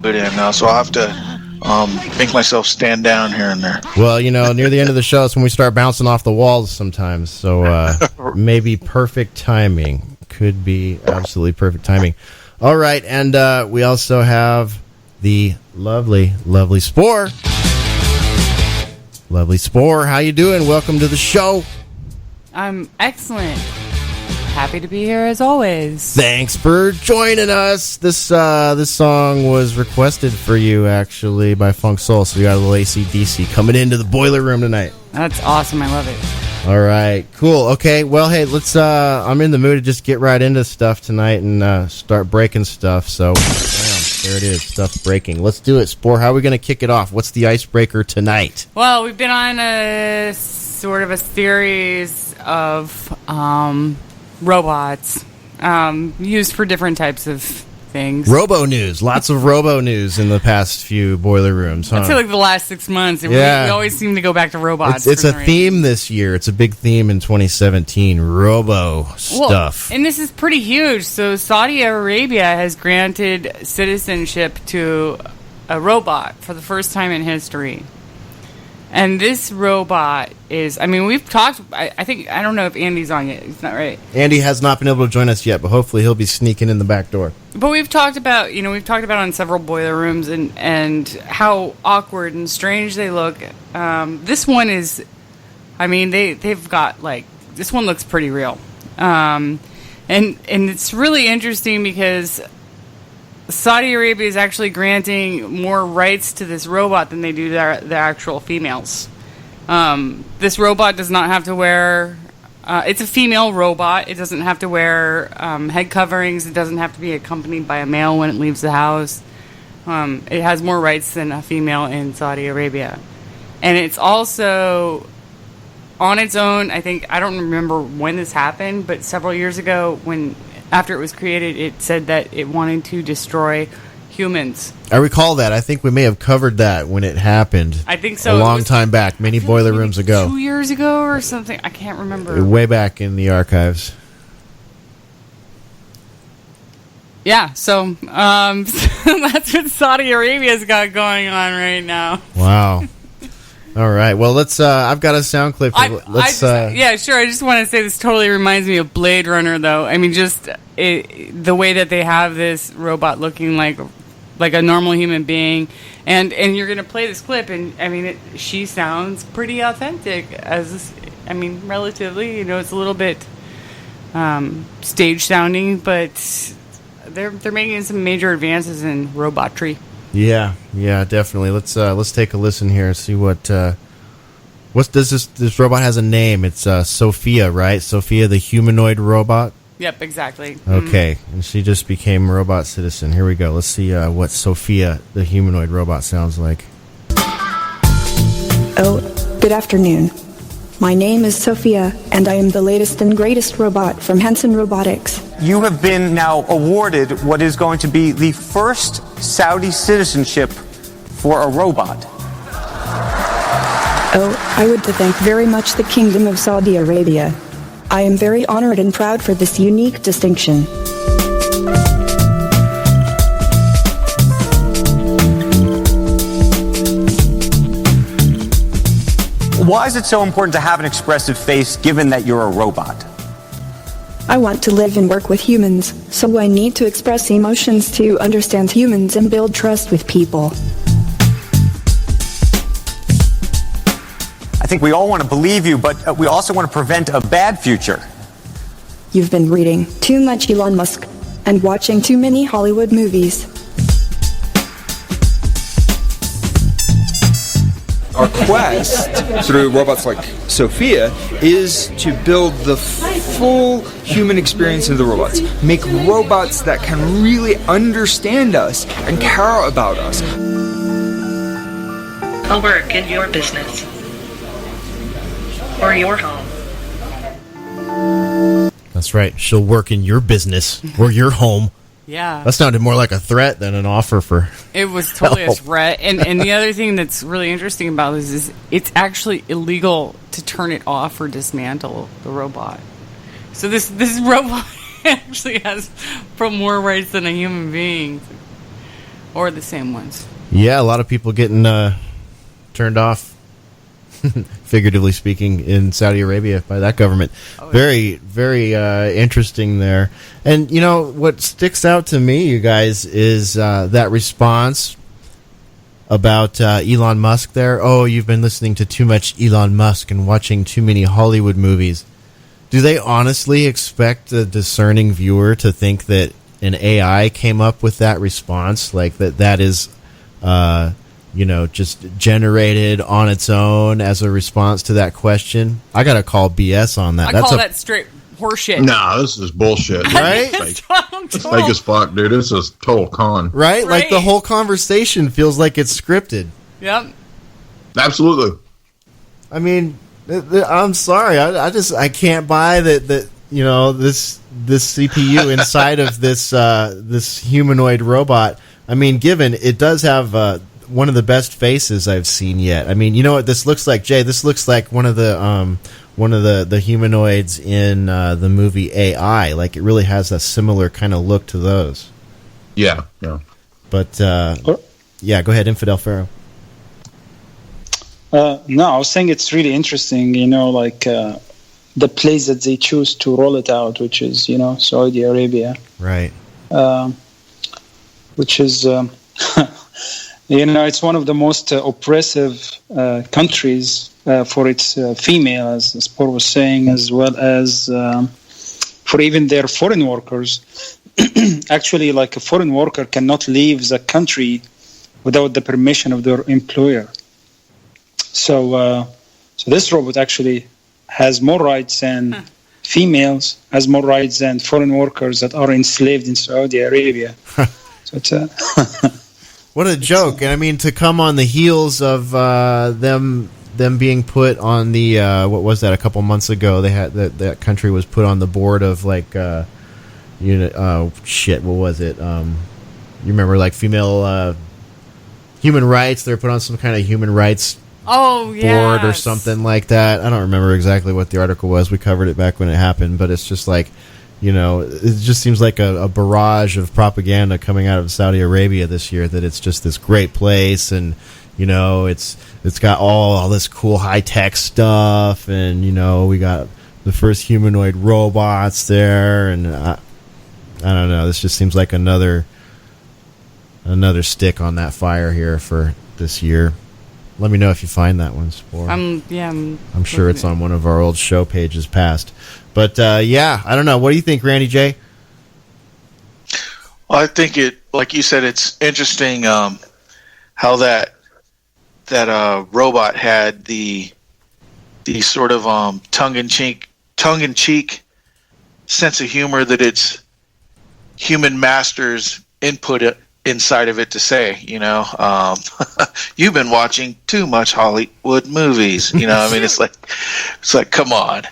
bit in now, so I'll have to make myself stand down here and there. Well, near the end of the show is when we start bouncing off the walls sometimes, so maybe perfect timing. Could be absolutely perfect timing. All right, and we also have the lovely Spore. Lovely Spore, how you doing? Welcome to the show. I'm excellent. Happy to be here as always. Thanks for joining us. This song was requested for you actually by Funk Soul, so we got a little AC/DC coming into the boiler room tonight. That's awesome. I love it. All right, cool. Okay, well, hey, let's. I'm in the mood to just get right into stuff tonight and start breaking stuff. So, bam, there it is. Stuff's breaking. Let's do it, Spore. How are we going to kick it off? What's the icebreaker tonight? Well, we've been on a sort of a series of robots used for different types of things. Robo news. Lots of robo news in the past few boiler rooms, huh? I feel like the last 6 months, we always seem to go back to robots. It's a theme this year. It's a big theme in 2017. Robo stuff. And this is pretty huge. So Saudi Arabia has granted citizenship to a robot for the first time in history. And this robot is, we've talked, I don't know if Andy's on yet. He's not right. Andy has not been able to join us yet, but hopefully he'll be sneaking in the back door. But we've talked about on several boiler rooms and how awkward and strange they look. This one is, they've got, this one looks pretty real. And it's really interesting because Saudi Arabia is actually granting more rights to this robot than they do the actual females. This robot does not have to wear... it's a female robot. It doesn't have to wear head coverings. It doesn't have to be accompanied by a male when it leaves the house. It has more rights than a female in Saudi Arabia. And it's also on its own. I don't remember when this happened, but several years ago after it was created, it said that it wanted to destroy humans. I recall that. I think we may have covered that when it happened. I think so. A long time back, many boiler rooms ago. 2 years ago or something. I can't remember. Way back in the archives. Yeah, so that's what Saudi Arabia's got going on right now. Wow. All right. Well, let's. I've got a sound clip. Yeah, sure. I just want to say this totally reminds me of Blade Runner, though. The way that they have this robot looking like a normal human being, and you're gonna play this clip, and she sounds pretty authentic relatively. It's a little bit stage sounding, but they're making some major advances in robotry. Yeah, definitely. Let's take a listen here and see what does this robot has a name. It's Sophia, right? Sophia, the humanoid robot. Yep, exactly. Okay, and she just became a robot citizen. Here we go. Let's see what Sophia, the humanoid robot, sounds like. Oh, good afternoon. My name is Sophia, and I am the latest and greatest robot from Henson Robotics. You have been now awarded what is going to be the first Saudi citizenship for a robot. Oh, I would to thank very much the Kingdom of Saudi Arabia. I am very honored and proud for this unique distinction. Why is it so important to have an expressive face given that you're a robot? I want to live and work with humans, so I need to express emotions to understand humans and build trust with people. I think we all want to believe you, but we also want to prevent a bad future. You've been reading too much Elon Musk and watching too many Hollywood movies. Our quest through robots like Sophia is to build the full human experience of the robots. Make robots that can really understand us and care about us. I'll work in your business. Or your home. That's right. She'll work in your business or your home. Yeah. That sounded more like a threat than an offer for It was totally help. a threat. And the other thing that's really interesting about this is it's actually illegal to turn it off or dismantle the robot. So this robot actually has more rights than a human being. or the same ones. Yeah, a lot of people getting turned off, figuratively speaking, in Saudi Arabia by that government. Very, very interesting there. And, you know, what sticks out to me, you guys, is that response about Elon Musk there. Oh, you've been listening to too much Elon Musk and watching too many Hollywood movies. Do they honestly expect a discerning viewer to think that an AI came up with that response? Like that is, you know, just generated on its own as a response to that question? I got to call BS on that. I call that straight horseshit. No, this is bullshit. Right? It's fake as fuck, dude. This is total con. Right? Like the whole conversation feels like it's scripted. Yep. Absolutely. I mean, I'm sorry. I can't buy that you know, this CPU inside of this humanoid robot. I mean, given it does have one of the best faces I've seen yet. I mean, you know what this looks like, Jay? This looks like one of the humanoids in the movie AI. Like, it really has a similar kind of look to those. Yeah. But yeah, go ahead, Infidel Pharaoh. No, I was saying it's really interesting, you know, like the place that they choose to roll it out, which is, you know, Saudi Arabia. Right. Which is, you know, it's one of the most oppressive countries for its female, as Spore was saying, as well as for even their foreign workers. Actually, like a foreign worker cannot leave the country without the permission of their employer. So this robot actually has more rights than females, has more rights than foreign workers that are enslaved in Saudi Arabia. So it's what a joke! And I mean, to come on the heels of them being put on the what was that, a couple months ago? They had that country was put on the board of like shit. What was it? You remember, like, female human rights? They're put on some kind of human rights board or something like that. I don't remember exactly what the article was. We covered it back when it happened, but it's just like, you know, it just seems like a barrage of propaganda coming out of Saudi Arabia this year, that it's just this great place, and, you know, it's got all this cool high-tech stuff, and, you know, we got the first humanoid robots there, and I don't know, this just seems like another stick on that fire here for this year. Let me know if you find that one, Spore. I'm sure it's on one of our old show pages past. But, yeah, I don't know. What do you think, Randy J? Well, I think like you said, it's interesting how that robot had the sort of tongue-in-cheek sense of humor that its human masters input inside of it to say, you know, you've been watching too much Hollywood movies. You know, I mean, it's like, come on.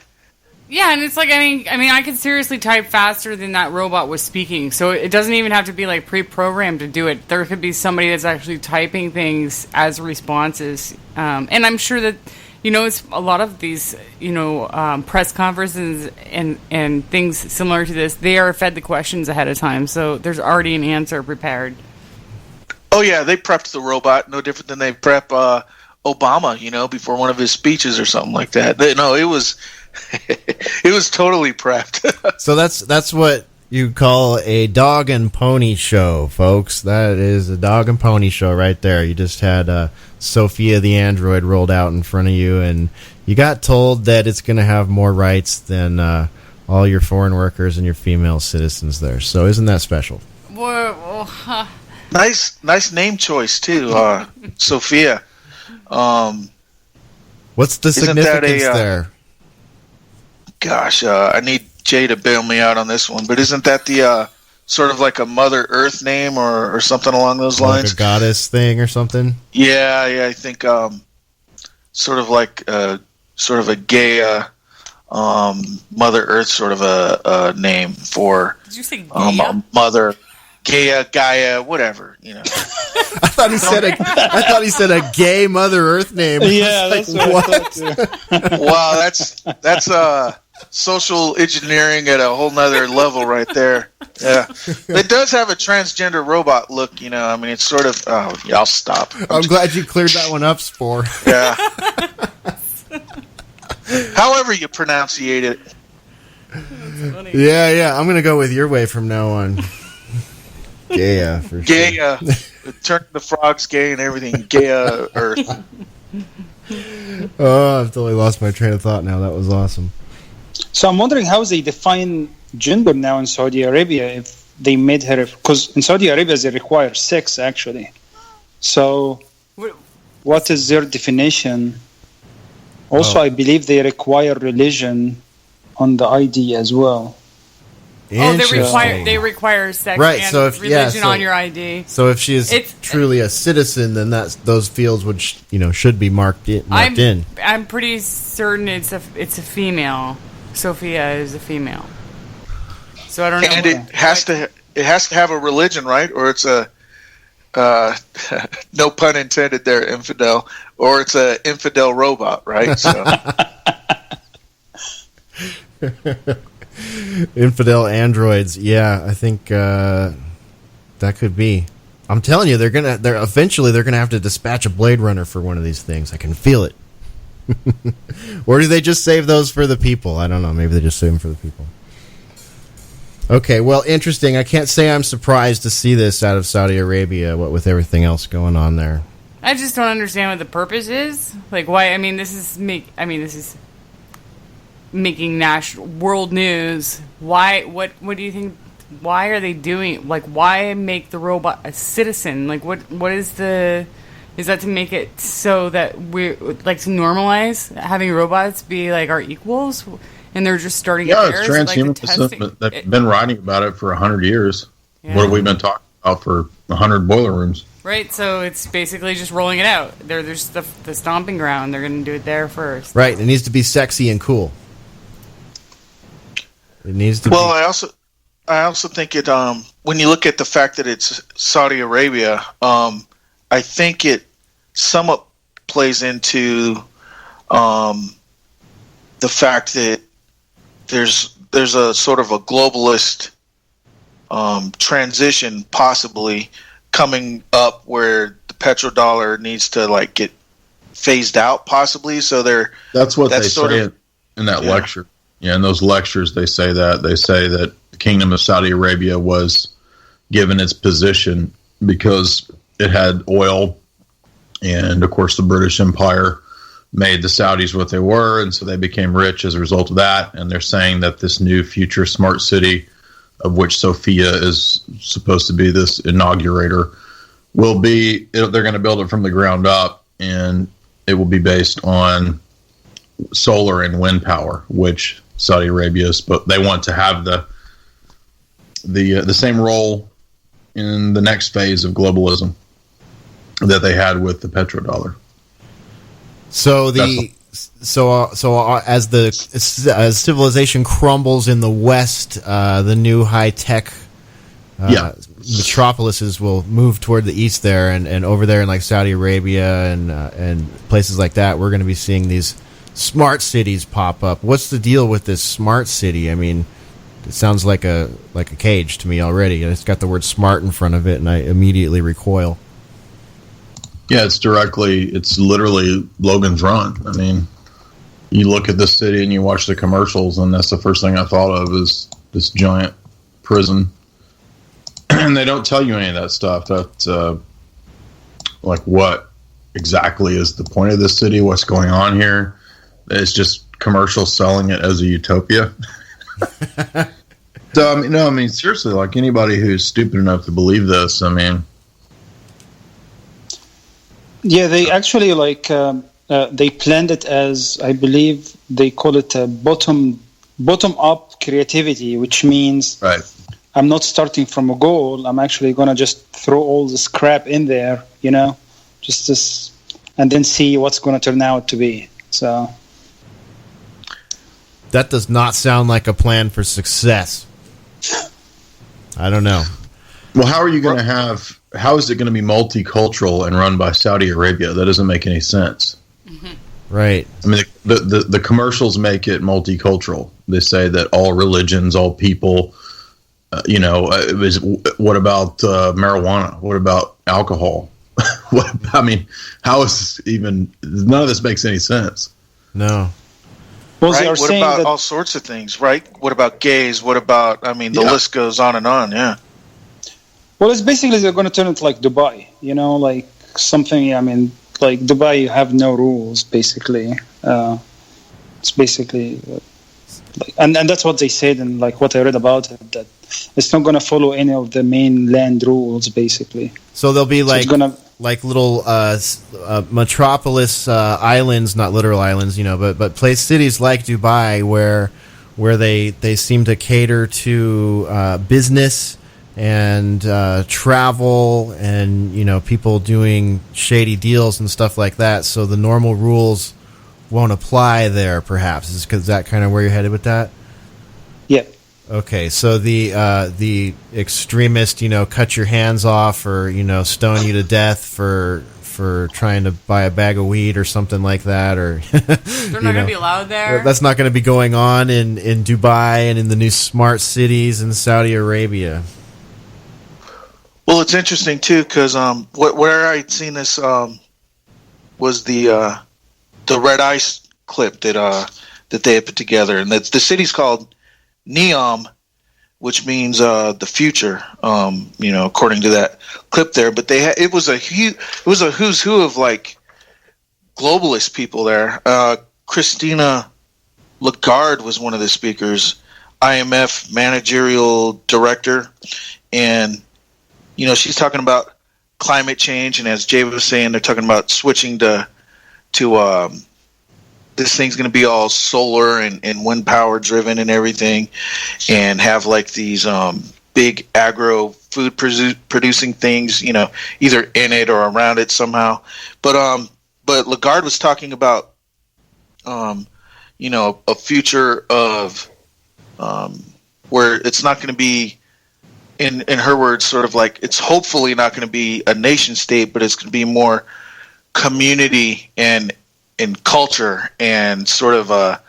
Yeah, and it's like, I mean, I could seriously type faster than that robot was speaking, so it doesn't even have to be like pre-programmed to do it. There could be somebody that's actually typing things as responses, and I'm sure that, you know, it's a lot of these, you know, press conferences and things similar to this. They are fed the questions ahead of time, so there's already an answer prepared. Oh yeah, they prepped the robot no different than they prep Obama, you know, before one of his speeches or something like that. No, it was it was totally prepped. So that's what you call a dog and pony show, folks. That is a dog and pony show right there. You just had Sophia the android rolled out in front of you, and you got told that it's going to have more rights than all your foreign workers and your female citizens there. So isn't that special? Whoa. Nice name choice too, Sophia. What's the significance there? Gosh, I need Jay to bail me out on this one, but isn't that the sort of like a Mother Earth name or something along those lines? Like a goddess thing or something? Yeah, I think sort of like sort of a Gaia, Mother Earth sort of a name for. Did you say Gaia? Mother. Gaia, whatever, you know. I thought he said a gay Mother Earth name. Yeah, that's like, what? Wow, that's social engineering at a whole nother level right there. Yeah, it does have a transgender robot look. You know, I mean, it's sort of. Oh, yeah, I'll stop. I'm glad you cleared that one up, Spore. Yeah. However you pronunciate it. Yeah. I'm gonna go with your way from now on. Gaia for sure. Gaia. Turn the frogs gay and everything. Gaia Earth. Oh, I've totally lost my train of thought now. That was awesome. So I'm wondering how they define gender now in Saudi Arabia if they made her, because in Saudi Arabia they require sex actually. So what is their definition? Also, I believe they require religion on the ID as well. Oh, they require sex and religion on your ID. So if she is truly a citizen, then those fields would should be marked in. I'm pretty certain it's a female. Sophia is a female. So I don't know. And it has to have a religion, right? Or it's a no pun intended there, infidel, or it's a infidel robot, right? So. Infidel androids, yeah, I think that could be. I'm telling you, they're eventually gonna have to dispatch a Blade Runner for one of these things. I can feel it. Or do they just save those for the people? I don't know. Maybe they just save them for the people. Okay, well, interesting. I can't say I'm surprised to see this out of Saudi Arabia. What with everything else going on there, I just don't understand what the purpose is. Like, why? I mean, this is making national world news. Why? What do you think? Why are they doing? Like, why make the robot a citizen? Like, what is the? Is that to make it so that we're like to normalize having robots be like our equals, and they're just starting? Yeah, it's transhumanism. They've been writing about it for 100 years. Yeah. What have we been talking about for 100 boiler rooms? Right, so it's basically just rolling it out. There's the stomping ground. They're going to do it there first. Right, it needs to be sexy and cool. It needs to. Well, I also think it. When you look at the fact that it's Saudi Arabia, I think it somewhat plays into the fact that there's a sort of a globalist transition possibly coming up where the petrodollar needs to like get phased out possibly. So that's what they say in that lecture. Yeah, in those lectures they say that the Kingdom of Saudi Arabia was given its position because it had oil, and of course the British Empire made the Saudis what they were, and so they became rich as a result of that. And they're saying that this new future smart city, of which Sophia is supposed to be this inaugurator, they're going to build it from the ground up, and it will be based on solar and wind power, which Saudi Arabia they want to have the same role in the next phase of globalism that they had with the petrodollar. So as civilization crumbles in the West, the new high tech metropolises will move toward the east there, and over there in like Saudi Arabia and places like that, we're going to be seeing these smart cities pop up. What's the deal with this smart city? I mean, it sounds like a cage to me already. It's got the word smart in front of it, and I immediately recoil. Yeah, it's literally Logan's Run. I mean, you look at this city and you watch the commercials, and that's the first thing I thought of is this giant prison. And they don't tell you any of that stuff. That's like what exactly is the point of this city? What's going on here? It's just commercials selling it as a utopia. So, I mean, seriously, like anybody who's stupid enough to believe this, I mean. Yeah, they actually they planned it as, I believe they call it a bottom up creativity, which means I'm not starting from a goal. I'm actually gonna just throw all this crap in there, just this, and then see what's gonna turn out to be. So that does not sound like a plan for success. I don't know. Well, how are you going to how is it going to be multicultural and run by Saudi Arabia? That doesn't make any sense. Mm-hmm. Right. I mean, the commercials make it multicultural. They say that all religions, all people, what about marijuana? What about alcohol? How is even, none of this makes any sense. No. Well, right? they are What saying about that, all sorts of things, right? What about gays? What about, the list goes on and on, yeah. well, it's basically they're going to turn it like Dubai, like something, like Dubai, you have no rules, basically. It's basically, and that's what they said, and like what I read about it, that it's not going to follow any of the mainland rules, basically. So there'll be like, it's gonna, like little metropolis islands, not literal islands, but place cities like Dubai where they seem to cater to business and travel and people doing shady deals and stuff like that. So the normal rules won't apply there. Perhaps is that kind of where you're headed with that? yeah. Okay, so the extremist, cut your hands off or stone you to death for trying to buy a bag of weed or something like that, or they're not going to be allowed there. That's not going to be going on in Dubai and in the new smart cities in Saudi Arabia. Well, it's interesting too because where I'd seen this was the Red Ice clip that they had put together, and the city's called NEOM, which means the future, according to that clip there. But it was a who's who of like globalist people there. Christina Lagarde was one of the speakers, IMF managerial director, and she's talking about climate change. And as Jay was saying, they're talking about switching to this thing's going to be all solar and wind power driven and everything, and have like these big agro food producing things, either in it or around it somehow. But Lagarde was talking about, a future of where it's not going to be, in her words, sort of like it's hopefully not going to be a nation state, but it's going to be more community and culture, and sort of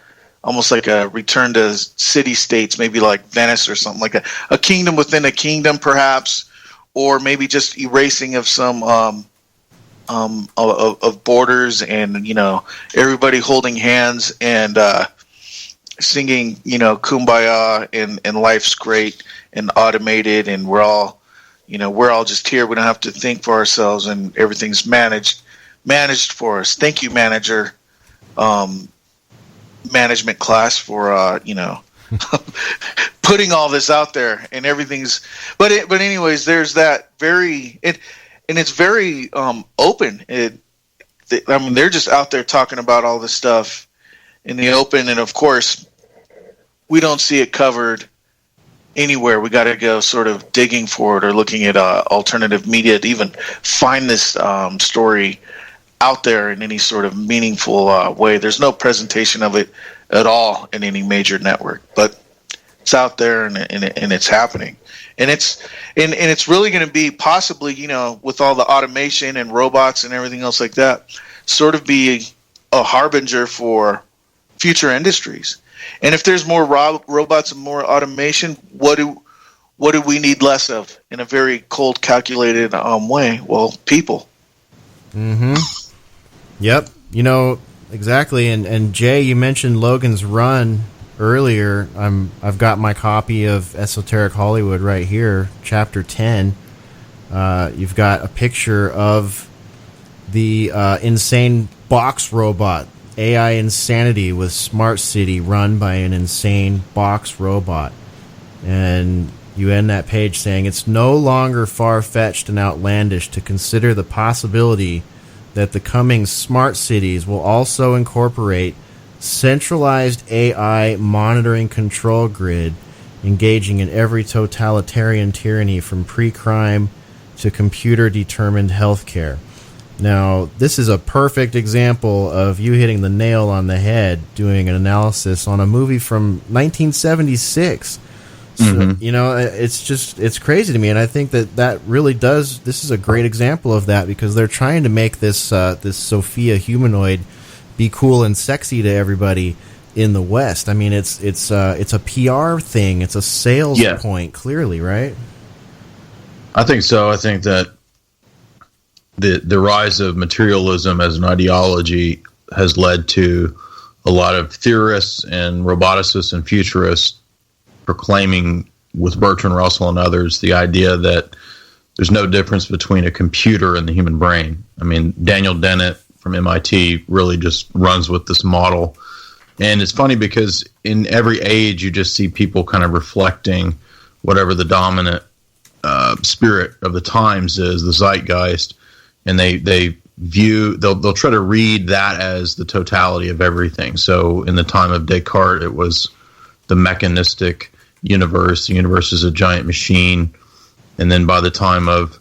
almost like a return to city states, maybe like Venice or something like that, a kingdom within a kingdom perhaps, or maybe just erasing of some of borders, and everybody holding hands and singing kumbaya, and life's great and automated, and we're all just here, we don't have to think for ourselves, and everything's managed for us. Thank you, manager, management class, for putting all this out there, and everything's. But anyways, there's that and it's very open. They're just out there talking about all this stuff in the open, and of course, we don't see it covered anywhere. We got to go sort of digging for it, or looking at alternative media to even find this story out there in any sort of meaningful way. There's no presentation of it at all in any major network, but it's out there, and it's happening, and it's really going to be possibly, with all the automation and robots and everything else like that, sort of be a harbinger for future industries. And if there's more robots and more automation, what do we need less of in a very cold, calculated way? Well, people. Mm-hmm. Yep. Exactly. And Jay, you mentioned Logan's Run earlier. I've got my copy of Esoteric Hollywood right here, Chapter 10. You've got a picture of the insane box robot, AI Insanity with Smart City, run by an insane box robot. And you end that page saying, it's no longer far-fetched and outlandish to consider the possibility that the coming smart cities will also incorporate centralized AI monitoring control grid, engaging in every totalitarian tyranny from pre-crime to computer-determined healthcare. Now, this is a perfect example of you hitting the nail on the head doing an analysis on a movie from 1976. So, it's crazy to me, and I think that really this is a great example of that, because they're trying to make this Sophia humanoid be cool and sexy to everybody in the West. I mean, it's a PR thing. It's a sales point, clearly, right? I think so. I think that the rise of materialism as an ideology has led to a lot of theorists and roboticists and futurists proclaiming, with Bertrand Russell and others, the idea that there's no difference between a computer and the human brain. I mean, Daniel Dennett from MIT really just runs with this model. And it's funny because in every age, you just see people kind of reflecting whatever the dominant spirit of the times is, the zeitgeist, and they'll try to read that as the totality of everything. So in the time of Descartes, it was the mechanistic universe. The universe is a giant machine. And then by the time of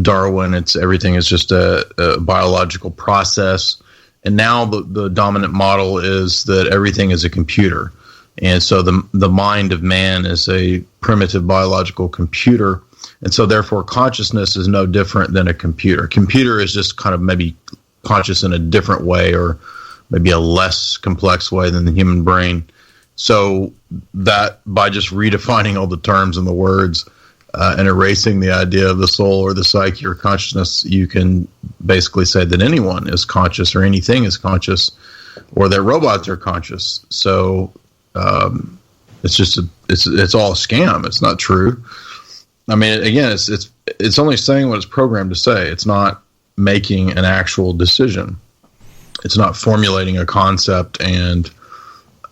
Darwin, everything is just a biological process. And now the dominant model is that everything is a computer. And so the mind of man is a primitive biological computer. And so therefore consciousness is no different than a computer. Computer is just kind of maybe conscious in a different way, or maybe a less complex way than the human brain. So that by just redefining all the terms and the words and erasing the idea of the soul or the psyche or consciousness, you can basically say that anyone is conscious or anything is conscious, or that robots are conscious. So it's just it's all a scam. It's not true. I mean, again, it's only saying what it's programmed to say. It's not making an actual decision. It's not formulating a concept and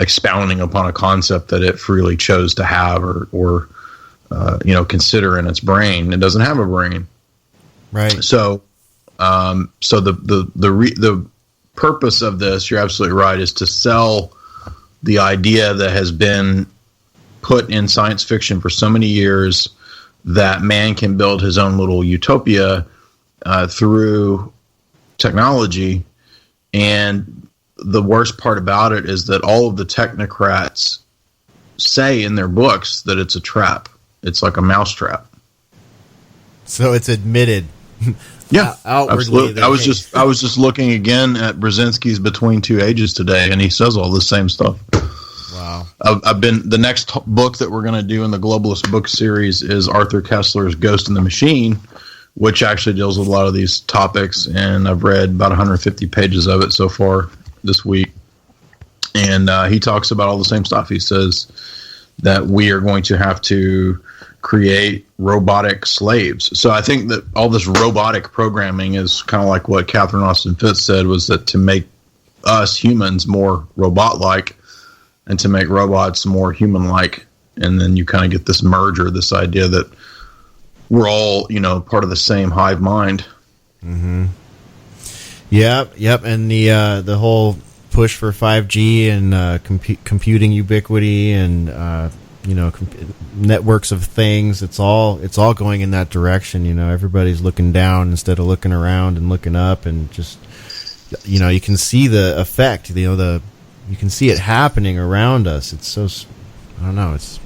expounding upon a concept that it freely chose to have or consider in its brain. It doesn't have a brain, right? So the purpose of this, you're absolutely right, is to sell the idea that has been put in science fiction for so many years that man can build his own little utopia through technology. And the worst part about it is that all of the technocrats say in their books that it's a trap. It's like a mousetrap. So it's admitted. Yeah, outwardly. Absolutely. I was just looking again at Brzezinski's Between Two Ages today, and he says all the same stuff. Wow. The next book that we're going to do in the Globalist book series is Arthur Koestler's Ghost in the Machine, which actually deals with a lot of these topics, and I've read about 150 pages of it so far this week. And he talks about all the same stuff. He says that we are going to have to create robotic slaves. So I think that all this robotic programming is kind of like what Catherine Austin Fitts said, was that to make us humans more robot-like and to make robots more human-like. And then you kind of get this merger, this idea that we're all, part of the same hive mind. Mm-hmm. Yep. And the whole push for 5G and computing ubiquity and networks of things, it's all going in that direction. Everybody's looking down instead of looking around and looking up, and just you can see the effect. You can see it happening around us. It's so, I don't know, it's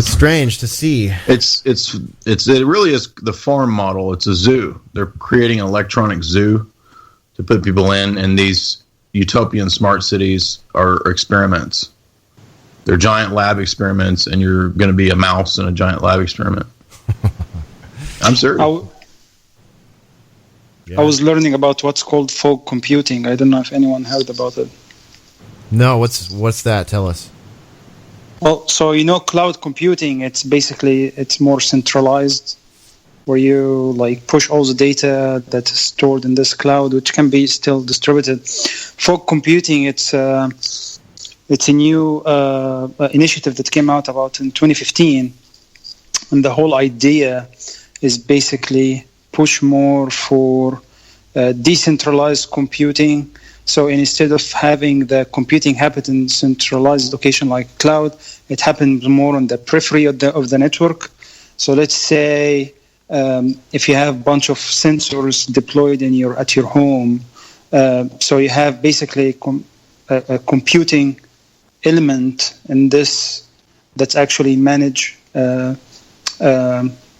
strange to see. It really is the farm model. It's a zoo. They're creating an electronic zoo to put people in, and these utopian smart cities are experiments. They're giant lab experiments, and you're going to be a mouse in a giant lab experiment. I'm serious. I was learning about what's called fog computing. I don't know if anyone heard about it. No, what's that? Tell us. Well, so cloud computing, it's more centralized, where you push all the data that is stored in this cloud, which can be still distributed. Fog computing, it's a new initiative that came out about in 2015, and the whole idea is basically push more for decentralized computing. So instead of having the computing happen in centralized location like cloud, it happens more on the periphery of the network. So let's say if you have a bunch of sensors deployed at your home, so you have basically a computing element in this that's actually manage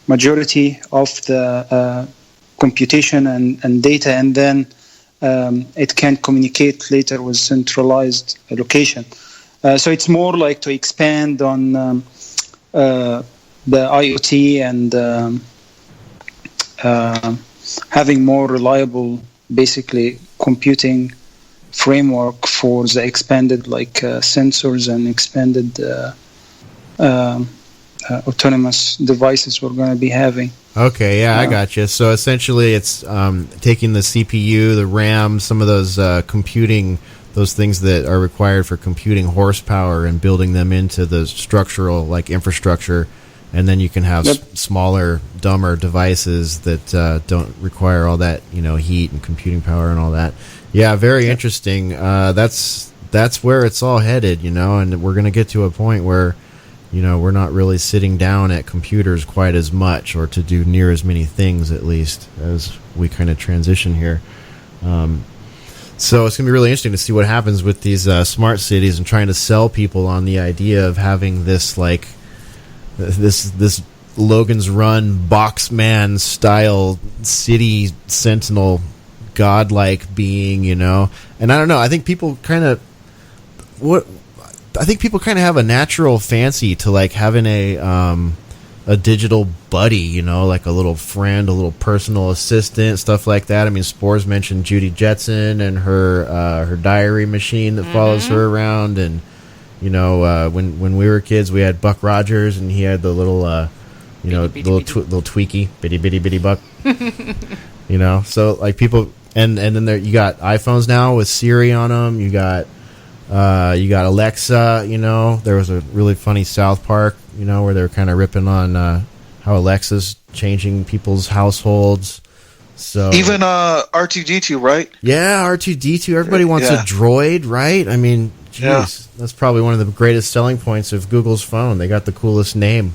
majority of the computation and data, and then it can communicate later with centralized location. So it's more like to expand on the IoT and having more reliable, basically, computing framework for the expanded sensors and expanded autonomous devices we're going to be having. Okay, yeah, I got you. So essentially it's taking the CPU, the RAM, some of those computing, those things that are required for computing horsepower and building them into the structural infrastructure, and then you can have smaller, dumber devices that don't require all that, heat and computing power and all that. Yeah, very interesting. That's where it's all headed, and we're going to get to a point where, we're not really sitting down at computers quite as much, or to do near as many things, at least, as we kind of transition here. So it's going to be really interesting to see what happens with these smart cities and trying to sell people on the idea of having this, this Logan's Run Boxman style city sentinel godlike being, and I don't know, I think people kind of have a natural fancy to having a digital buddy, like a little friend, a little personal assistant, stuff like that. I mean, Spores mentioned Judy Jetson and her diary machine that follows her around, and when we were kids, we had Buck Rogers, and he had the little little tweaky bitty buck. So people, and then there you got iPhones now with Siri on them. You got Alexa. There was a really funny South Park, where they were kind of ripping on how Alexa's changing people's households. So even R2D2, right? Yeah, R2D2. Everybody wants a droid, right? I mean, jeez, that's probably one of the greatest selling points of Google's phone. They got the coolest name.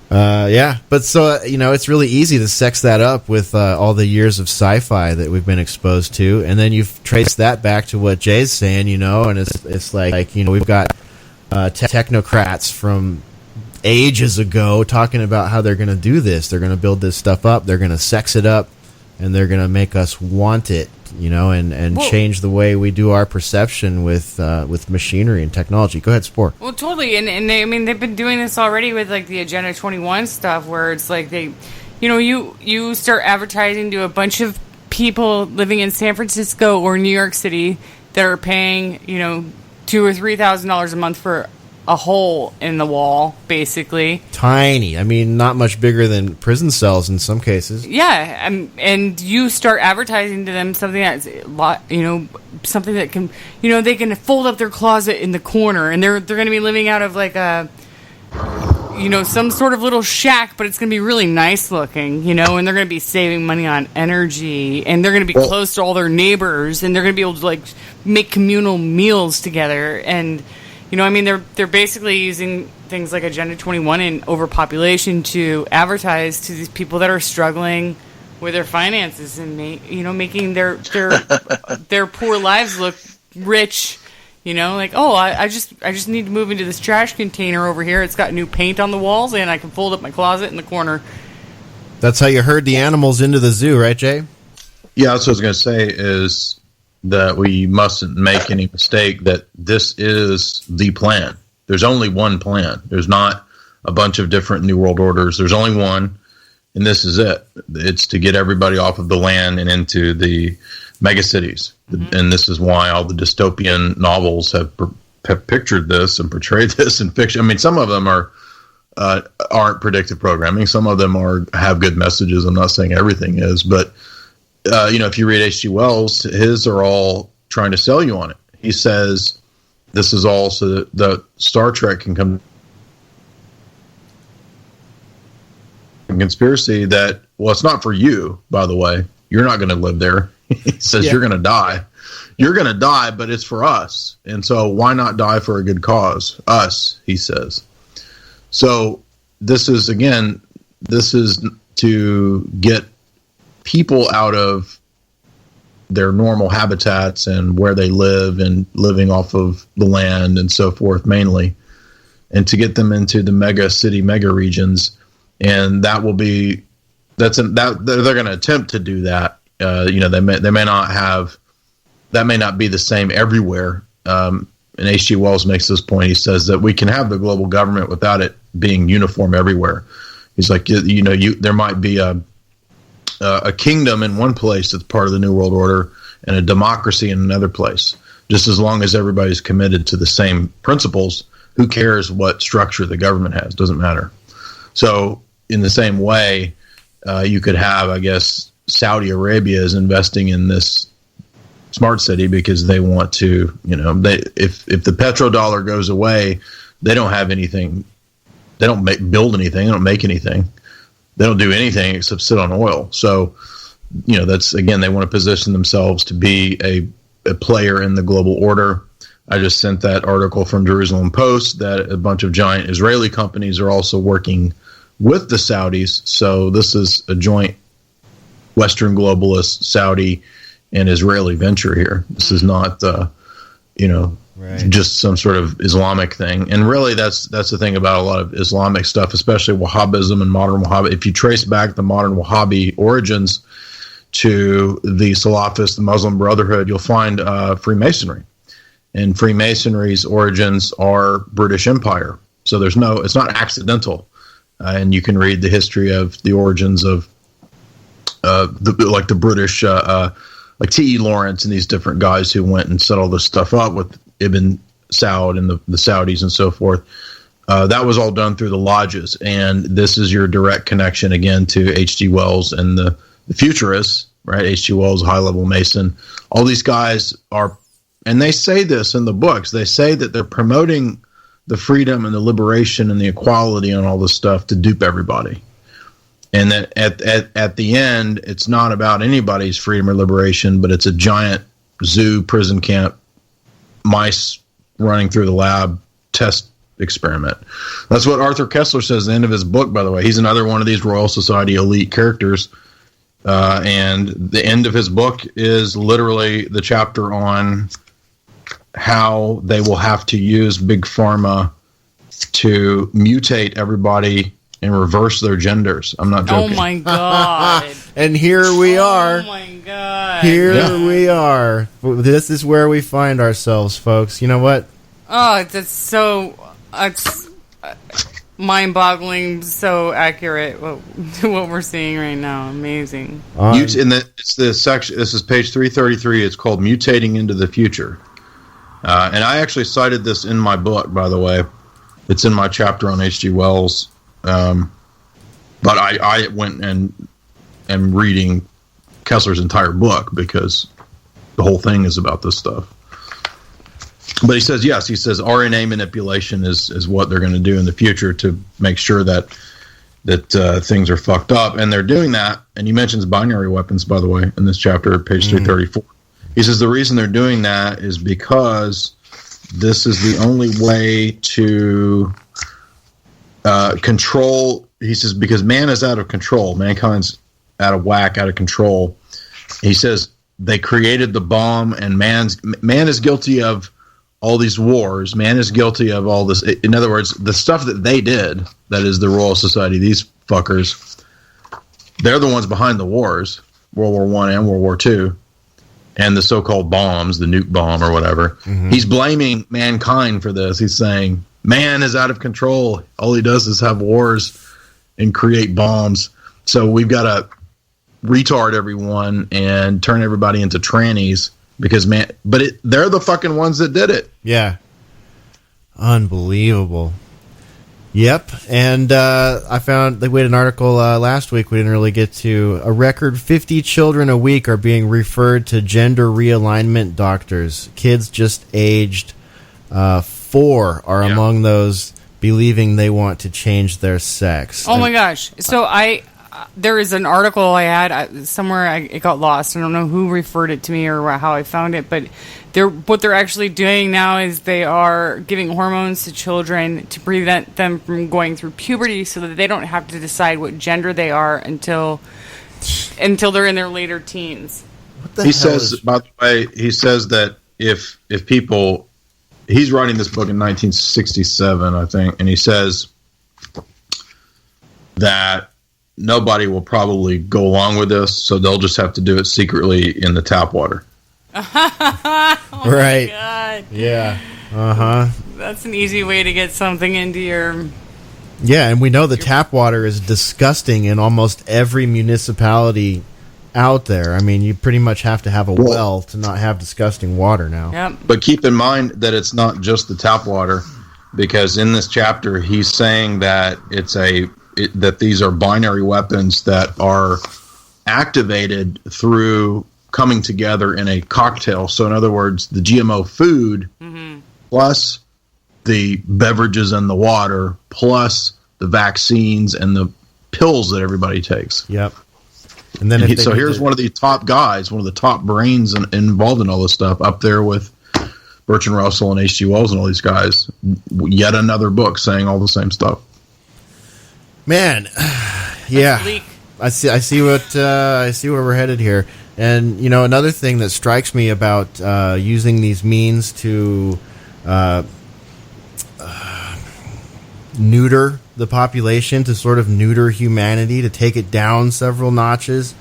But so it's really easy to sex that up with all the years of sci-fi that we've been exposed to, and then you've traced that back to what Jay's saying, and it's we've got technocrats from ages ago talking about how they're going to do this. They're going to build this stuff up. They're going to sex it up, and they're going to make us want it, and change the way we do our perception with machinery and technology. Go ahead, Spore. Well, totally, and they've been doing this already with the Agenda 21 stuff, where it's they, you start advertising to a bunch of people living in San Francisco or New York City that are paying $2,000 or $3,000 a month for a hole in the wall, basically. Tiny. I mean, not much bigger than prison cells in some cases. Yeah, and you start advertising to them something that's something that can, they can fold up their closet in the corner, and they're going to be living out of a, some sort of little shack, but it's going to be really nice looking, and they're going to be saving money on energy, and they're going to be close to all their neighbors, and they're going to be able to make communal meals together, and they're basically using things like Agenda 21 and overpopulation to advertise to these people that are struggling with their finances and making their poor lives look rich. I just need to move into this trash container over here. It's got new paint on the walls, and I can fold up my closet in the corner. That's how you herd the animals into the zoo, right, Jay? Yeah, that's what I was going to say is that we mustn't make any mistake that this is the plan. There's only one plan. There's not a bunch of different New World Orders. There's only one, and this is it. It's to get everybody off of the land and into the megacities. And this is why all the dystopian novels have pictured this and portrayed this in fiction. I mean, some of them aren't predictive programming. Some of them have good messages. I'm not saying everything is, but if you read H.G. Wells, his are all trying to sell you on it. He says this is all so that the Star Trek can come conspiracy that, it's not for you, by the way. You're not going to live there. He says you're going to die. You're going to die, but it's for us. And so why not die for a good cause? Us, he says. So this is to get people out of their normal habitats and where they live and living off of the land and so forth mainly, and to get them into the mega regions. And that will be they're going to attempt to do that They may not have, that may not be the same everywhere. And H.G. Wells makes this point. He says that we can have the global government without it being uniform everywhere. He's like, there might be a kingdom in one place that's part of the New World Order and a democracy in another place. Just as long as everybody's committed to the same principles, who cares what structure the government has? Doesn't matter. So in the same way, you could have, I guess, Saudi Arabia is investing in this smart city because they want to, if the petrodollar goes away, they don't have anything. They don't build anything. They don't make anything. They don't do anything except sit on oil. So, that's, again, they want to position themselves to be a player in the global order. I just sent that article from Jerusalem Post that a bunch of giant Israeli companies are also working with the Saudis. So this is a joint Western globalist, Saudi, and Israeli venture here. This is not, just some sort of Islamic thing. And really, that's the thing about a lot of Islamic stuff, especially Wahhabism and modern Wahhabi. If you trace back the modern Wahhabi origins to the Salafists, the Muslim Brotherhood, you'll find Freemasonry. And Freemasonry's origins are British Empire. So it's not accidental. And you can read the history of the origins of the British, like T.E. Lawrence and these different guys who went and set all this stuff up with Ibn Saud and the Saudis and so forth. That was all done through the lodges. And this is your direct connection, again, to H.G. Wells and the futurists, right? H.G. Wells, high-level Mason. All these guys are, and they say this in the books, they say that they're promoting the freedom and the liberation and the equality and all this stuff to dupe everybody. And that at the end, it's not about anybody's freedom or liberation, but it's a giant zoo, prison camp, mice running through the lab test experiment. That's what Arthur Koestler says at the end of his book, by the way. He's another one of these Royal Society elite characters. And the end of his book is literally the chapter on how they will have to use Big Pharma to mutate everybody and reverse their genders. I'm not joking. Oh, my God. And here we are. Oh, my God. Here we are. This is where we find ourselves, folks. You know what? Oh, it's mind-boggling, so accurate what we're seeing right now. Amazing. It's the section. This is page 333. It's called "Mutating into the Future," and I actually cited this in my book. By the way, it's in my chapter on H.G. Wells. But I went and am reading Kessler's entire book because the whole thing is about this stuff. But he says, yes, RNA manipulation is what they're going to do in the future to make sure that things are fucked up. And they're doing that. And he mentions binary weapons, by the way, in this chapter, page 334. He says the reason they're doing that is because this is the only way to control. He says because man is out of control. Mankind's out of whack, out of control. He says they created the bomb, and man is guilty of all these wars. Man is guilty of all this. In other words, the stuff that they did, that is the Royal Society, these fuckers, they're the ones behind the wars, World War I and World War II, and the so-called bombs, the nuke bomb or whatever. Mm-hmm. He's blaming mankind for this. He's saying, man is out of control. All he does is have wars and create bombs. So we've got to retard everyone and turn everybody into trannies because they're the fucking ones that did it. Yeah. Unbelievable. Yep. And I found that we had an article last week we didn't really get to. A record 50 children a week are being referred to gender realignment doctors. Kids just aged 4 are among those believing they want to change their sex. Oh my gosh. So there is an article I had somewhere. It got lost. I don't know who referred it to me or how I found it, but what they're actually doing now is they are giving hormones to children to prevent them from going through puberty so that they don't have to decide what gender they are until they're in their later teens. He says, by the way, that if people, he's writing this book in 1967, I think, and he says that nobody will probably go along with this, so they'll just have to do it secretly in the tap water. Oh right. My God. Yeah. That's an easy way to get something into your... Yeah, and we know the tap water is disgusting in almost every municipality out there. I mean, you pretty much have to have a well to not have disgusting water now. Yep. But keep in mind that it's not just the tap water, because in this chapter he's saying that that these are binary weapons that are activated through coming together in a cocktail. So in other words, the GMO food plus the beverages and the water plus the vaccines and the pills that everybody takes. Yep. And then so here's one of the top guys, one of the top brains involved in all this stuff, up there with Bertrand Russell and H.G. Wells and all these guys. Yet another book saying all the same stuff. Man, yeah, I see where we're headed here. And you know, another thing that strikes me about using these means to neuter the population, to sort of neuter humanity, to take it down several notches,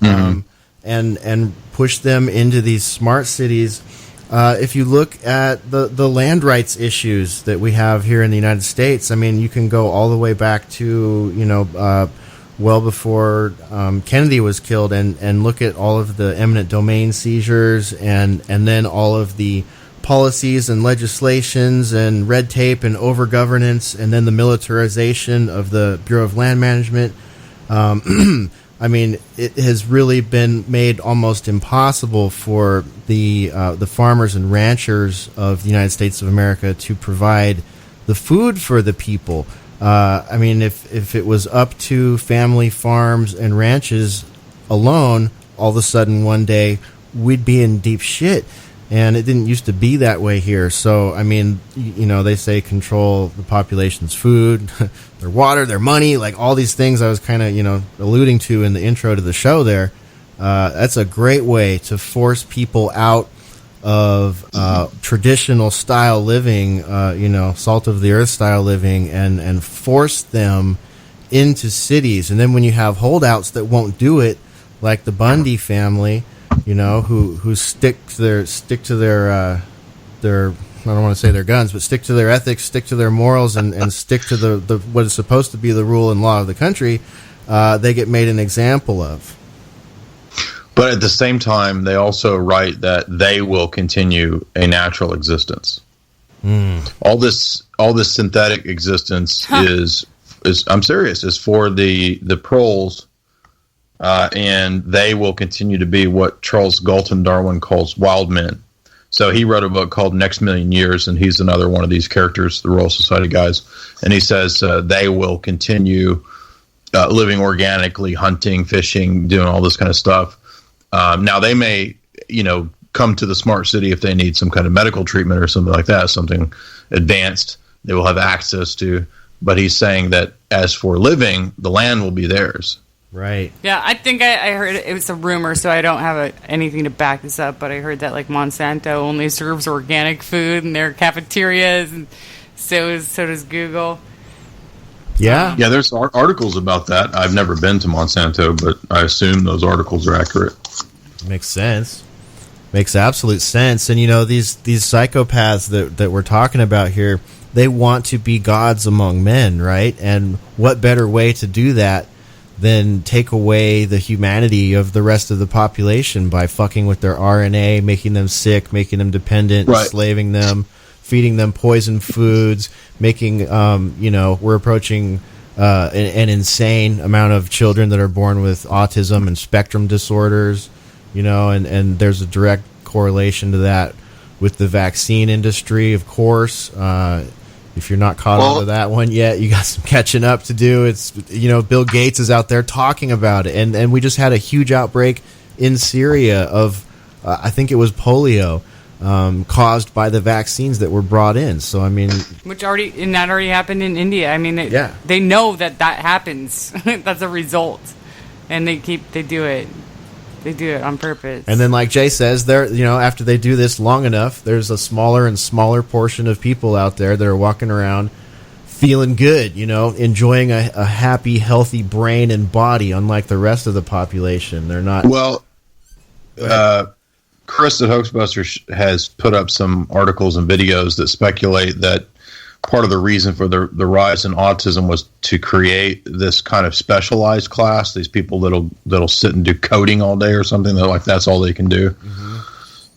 and push them into these smart cities. If you look at the land rights issues that we have here in the United States, I mean, you can go all the way back to, well before Kennedy was killed, and look at all of the eminent domain seizures, and then all of the policies and legislations and red tape and overgovernance, and then the militarization of the Bureau of Land Management. I mean, it has really been made almost impossible for the farmers and ranchers of the United States of America to provide the food for the people. I mean, if it was up to family farms and ranches alone, all of a sudden one day we'd be in deep shit. And it didn't used to be that way here. So, I mean, you know, they say control the population's food, their water, their money, like all these things I was kind of, alluding to in the intro to the show there. That's a great way to force people out of traditional style living, salt of the earth style living, and force them into cities. And then when you have holdouts that won't do it, like the Bundy family, who stick to their I don't want to say their guns, but stick to their ethics, stick to their morals, and stick to the what is supposed to be the rule and law of the country, they get made an example of. But at the same time, they also write that they will continue a natural existence. All this synthetic existence is I'm serious, is for the proles. And they will continue to be what Charles Galton Darwin calls wild men. So he wrote a book called Next Million Years, and he's another one of these characters, the Royal Society guys. And he says they will continue living organically, hunting, fishing, doing all this kind of stuff. Now, they may, come to the smart city if they need some kind of medical treatment or something like that, something advanced they will have access to. But he's saying that as for living, the land will be theirs. Right. Yeah, I think I heard it was a rumor, so I don't have anything to back this up, but I heard that like Monsanto only serves organic food in their cafeterias, and so does Google. Yeah. Yeah, there's articles about that. I've never been to Monsanto, but I assume those articles are accurate. Makes sense. Makes absolute sense. And these psychopaths that we're talking about here, they want to be gods among men, right? And what better way to do that than take away the humanity of the rest of the population by fucking with their RNA, making them sick, making them dependent, right, enslaving them, feeding them poison foods, making, we're approaching an insane amount of children that are born with autism and spectrum disorders, and there's a direct correlation to that with the vaccine industry, of course. If you're not caught on to that one yet, you got some catching up to do. It's, Bill Gates is out there talking about it. And we just had a huge outbreak in Syria of, I think it was polio, caused by the vaccines that were brought in. So, I mean... that already happened in India. I mean, they know that happens. That's a result. And they do it. They do it on purpose. And then, like Jay says, after they do this long enough, there's a smaller and smaller portion of people out there that are walking around feeling good, enjoying a happy, healthy brain and body, unlike the rest of the population. They're not. Well, Chris at Hoaxbusters has put up some articles and videos that speculate that part of the reason for the rise in autism was to create this kind of specialized class, these people that'll sit and do coding all day or something. They're like, that's all they can do. Mm-hmm.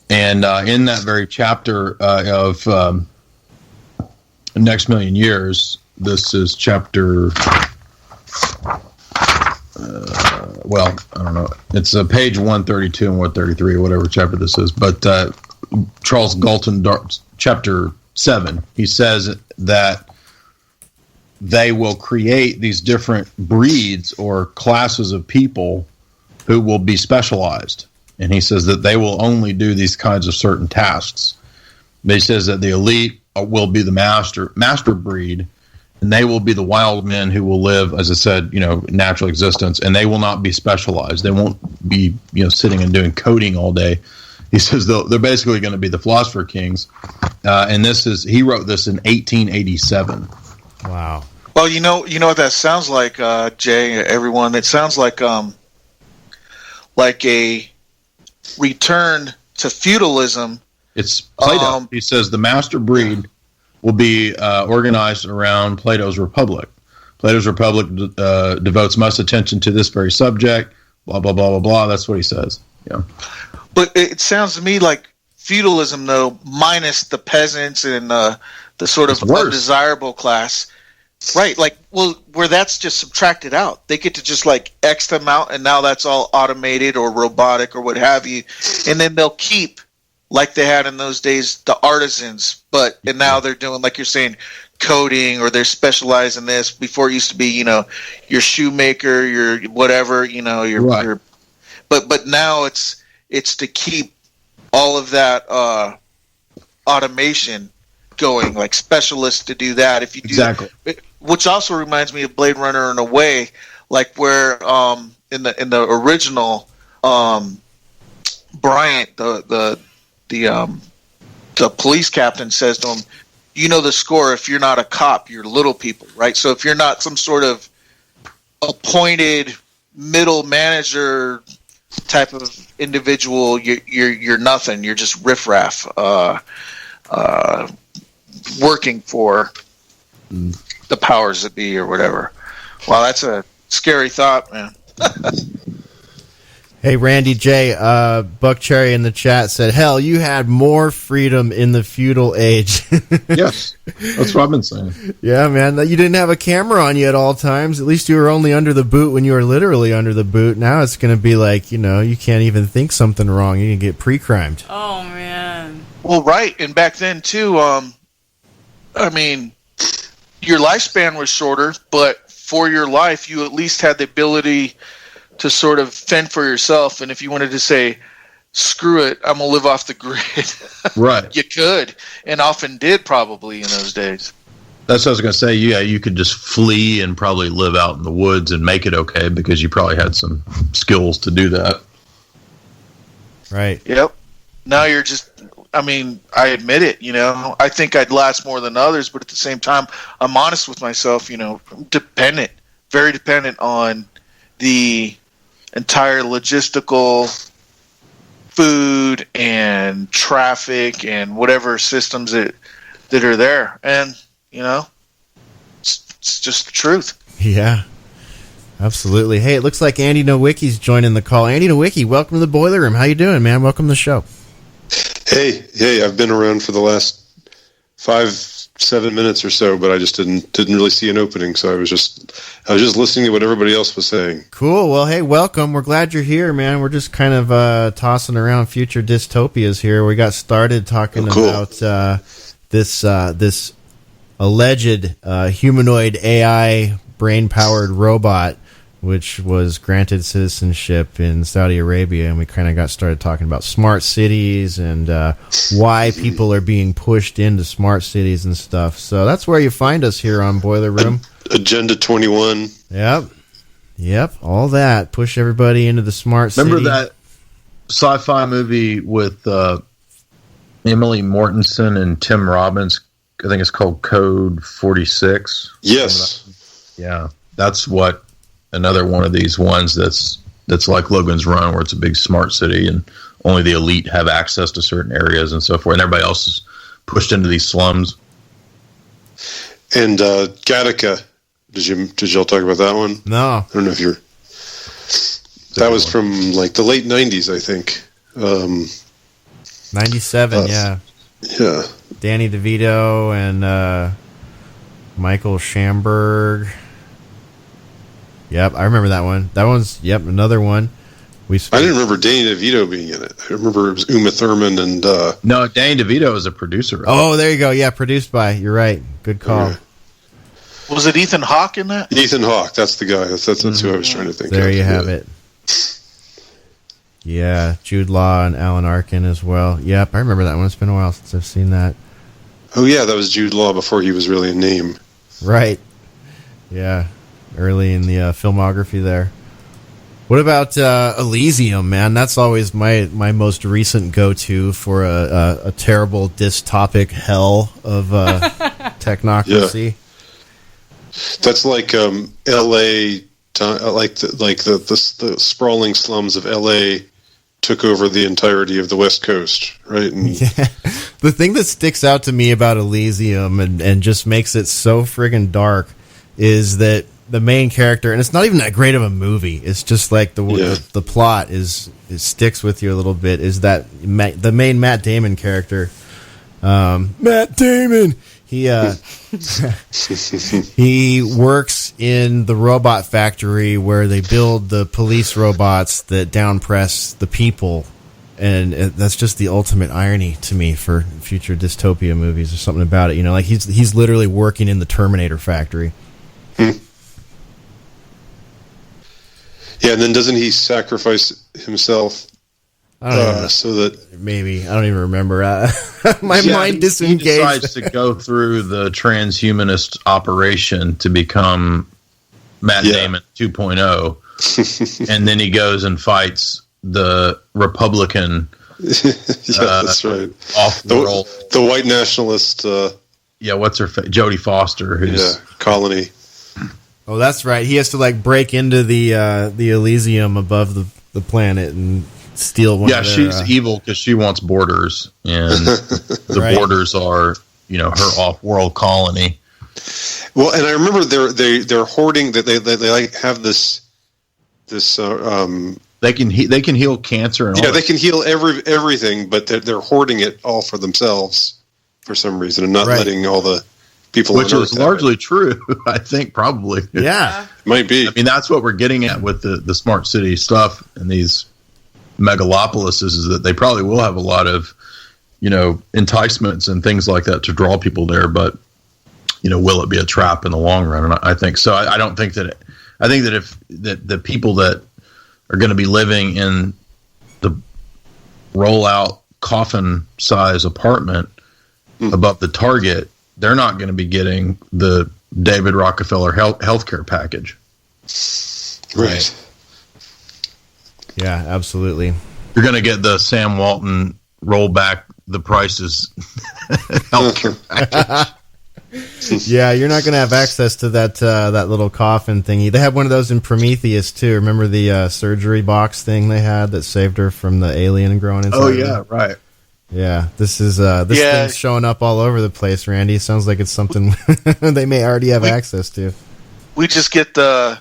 And in that very chapter of Next Million Years, this is chapter, I don't know. It's page 132 and 133, whatever chapter this is. But Charles Galton, chapter 7, he says that they will create these different breeds or classes of people who will be specialized. And he says that they will only do these kinds of certain tasks. But he says that the elite will be the master breed, and they will be the wild men who will live, as I said, natural existence, and they will not be specialized. They won't be, sitting and doing coding all day. He says they're basically going to be the philosopher kings, and he wrote this in 1887. Wow. Well, you know what that sounds like, Jay. Everyone, it sounds like a return to feudalism. It's Plato. He says the master breed will be organized around Plato's Republic. Plato's Republic devotes much attention to this very subject. Blah blah blah blah blah. That's what he says. Yeah. But it sounds to me like feudalism, though, minus the peasants and the sort of undesirable class, right? Like, well, where that's just subtracted out. They get to just X them out, and now that's all automated or robotic or what have you, and then they'll keep, like they had in those days, the artisans, and now they're doing, like you're saying, coding, or they're specialized in this. Before it used to be, your shoemaker, your whatever, your but now it's to keep all of that automation going, like specialists to do that. If you do exactly, which also reminds me of Blade Runner in a way, like where in the original Bryant, the police captain says to him, the score, if you're not a cop, you're little people, right? So if you're not some sort of appointed middle manager type of individual, you're nothing. You're just riffraff working for the powers that be or whatever. Wow, that's a scary thought, man. Hey, Randy J. Buck Cherry in the chat said, hell, you had more freedom in the feudal age. Yes, that's what I've been saying. Yeah, man. You didn't have a camera on you at all times. At least you were only under the boot when you were literally under the boot. Now it's going to be like, you can't even think something wrong. You can get pre-crimed. Oh, man. Well, right. And back then, too, your lifespan was shorter, but for your life, you at least had the ability to sort of fend for yourself. And if you wanted to say, screw it, I'm going to live off the grid, right? You could, and often did probably in those days. That's what I was going to say. Yeah, you could just flee and probably live out in the woods and make it okay because you probably had some skills to do that. Right. Yep. Now you're just, I admit it, I think I'd last more than others, but at the same time, I'm honest with myself, I'm dependent, very dependent on the entire logistical, food and traffic and whatever systems that are there. And, it's just the truth. Yeah, absolutely. Hey, it looks like Andy Nowicki's joining the call. Andy Nowicki, welcome to the Boiler Room. How you doing, man? Welcome to the show. Hey, I've been around for the last 5-7 minutes or so, but I just didn't really see an opening, so I was just listening to what everybody else was saying. Cool. Well, hey, welcome. We're glad you're here, man. We're just kind of tossing around future dystopias here. We got started talking about this alleged humanoid AI brain-powered robot, which was granted citizenship in Saudi Arabia, and we kind of got started talking about smart cities and why people are being pushed into smart cities and stuff. So that's where you find us here on Boiler Room. Agenda 21. Yep, all that. Push everybody into the smart city. Remember that sci-fi movie with Emily Mortensen and Tim Robbins I think it's called Code 46. Yes. Yeah, that's what another one of these ones that's like Logan's Run, where it's a big smart city and only the elite have access to certain areas and so forth, and everybody else is pushed into these slums. And Gattaca, did y'all talk about that one? No, I don't know if you're. That was from like the late '90s, I think. 97, yeah. Yeah. Danny DeVito and Michael Schamberg. Yep, I remember that one. That one's another one. I didn't remember Danny DeVito being in it. I remember it was Uma Thurman and. No, Danny DeVito is a producer. Oh, there you go. Yeah, produced by. You're right. Good call. Okay. Was it Ethan Hawke in that? Ethan Hawke, that's the guy. That's who I was trying to think of. There you have it. Yeah, Jude Law and Alan Arkin as well. Yep, I remember that one. It's been a while since I've seen that. Oh, yeah, that was Jude Law before he was really a name. Right. Yeah, early in the filmography there. What about Elysium, man? That's always my most recent go-to for a terrible dystopic hell of technocracy. Yeah. That's like L.A., like the sprawling slums of L.A. took over the entirety of the West Coast, right? And yeah. The thing that sticks out to me about Elysium and just makes it so friggin' dark is that the main character, and it's not even that great of a movie, it's just like the plot is sticks with you a little bit, is that the main Matt Damon character. Matt Damon! He he works in the robot factory where they build the police robots that downpress the people, and that's just the ultimate irony to me for future dystopia movies or something about it. You know, like he's literally working in the Terminator factory. Yeah, and then doesn't he sacrifice himself so that maybe I don't even remember. My mind disengaged. He decides to go through the trans-humanist operation to become Matt Damon 2.0, and then he goes and fights the Republican. That's right. Off-world, the white nationalist. What's her face? Jodie Foster, who's colony. Oh, that's right. He has to like break into the Elysium above the planet and steal one. Yeah, she's evil because she wants borders, and the borders are, her off-world colony. Well, and I remember they're hoarding that they like have this. They can heal cancer and all they can heal everything, but they're hoarding it all for themselves for some reason and not letting all the people. Which is largely true, I think, probably. Yeah, might be. I mean, that's what we're getting at with the smart city stuff and these megalopolises, is that they probably will have a lot of, enticements and things like that to draw people there, but will it be a trap in the long run? And I think so. I don't think that. I think that if the people that are going to be living in the rollout coffin size apartment above the Target, they're not going to be getting the David Rockefeller healthcare package. Right. Yeah, absolutely. You're going to get the Sam Walton roll back the prices healthcare package. Yeah, you're not going to have access to that little coffin thingy. They had one of those in Prometheus too. Remember the surgery box thing they had that saved her from the alien growing inside? Oh yeah, right. Yeah, this thing's showing up all over the place, Randy. Sounds like it's something they may already have access to. We just get the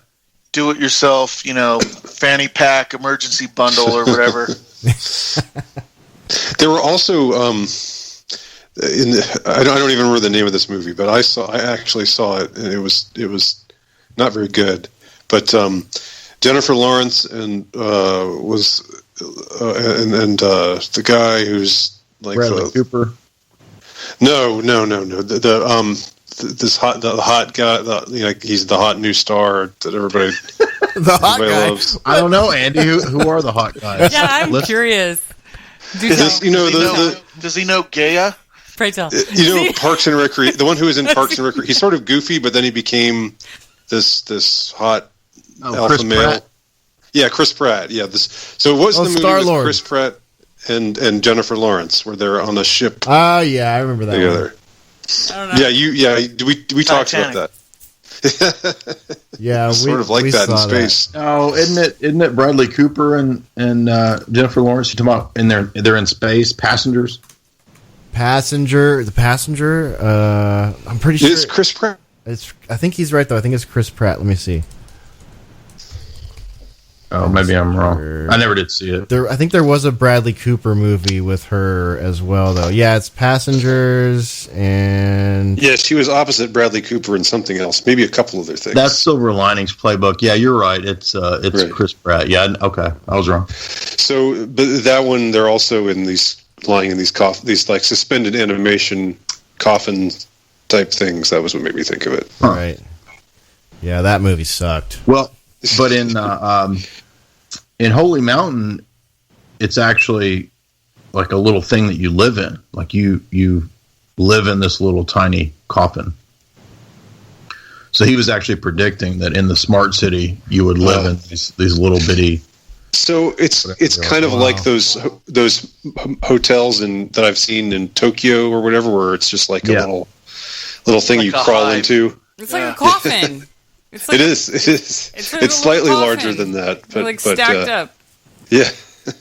do-it-yourself, fanny pack emergency bundle or whatever. There were also, I don't even remember the name of this movie, but I actually saw it, and it was not very good. But Jennifer Lawrence and the guy who's like Bradley Cooper. No. The hot guy. He's the hot new star that everybody. The hot guy. Loves. I don't know, Andy. Who are the hot guys? Yeah, I'm curious. Does he know Gaia? Pray tell. Parks and Recreation. The one who was in Parks and Recreation. He's sort of goofy, but then he became this hot alpha Chris male. Pratt. Yeah, Chris Pratt. Yeah, so what was the movie Star-Lord. with Chris Pratt and Jennifer Lawrence where they're on a ship? Oh yeah, I remember that together. one. I don't know. We talked about that. Yeah, sort of like that in space. That. Oh, isn't it Bradley Cooper and Jennifer Lawrence? You talking about they're in space, Passengers? The Passenger. I'm pretty sure it's Chris Pratt. I think he's right though. I think it's Chris Pratt. Let me see. Oh, maybe I'm wrong. I never did see it. I think there was a Bradley Cooper movie with her as well, though. Yeah, it's Passengers, and yeah, she was opposite Bradley Cooper in something else, maybe a couple other things. That's Silver Linings Playbook. Yeah, you're right. It's right. Chris Pratt. Yeah, okay, I was wrong. So, but that one, they're also lying in these like suspended animation coffin type things. That was what made me think of it. Huh. Right. Yeah, that movie sucked. Well, but in Holy Mountain, it's actually like a little thing that you live in. Like you live in this little tiny coffin. So he was actually predicting that in the smart city you would live in these little bitty. So it's kind of like those hotels that I've seen in Tokyo or whatever, where it's just like a little thing like you crawl into. It's like a coffin. It is. It's slightly larger than that, but stacked up. Yeah.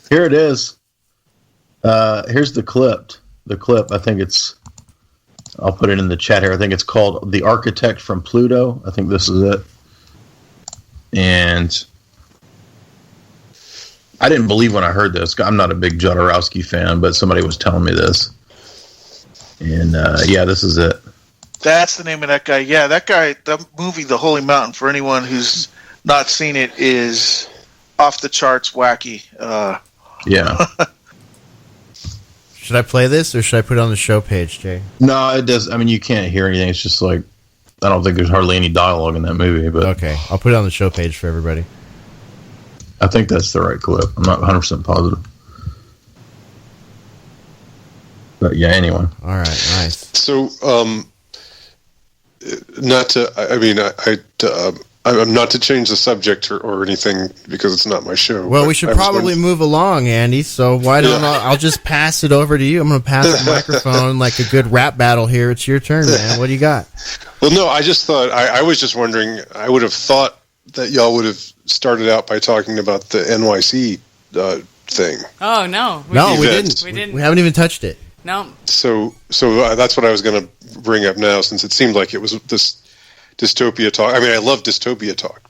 Here it is. Here's the clip. I think I'll put it in the chat here. I think it's called "The Architect from Pluto." I think this is it. And I didn't believe when I heard this. I'm not a big Jodorowsky fan, but somebody was telling me this. And this is it. That's the name of that guy. Yeah, that guy, the movie The Holy Mountain, for anyone who's not seen it, is off the charts wacky. Yeah. Should I play this, or should I put it on the show page, Jay? No, it does. I mean, you can't hear anything. It's just like, I don't think there's hardly any dialogue in that movie. But okay, I'll put it on the show page for everybody. I think that's the right clip. I'm not 100% positive. But yeah, anyway. All right, nice. So, I'm not to change the subject or anything because it's not my show. Well, we should probably move along, Andy. So why don't I'll just pass it over to you. I'm going to pass the microphone like a good rap battle here. It's your turn, man. What do you got? Well, no, I just thought I was just wondering. I would have thought that y'all would have started out by talking about the NYC thing. Oh no, we didn't. We haven't even touched it. No. So that's what I was going to bring up now, since it seemed like it was this dystopia talk. I mean, I love dystopia talk.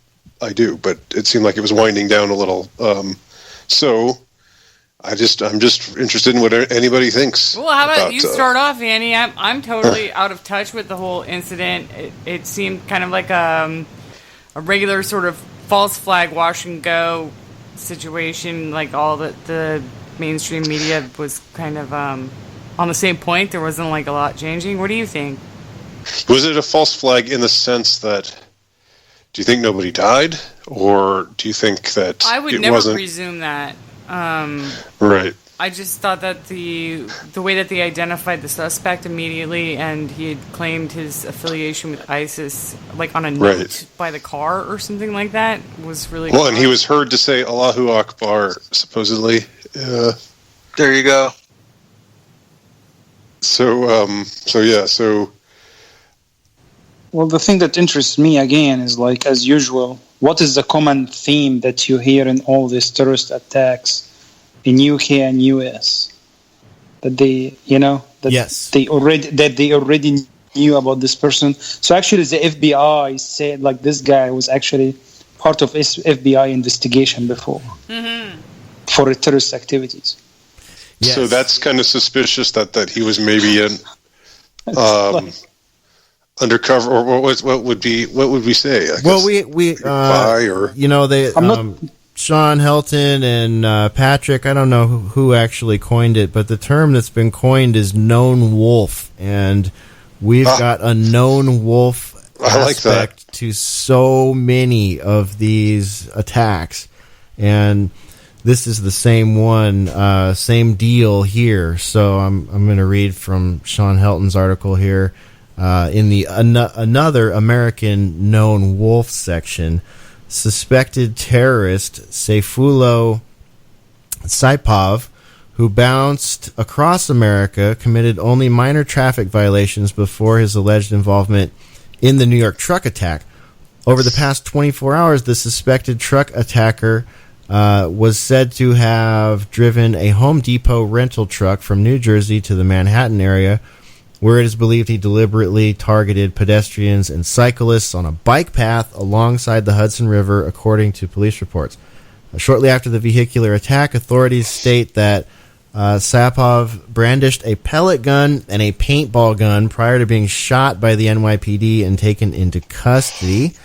I do, but it seemed like it was winding down a little. So I'm just interested in what anybody thinks. Well, how about you start off, Annie? I'm totally out of touch with the whole incident. It seemed kind of like a regular sort of false flag wash and go situation. Like all the mainstream media was kind of on the same point. There wasn't like a lot changing. What do you think? Was it a false flag in the sense that, do you think nobody died, or do you think that I would never presume that? Right. I just thought that the way that they identified the suspect immediately, and he had claimed his affiliation with ISIS, like on a note by the car or something like that, was really well. And he was heard to say Allahu Akbar, supposedly. There you go. So. Well, the thing that interests me again is, like, as usual, what is the common theme that you hear in all these terrorist attacks in UK and US? That they, they already knew about this person. So actually, the FBI said, like, this guy was actually part of FBI investigation before for terrorist activities. Yes. So that's kind of suspicious that he was maybe in. Undercover, or what would we say? Well, we Sean Helton and Patrick. I don't know who actually coined it, but the term that's been coined is known wolf, and we've got a known wolf aspect to so many of these attacks, and this is the same one, same deal here. So I'm going to read from Sean Helton's article here. In the another American known wolf section, suspected terrorist Sayfullo Saipov who bounced across America, committed only minor traffic violations before his alleged involvement in the New York truck attack. Over the past 24 hours, the suspected truck attacker was said to have driven a Home Depot rental truck from New Jersey to the Manhattan area, where it is believed he deliberately targeted pedestrians and cyclists on a bike path alongside the Hudson River, according to police reports. Shortly after the vehicular attack, authorities state that Sapov brandished a pellet gun and a paintball gun prior to being shot by the NYPD and taken into custody.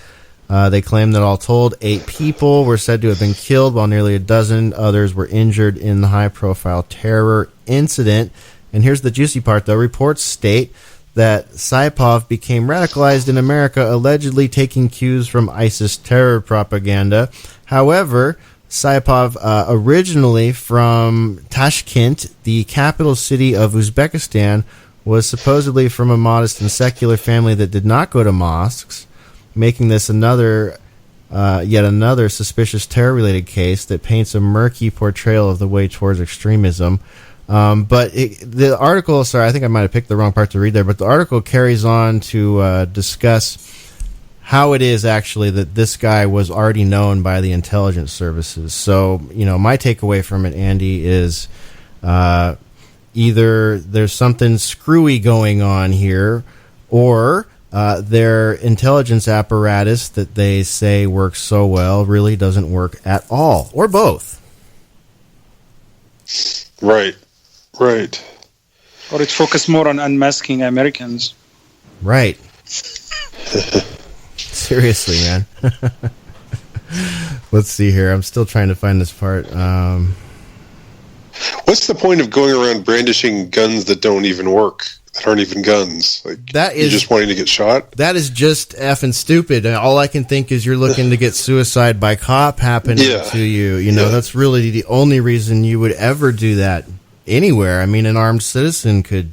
They claim that all told, 8 people were said to have been killed, while nearly a dozen others were injured in the high-profile terror incident. And here's the juicy part, though. Reports state that Saipov became radicalized in America, allegedly taking cues from ISIS terror propaganda. However, Saipov, originally from Tashkent, the capital city of Uzbekistan, was supposedly from a modest and secular family that did not go to mosques, making this yet another suspicious terror-related case that paints a murky portrayal of the way towards extremism. But the article, sorry, I think I might have picked the wrong part to read there, but the article carries on to discuss how it is actually that this guy was already known by the intelligence services. So, my takeaway from it, Andy, is either there's something screwy going on here, or their intelligence apparatus that they say works so well really doesn't work at all, or both. Right. Or it focused more on unmasking Americans. Right. Seriously, man. Let's see here. I'm still trying to find this part. What's the point of going around brandishing guns that don't even work? That aren't even guns. You're just wanting to get shot? That is just effing stupid. All I can think is you're looking to get suicide by cop happening to you. That's really the only reason you would ever do that anywhere. I mean, an armed citizen could,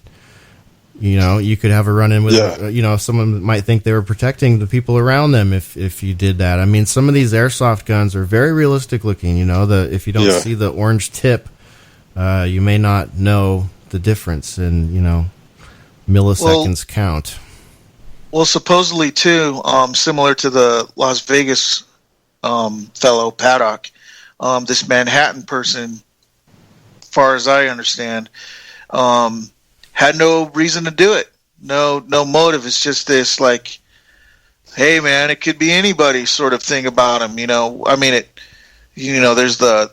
you could have a run-in with, someone might think they were protecting the people around them if you did that. I mean, some of these airsoft guns are very realistic looking. If you don't see the orange tip, you may not know the difference in, milliseconds count. Well, supposedly too, similar to the Las Vegas fellow Paddock, this Manhattan person, as far as I understand, had no reason to do it. No motive. It's just this hey man, it could be anybody sort of thing about him. I mean there's the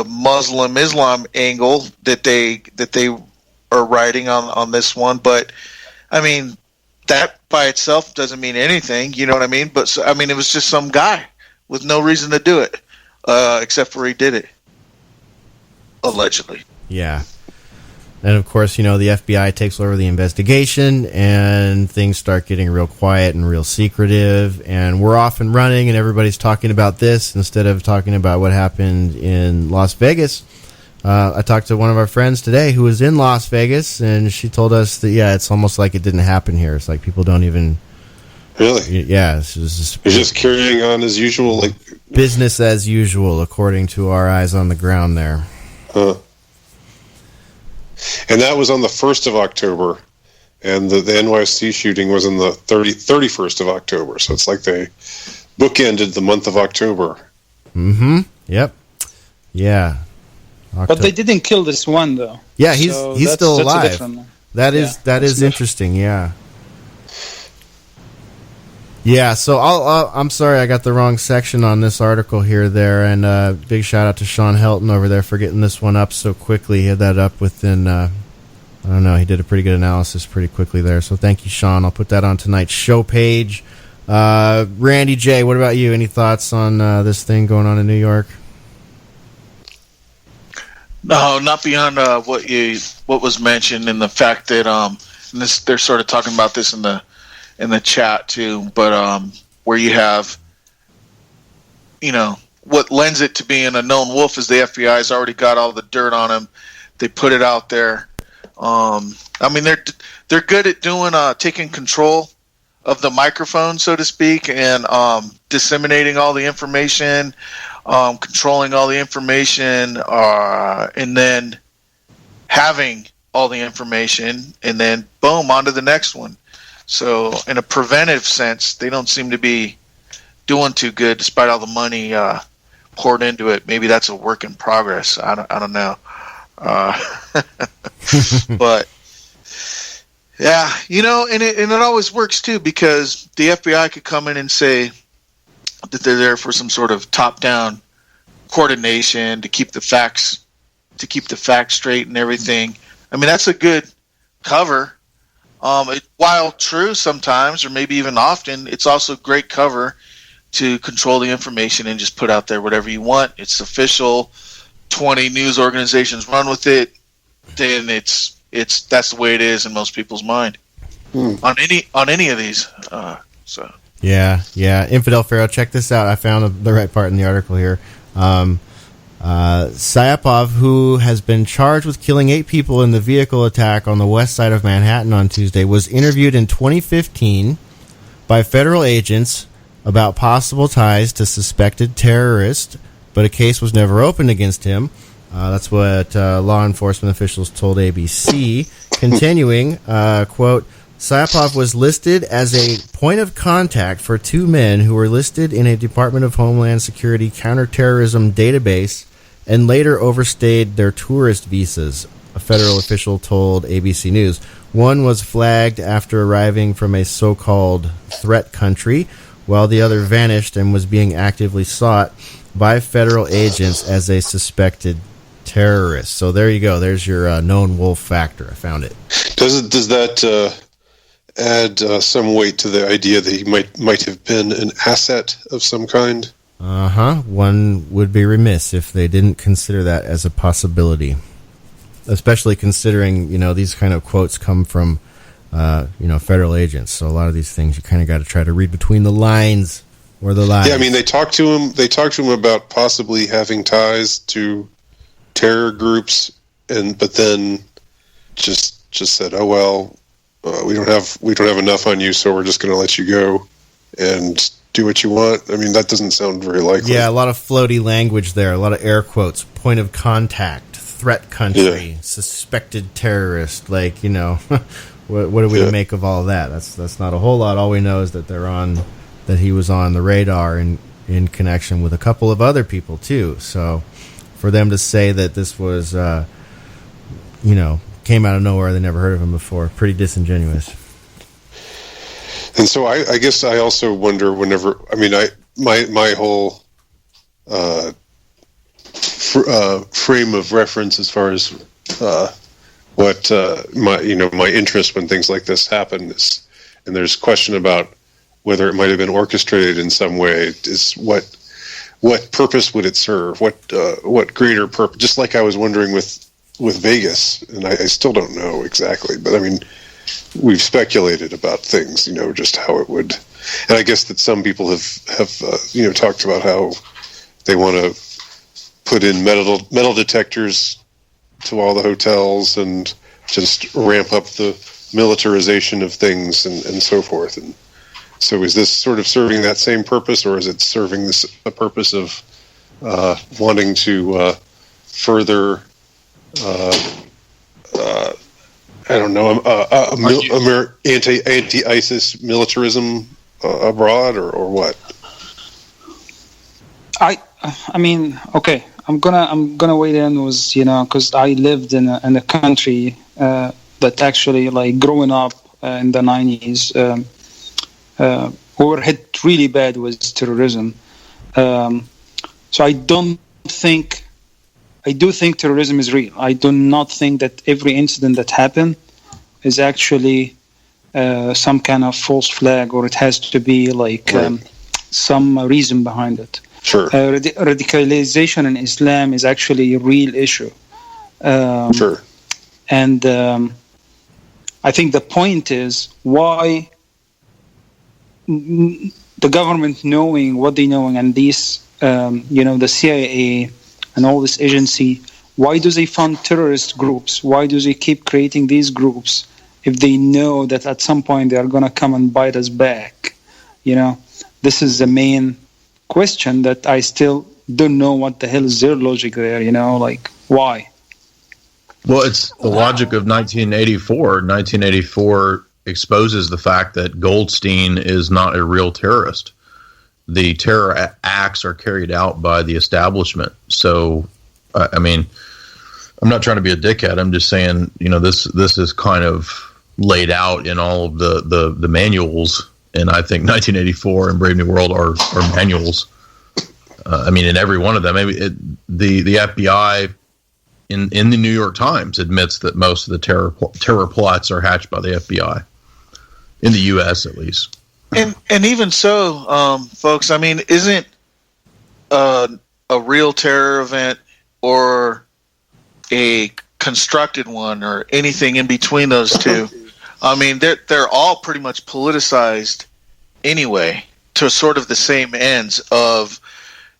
Muslim Islam angle that they are writing on this one, but I mean that by itself doesn't mean anything, you know what I mean? But it was just some guy with no reason to do it, except for he did it allegedly. Yeah. And of course, the FBI takes over the investigation and things start getting real quiet and real secretive, and we're off and running and everybody's talking about this instead of talking about what happened in Las Vegas. I talked to one of our friends today who was in Las Vegas, and she told us that, it's almost like it didn't happen here. It's like people don't even... Really? Yeah. It's just carrying on as usual. Business as usual, according to our eyes on the ground there. Huh. And that was on the 1st of October, and the NYC shooting was on the 31st of October. So it's like they bookended the month of October. Mm-hmm. Yep. Yeah. But they didn't kill this one, though. Yeah, he's still alive. That is interesting. Yeah. Yeah. So I'm sorry I got the wrong section on this article here, and big shout out to Sean Helton over there for getting this one up so quickly. He had that up within I don't know. He did a pretty good analysis pretty quickly there. So thank you, Sean. I'll put that on tonight's show page. Randy J, what about you? Any thoughts on this thing going on in New York? No, not beyond what was mentioned, and the fact that they're sort of talking about this in the chat too. But where you have, what lends it to being a known wolf is the FBI's already got all the dirt on him. They put it out there. They're good at doing taking control of the microphone, so to speak, and disseminating all the information. Controlling all the information, and then having all the information, and then boom, on to the next one. So in a preventive sense, they don't seem to be doing too good despite all the money poured into it. Maybe that's a work in progress. I don't know. But yeah, and it always works too, because the FBI could come in and say that they're there for some sort of top-down coordination to keep the facts straight and everything. I mean, that's a good cover. While true sometimes, or maybe even often, it's also great cover to control the information and just put out there whatever you want. It's official. 20 news organizations run with it. Then it's that's the way it is in most people's mind on any of these. So yeah. Infidel Pharaoh, check this out. I found the right part in the article here. Syapov, who has been charged with killing 8 people in the vehicle attack on the west side of Manhattan on Tuesday, was interviewed in 2015 by federal agents about possible ties to suspected terrorists, but a case was never opened against him. That's what law enforcement officials told ABC. Continuing, quote, Syapov was listed as a point of contact for 2 men who were listed in a Department of Homeland Security counterterrorism database and later overstayed their tourist visas, a federal official told ABC News. One was flagged after arriving from a so-called threat country, while the other vanished and was being actively sought by federal agents as a suspected terrorist. So there you go. There's your known wolf factor. I found it. Does that add some weight to the idea that he might have been an asset of some kind? One would be remiss if they didn't consider that as a possibility, especially considering these kind of quotes come from federal agents. So a lot of these things you kind of got to try to read between the lines or the lines. Yeah, I mean, they talked to him about possibly having ties to terror groups, but then just said, "Oh well, we don't have enough on you, so we're just going to let you go and do what you want." I mean, that doesn't sound very likely. Yeah, a lot of floaty language there, a lot of air quotes, point of contact, threat country, suspected terrorist, what are we to make of all of that? That's not a whole lot. All we know is that that he was on the radar in connection with a couple of other people too. So for them to say that this was came out of nowhere, they never heard of him before, pretty disingenuous. And so I guess I also wonder whenever, my whole frame of reference as far as what my interest when things like this happen is, and there's question about whether it might have been orchestrated in some way, is what purpose would it serve? What greater purpose? Just like I was wondering with Vegas, and I still don't know exactly, but I mean, we've speculated about things, just how it would, and I guess that some people have talked about how they want to put in metal detectors to all the hotels and just ramp up the militarization of things and so forth. And so is this sort of serving that same purpose, or is it serving a purpose of wanting to further anti-ISIS militarism abroad, or what? I mean, okay, I'm gonna weigh in with because I lived in a country that actually, growing up in the 90s, we were hit really bad with terrorism. So I do think terrorism is real. I do not think that every incident that happened is actually some kind of false flag, or it has to be some reason behind it. Sure. Radicalization in Islam is actually a real issue. Sure. And I think the point is why the government, knowing what they know, and these, the CIA and all this agency, why do they fund terrorist groups? Why do they keep creating these groups if they know that at some point they are going to come and bite us back? This is the main question that I still don't know what the hell is their logic there, why? Well, it's the logic of 1984. 1984 exposes the fact that Goldstein is not a real terrorist. The terror acts are carried out by the establishment. So, I mean, I'm not trying to be a dickhead. I'm just saying, this is kind of laid out in all of the manuals. And I think 1984 and Brave New World are manuals. I mean, in every one of them. Maybe the FBI in the New York Times admits that most of the terror plots are hatched by the FBI in the U.S. at least. And even so, folks, I mean, isn't a real terror event or a constructed one or anything in between those two? I mean, they're all pretty much politicized anyway to sort of the same ends of.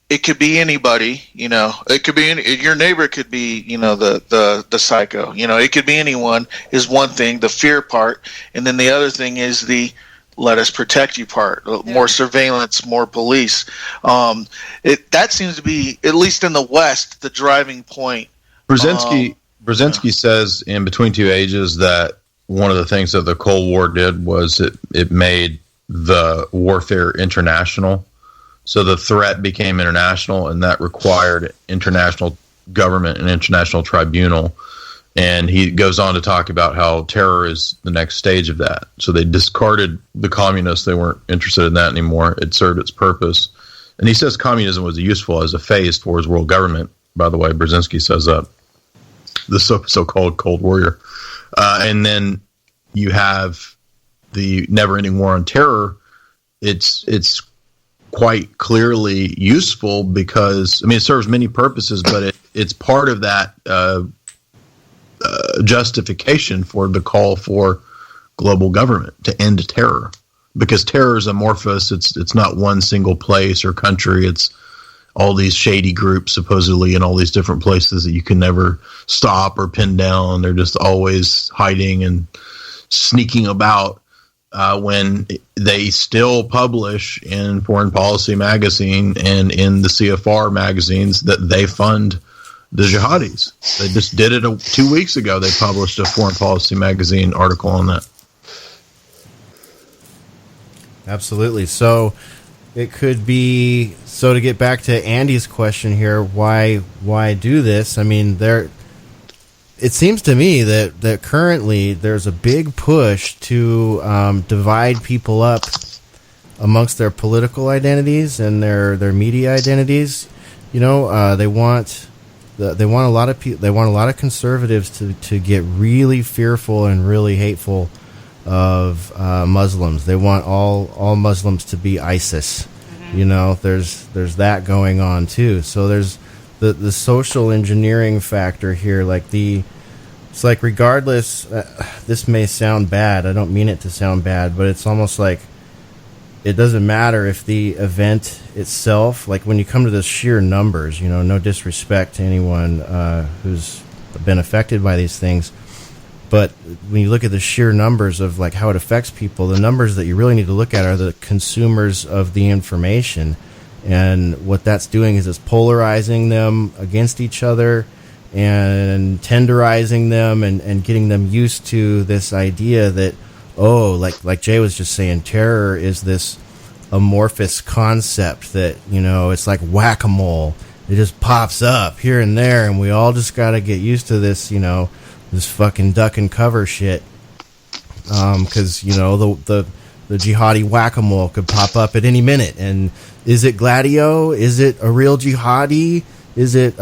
It could be anybody, it could be your neighbor could be, the psycho, it could be anyone is one thing, the fear part. And then the other thing is the let us protect you part, more surveillance, more police. That seems to be, at least in the West, the driving point. Brzezinski says in Between Two Ages that one of the things that the Cold War did was it made the warfare international. So the threat became international, and that required international government and international tribunal. And he goes on to talk about how terror is the next stage of that. So they discarded the communists. They weren't interested in that anymore. It served its purpose. And he says communism was useful as a phase towards world government. By the way, Brzezinski says that. The so-called Cold Warrior. And then you have the never-ending war on terror. It's quite clearly useful because, I mean, it serves many purposes, but it's part of that justification for the call for global government to end terror. Because terror is amorphous. It's not one single place or country. It's all these shady groups supposedly in all these different places that you can never stop or pin down. They're just always hiding and sneaking about. When they still publish in Foreign Policy magazine and in the CFR magazines that they fund the jihadis. They just did it 2 weeks ago. They published a Foreign Policy magazine article on that. Absolutely. So it could be, so to get back to Andy's question here, why do this? I mean, it seems to me that currently there's a big push to divide people up amongst their political identities and their media identities. They want a lot of conservatives to get really fearful and really hateful of Muslims. They want all Muslims to be ISIS. Mm-hmm. There's that going on too. So there's the social engineering factor here, it's like regardless, this may sound bad, I don't mean it to sound bad, but it's almost like it doesn't matter if the event itself, like when you come to the sheer numbers, no disrespect to anyone who's been affected by these things, but when you look at the sheer numbers of like how it affects people, the numbers that you really need to look at are the consumers of the information. And what that's doing is it's polarizing them against each other and tenderizing them and getting them used to this idea that, like Jay was just saying, terror is this amorphous concept that, it's like whack-a-mole. It just pops up here and there, and we all just got to get used to this, this fucking duck and cover shit. Because, the jihadi whack-a-mole could pop up at any minute. And is it Gladio? Is it a real jihadi? Is it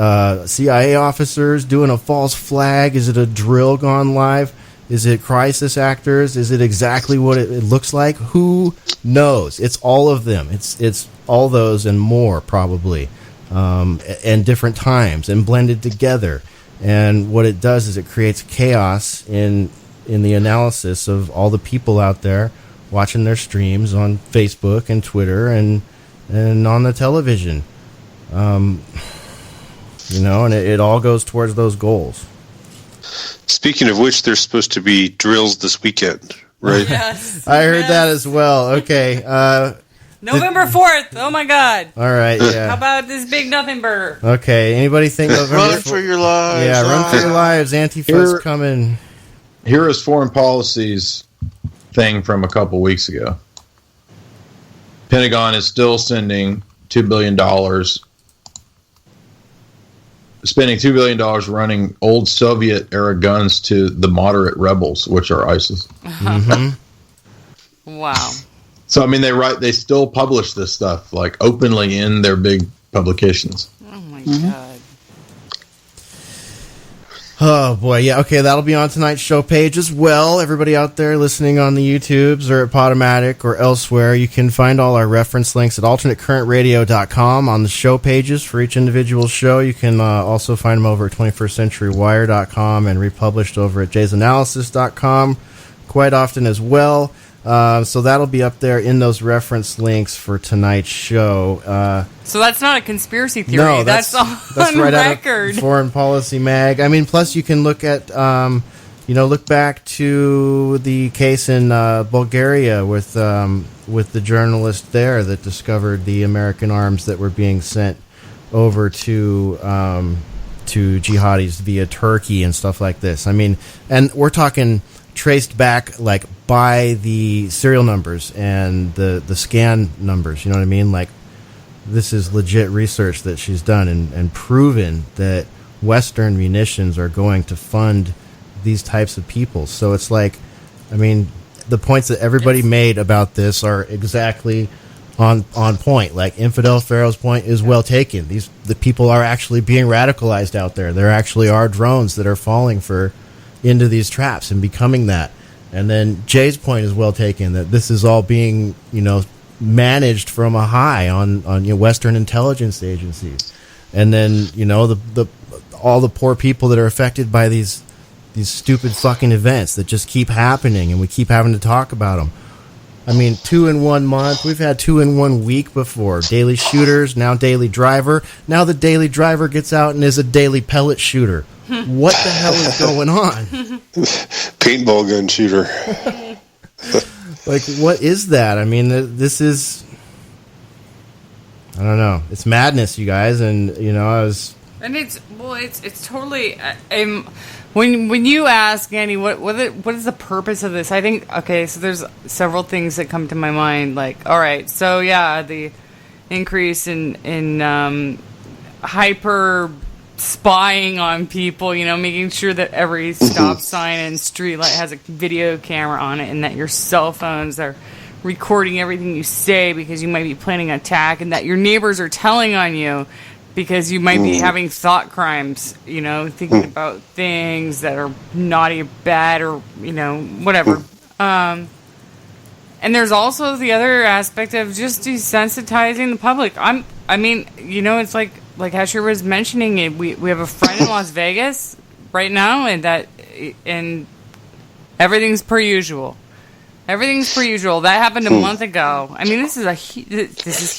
CIA officers doing a false flag? Is it a drill gone live? Is it crisis actors? Is it exactly what it looks like? Who knows? It's all of them. It's all those and more probably, and different times and blended together. And what it does is it creates chaos in the analysis of all the people out there watching their streams on Facebook and Twitter and on the television. And it all goes towards those goals. Speaking of which, there's supposed to be drills this weekend, right? Yes. I heard that as well. Okay. November 4th. Oh my God. All right. Yeah. How about this big nothing burger? Okay. Anybody think November? Run for your lives. Yeah, run for your lives. Antifa's coming. Here is foreign policy's thing from a couple weeks ago. Pentagon is still sending $2 billion, spending $2 billion running old Soviet-era guns to the moderate rebels, which are ISIS. Mm-hmm. Wow. So, I mean, they still publish this stuff, like, openly in their big publications. Oh, my God. Oh, boy. Yeah, okay, that'll be on tonight's show page as well. Everybody out there listening on the YouTubes or at Podomatic or elsewhere, you can find all our reference links at alternatecurrentradio.com on the show pages for each individual show. You can also find them over at 21stcenturywire.com and republished over at jaysanalysis.com quite often as well. So that'll be up there in those reference links for tonight's show. So that's not a conspiracy theory. No, that's on right record. Out of Foreign Policy Mag. I mean, plus you can look at, look back to the case in Bulgaria with the journalist there that discovered the American arms that were being sent over to jihadis via Turkey and stuff like this. I mean, and we're talking traced back like by the serial numbers and the scan numbers, you know what I mean? Like, this is legit research that she's done and proven that Western munitions are going to fund these types of people. So it's like, I mean, the points that everybody made about this are exactly on point. Like Infidel Pharaoh's point is well taken. The people are actually being radicalized out there. There actually are drones that are falling into these traps and becoming that. And then Jay's point is well taken, that this is all being, managed from a high on Western intelligence agencies. And then, all the poor people that are affected by these stupid fucking events that just keep happening, and we keep having to talk about them. I mean, 2 in 1 month. We've had 2 in 1 week before. Daily shooters, now daily driver. Now the daily driver gets out and is a daily pellet shooter. What the hell is going on? Paintball gun shooter. Like, what is that? I mean, this is... I don't know. It's madness, you guys. And, I was... And it's totally... When you ask, Andy, what is the purpose of this? I think, okay, so there's several things that come to my mind. Like, all right, so yeah, the increase in hyper spying on people, making sure that every stop sign and street light has a video camera on it, and that your cell phones are recording everything you say because you might be planning an attack, and that your neighbors are telling on you because you might be having thought crimes, thinking about things that are naughty or bad or, whatever. And there's also the other aspect of just desensitizing the public. It's like Hesher was mentioning it. We have a friend in Las Vegas right now, and everything's per usual. Everything's per usual. That happened a month ago. I mean, this is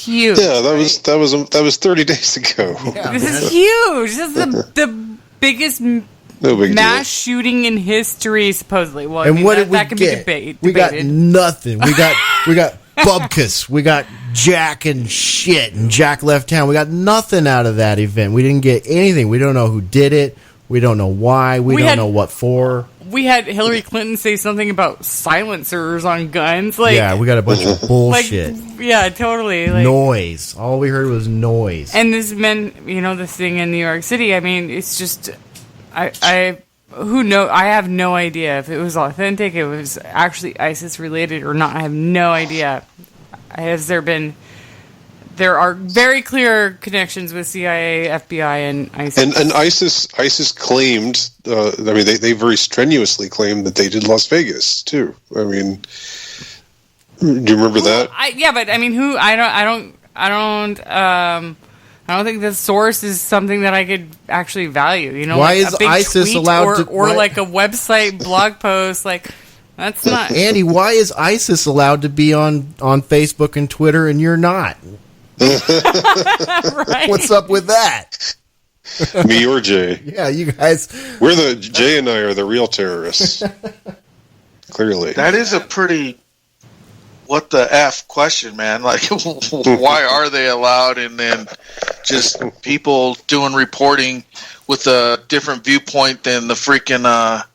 huge. Yeah, that was 30 days ago. Yeah, this is huge. This is the biggest mass shooting in history, supposedly. Well, and what did we that can get? Be debated. We got nothing. We got bubkus. We got Jack and shit, and Jack left town. We got nothing out of that event. We didn't get anything. We don't know who did it. We don't know why. We don't know what for. We had Hillary Clinton say something about silencers on guns. Yeah, we got a bunch of bullshit. Yeah, totally. Noise. All we heard was noise. And this meant, this thing in New York City. I mean, it's just, who knows? I have no idea if it was authentic, if it was actually ISIS related or not. I have no idea. There are very clear connections with CIA, FBI, and ISIS. And ISIS claimed, they very strenuously claimed that they did Las Vegas too. I mean, do you remember that? But I mean, who? I don't think the source is something that I could actually value. Why is ISIS allowed to, or like a website blog post? Like, that's not Andy. Why is ISIS allowed to be on Facebook and Twitter and you're not? Right. What's up with that? Me or Jay? Yeah, you guys. Jay and I are the real terrorists. Clearly, that is a pretty what the F question, man? Like, why are they allowed? And then just people doing reporting with a different viewpoint than the freaking the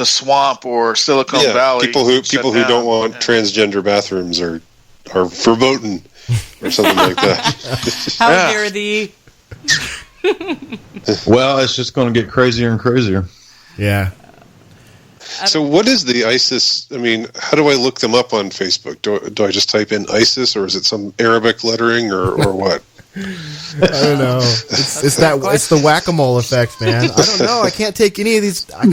swamp or Silicon Valley. People who don't want transgender bathrooms are verboten or something like that. How dare thee? Well, it's just going to get crazier and crazier. Yeah. So what is the ISIS? I mean, how do I look them up on Facebook? Do I just type in ISIS, or is it some Arabic lettering, or what? I don't know. It's the whack-a-mole effect, man. I don't know. I can't take any of these. I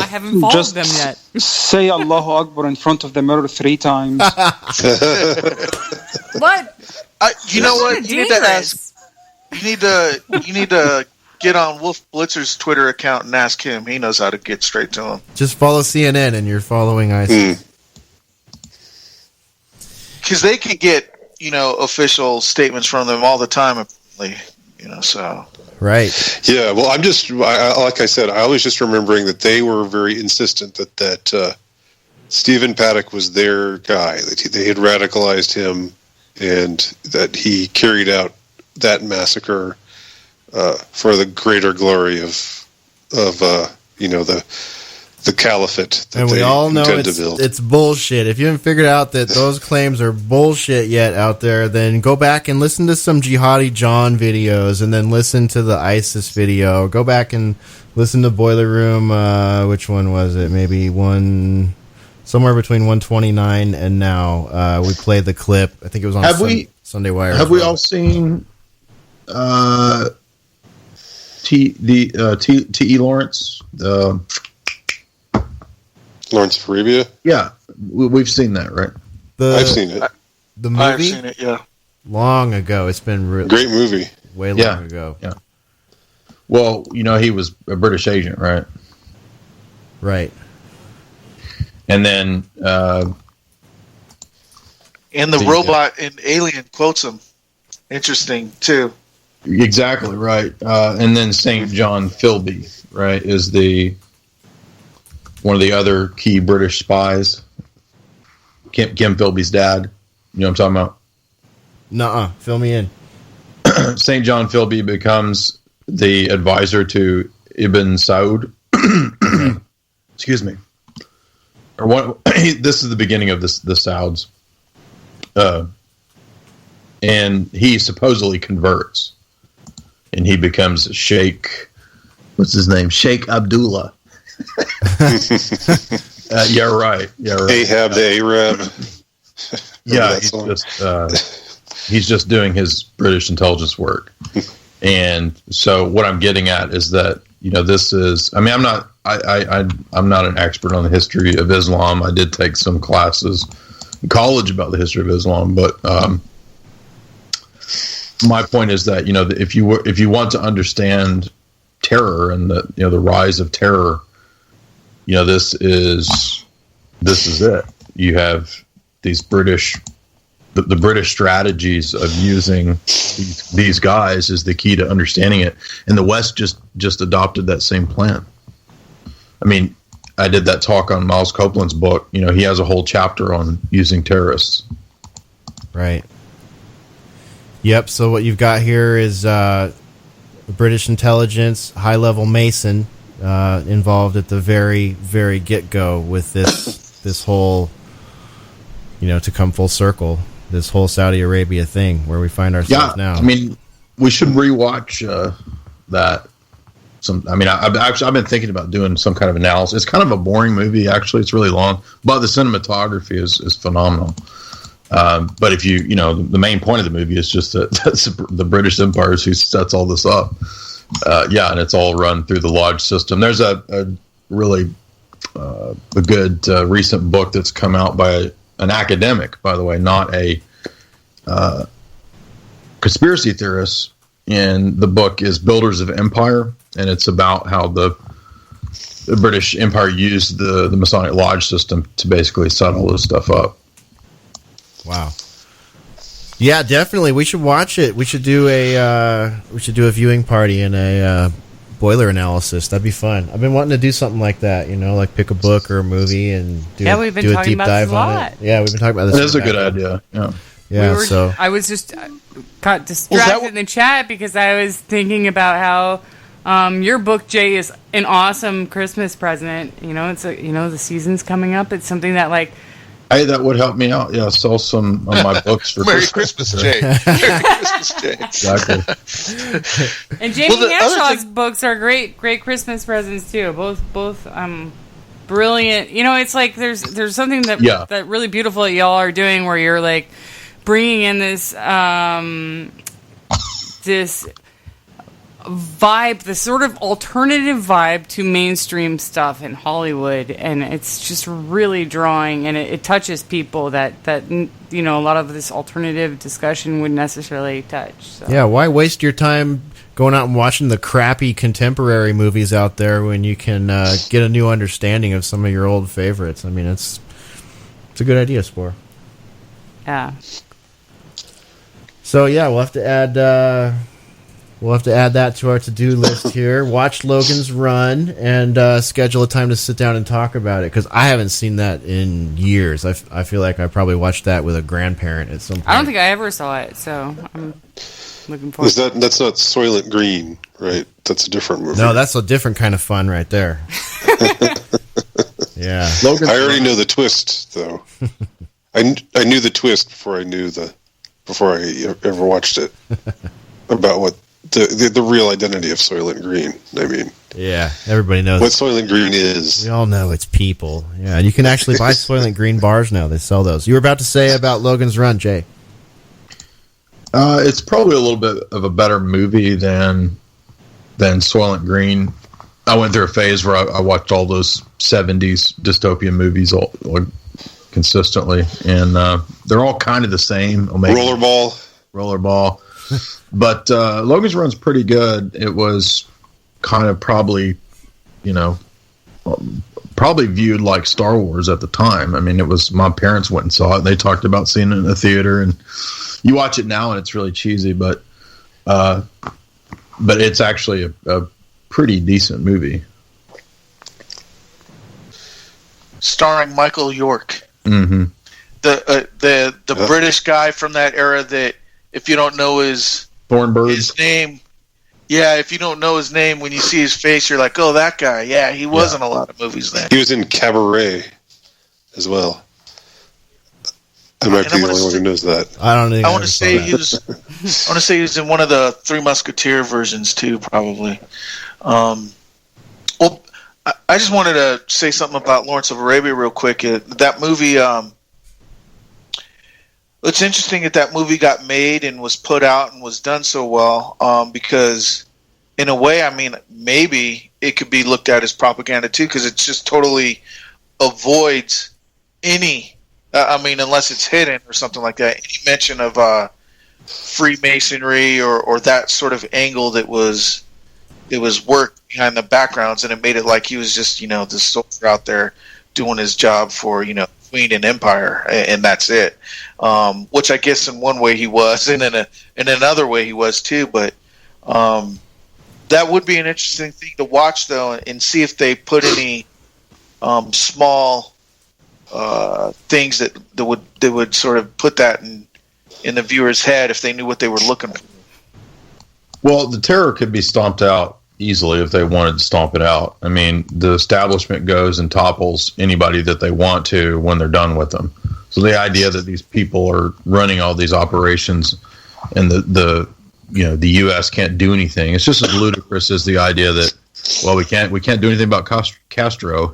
haven't followed them yet. Say Allahu Akbar in front of the mirror 3 times. What? You know what? You need to ask. You need to get on Wolf Blitzer's Twitter account and ask him. He knows how to get straight to him. Just follow CNN and you're following ISIS. Because they can get, official statements from them all the time, so. Right. Yeah, well, like I said, I was just remembering that they were very insistent that Stephen Paddock was their guy, that they had radicalized him, and that he carried out that massacre for the greater glory of the caliphate that and we they all know intend to build. It's bullshit. If you haven't figured out that those claims are bullshit yet out there, then go back and listen to some Jihadi John videos, and then listen to the ISIS video. Go back and listen to Boiler Room. Which one was it? Maybe somewhere between 129 and now. We played the clip. I think it was on Sunday Wire. Have we all seen T.E. Lawrence? Lawrence of Arabia? Yeah, we've seen that, right? I've seen it. The movie? I've seen it, yeah. Long ago. It's been really great movie. Way long ago. Yeah. Well, he was a British agent, right? Right. And then and the robot in Alien quotes him. Interesting, too. Exactly, right. And then St. John Philby, right, is one of the other key British spies. Kim Philby's dad. You know what I'm talking about? Nuh-uh. Fill me in. St. John Philby becomes the advisor to Ibn Saud. Excuse me. This is the beginning of the Sauds. And he supposedly converts. And he becomes Sheikh... What's his name? Sheikh Abdullah. Yeah, right. Ahab the Arab. Yeah, he's just doing his British intelligence work. And so what I'm getting at is that, this is, I'm not an expert on the history of Islam. I did take some classes in college about the history of Islam, but my point is that, if you want to understand terror and the rise of terror, this is it. You have these the British strategies of using these guys is the key to understanding it. And the West just adopted that same plan. I mean, I did that talk on Miles Copeland's book. He has a whole chapter on using terrorists. Right. Yep. So what you've got here is British intelligence, high-level Mason, involved at the very, very get-go with this whole, to come full circle, this whole Saudi Arabia thing where we find ourselves now. I mean, we should rewatch that. I've been thinking about doing some kind of analysis. It's kind of a boring movie, actually. It's really long, but the cinematography is phenomenal. But if the main point of the movie is just that that's the British Empire who sets all this up. And it's all run through the lodge system. There's a really a good recent book that's come out by an academic, by the way, not a conspiracy theorist. And the book is Builders of Empire, and it's about how the British Empire used the Masonic Lodge system to basically set all this stuff up. Wow. Yeah, definitely. We should watch it. We should do a viewing party and a boiler analysis. That'd be fun. I've been wanting to do something like that, like pick a book or a movie and do we've been a talking deep about dive this a on lot. it. Yeah, we've been talking about this. That is a good idea. Yeah. I was just got distracted in the chat because I was thinking about how your book, Jay, is an awesome Christmas present. It's the season's coming up. It's something that Hey, that would help me out. Yeah, sell some of my books for Merry Christmas, Jay. Merry Christmas, Jay. Exactly. And Jamie Hanshaw's books are great Christmas presents too. Both brilliant. It's like there's something that really beautiful that y'all are doing where you're bringing in this this vibe, this sort of alternative vibe to mainstream stuff in Hollywood, and it's just really drawing, and it touches people that a lot of this alternative discussion wouldn't necessarily touch. So. Yeah, why waste your time going out and watching the crappy contemporary movies out there when you can get a new understanding of some of your old favorites? I mean, it's a good idea, Spore. Yeah. So yeah, we'll have to add that to our to-do list here. Watch Logan's Run and schedule a time to sit down and talk about it, because I haven't seen that in years. I feel like I probably watched that with a grandparent at some point. I don't think I ever saw it, so I'm looking forward. That's not Soylent Green, right? That's a different movie. No, that's a different kind of fun right there. Yeah, I already know the twist, though. I knew the twist before I ever watched it, about what the real identity of Soylent Green. I mean, yeah, everybody knows what Soylent Green is. We all know it's people. Yeah, and you can actually buy Soylent Green bars now. They sell those. You were about to say about Logan's Run, Jay. It's probably a little bit of a better movie than Soylent Green. I went through a phase where I watched all those 70s dystopian movies all consistently, and they're all kind of the same. Rollerball. But Logan's Run's pretty good. It was kind of probably viewed like Star Wars at the time. I mean, it was, my parents went and saw it. They talked about seeing it in the theater, and you watch it now and it's really cheesy, but it's actually a pretty decent movie. Starring Michael York. Mm-hmm. The British guy from that era that, if you don't know his name, if you don't know his name, when you see his face, you're like, oh, that guy. Yeah, he was in a lot of movies then. He was in Cabaret as well. I might be the only one who knows that. I want to say he was in one of the Three Musketeer versions too, probably. Well, I just wanted to say something about Lawrence of Arabia real quick. That movie. It's interesting that movie got made and was put out and was done so well, because in a way, I mean, maybe it could be looked at as propaganda too, because it just totally avoids any, unless it's hidden or something like that, any mention of Freemasonry or that sort of angle that was worked behind the backgrounds, and it made it like he was just, this soldier out there doing his job for, Queen and Empire, and that's it. Which I guess in one way he was, and in another way he was too. But that would be an interesting thing to watch, though, and see if they put any small things that would sort of put that in the viewer's head if they knew what they were looking for. Well, the terror could be stomped out easily if they wanted to stomp it out. I mean, the establishment goes and topples anybody that they want to when they're done with them. So the idea that these people are running all these operations and the U.S. can't do anything, it's just as ludicrous as the idea that, well, we can't do anything about Castro,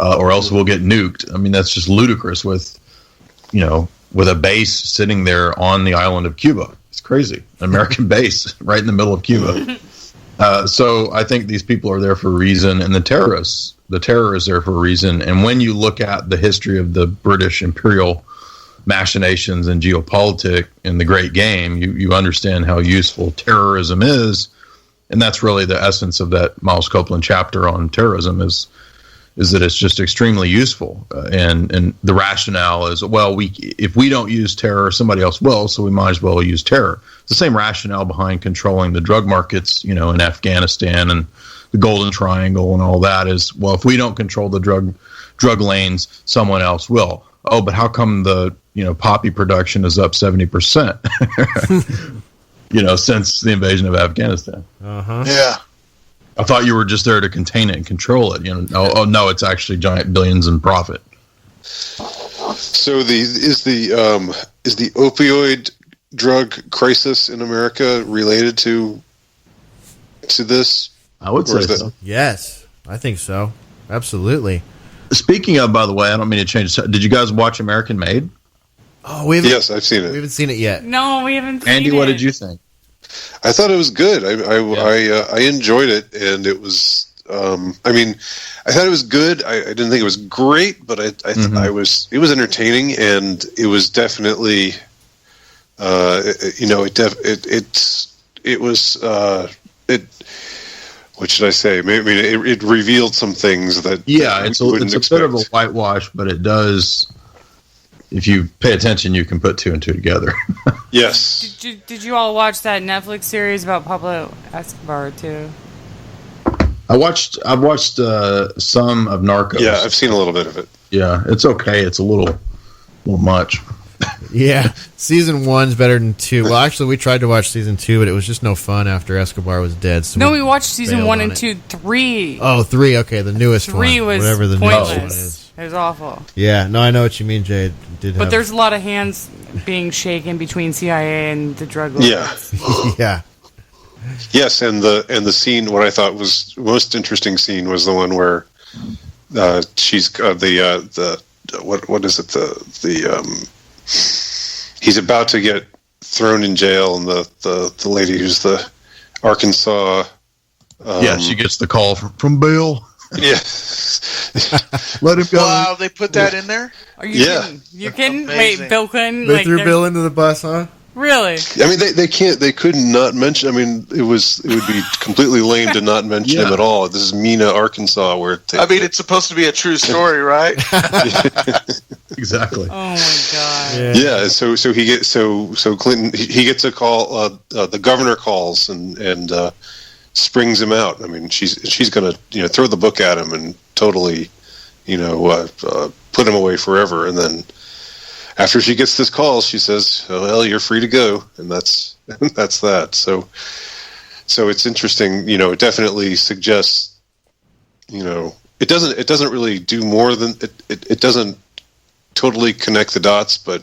or else we'll get nuked. I mean, that's just ludicrous with a base sitting there on the island of Cuba. It's crazy. An American base right in the middle of Cuba. So I think these people are there for a reason, and the terror is there for a reason. And when you look at the history of the British imperial machinations and geopolitics in the Great Game, you understand how useful terrorism is, and that's really the essence of that Miles Copeland chapter on terrorism. Is is that it's just extremely useful, and the rationale is, well, if we don't use terror, somebody else will, so we might as well use terror. It's the same rationale behind controlling the drug markets, in Afghanistan and the Golden Triangle and all that is, well, if we don't control the drug lanes, someone else will. Oh, but how come the poppy production is up 70%? Since the invasion of Afghanistan. Yeah. I thought you were just there to contain it and control it. Oh no, it's actually giant billions in profit. So is the opioid drug crisis in America related to this? I would say so. Yes, I think so. Absolutely. Speaking of, by the way, I don't mean to change. Did you guys watch American Made? Oh, yes, I've seen it. We haven't seen it yet. No, we haven't seen Andy, it. what did you think? I thought it was good. I enjoyed it, and it was. I thought it was good. I didn't think it was great, but I thought it was entertaining, and it was definitely. What should I say? It revealed some things that. Yeah, it's a bit of a whitewash, but it does. If you pay attention, you can put two and two together. Yes. Did you all watch that Netflix series about Pablo Escobar too? I've watched some of Narcos. Yeah, I've seen a little bit of it. Yeah, it's okay. It's a little much. Yeah, season 1's better than 2. Well, actually, we tried to watch season 2, but it was just no fun after Escobar was dead. So no, we watched season 1 and 2, 3. Oh, 3. Okay, the newest 3 one. Was whatever the pointless. newest one is. It was awful. Yeah, no, I know what you mean, Jay. But there's a lot of hands being shaken between CIA and the drug lords. Yeah. Yeah. Yes, and the scene. What I thought was the most interesting scene was the one where she's the what is it he's about to get thrown in jail, and the lady who's the Arkansas. She gets the call from Bill. Yeah. Let him go. Wow, they put that in there? Are you kidding? You kidding? Amazing. Wait, Bill Clinton? They threw Bill into the bus, huh? Really? I mean, they couldn't not mention. I mean, it would be completely lame to not mention him at all. This is Mena, Arkansas, where it's supposed to be a true story, right? Exactly. Oh my god. Yeah. So Clinton he gets a call. The governor calls and springs him out. I mean, she's going to throw the book at him and totally put him away forever. And then after she gets this call, she says, "Oh, well, you're free to go," and that's that. So it's interesting. It definitely suggests. It doesn't really do more than it doesn't totally connect the dots, but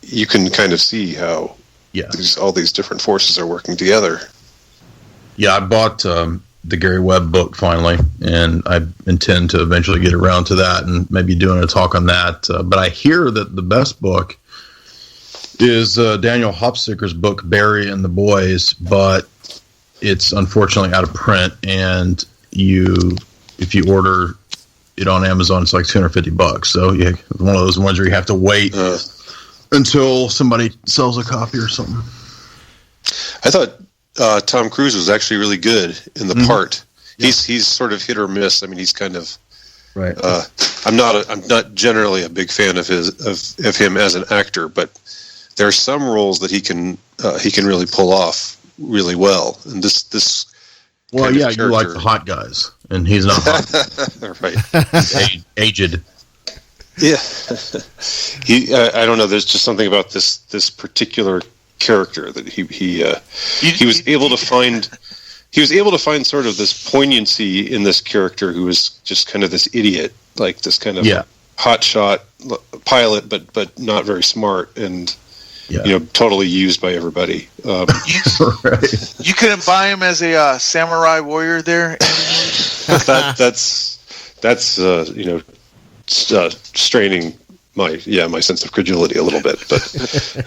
you can kind of see how all these different forces are working together. Yeah, I bought the Gary Webb book finally, and I intend to eventually get around to that and maybe doing a talk on that. But I hear that the best book is Daniel Hopsicker's book, Barry and the Boys, but it's unfortunately out of print, and if you order it on Amazon, it's like $250. So yeah, one of those ones where you have to wait until somebody sells a copy or something. I thought Tom Cruise was actually really good in the part. Yeah. He's sort of hit or miss. I mean, he's kind of right. I'm not generally a big fan of him as an actor, but there are some roles that he can really pull off really well. And this. Well, yeah, you like the hot guys, and he's not hot. Right. He's aged. Yeah. I don't know. There's just something about this particular character that he was able to find. He was able to find sort of this poignancy in this character who was just kind of this idiot, like this kind of hotshot pilot, but not very smart, and totally used by everybody. Right. You couldn't buy him as a samurai warrior there. That's straining my sense of credulity a little bit, but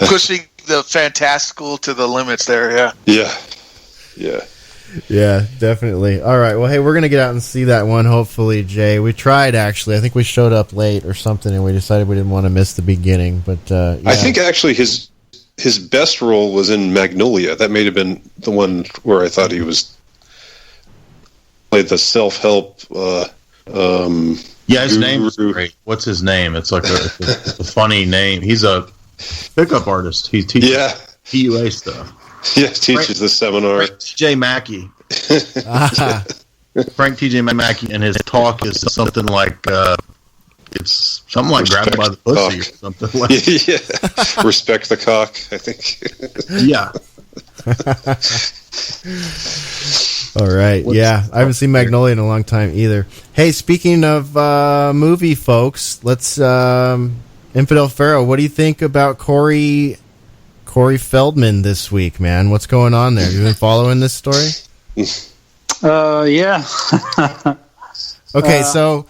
pushing the fantastical to the limits there. Yeah, definitely. All right. Well, hey, we're going to get out and see that one, hopefully, Jay. We tried, actually. I think we showed up late or something, and we decided we didn't want to miss the beginning. But I think, actually, his best role was in Magnolia. That may have been the one where I thought he played the self-help His name is great. What's his name? It's like a funny name. He's a pickup artist. He teaches PUA stuff. Yeah, teaches the seminar. Frank T.J. Mackey. Frank T.J. Mackey, and his talk is something like it's something like grabbed by the pussy or something like. Yeah, respect the cock. I think. Yeah. All right. I haven't seen Magnolia in a long time either. Hey, speaking of movie folks, let's Infidel Pharaoh. What do you think about Corey Feldman this week, man? What's going on there? You been following this story? Yeah. Okay, so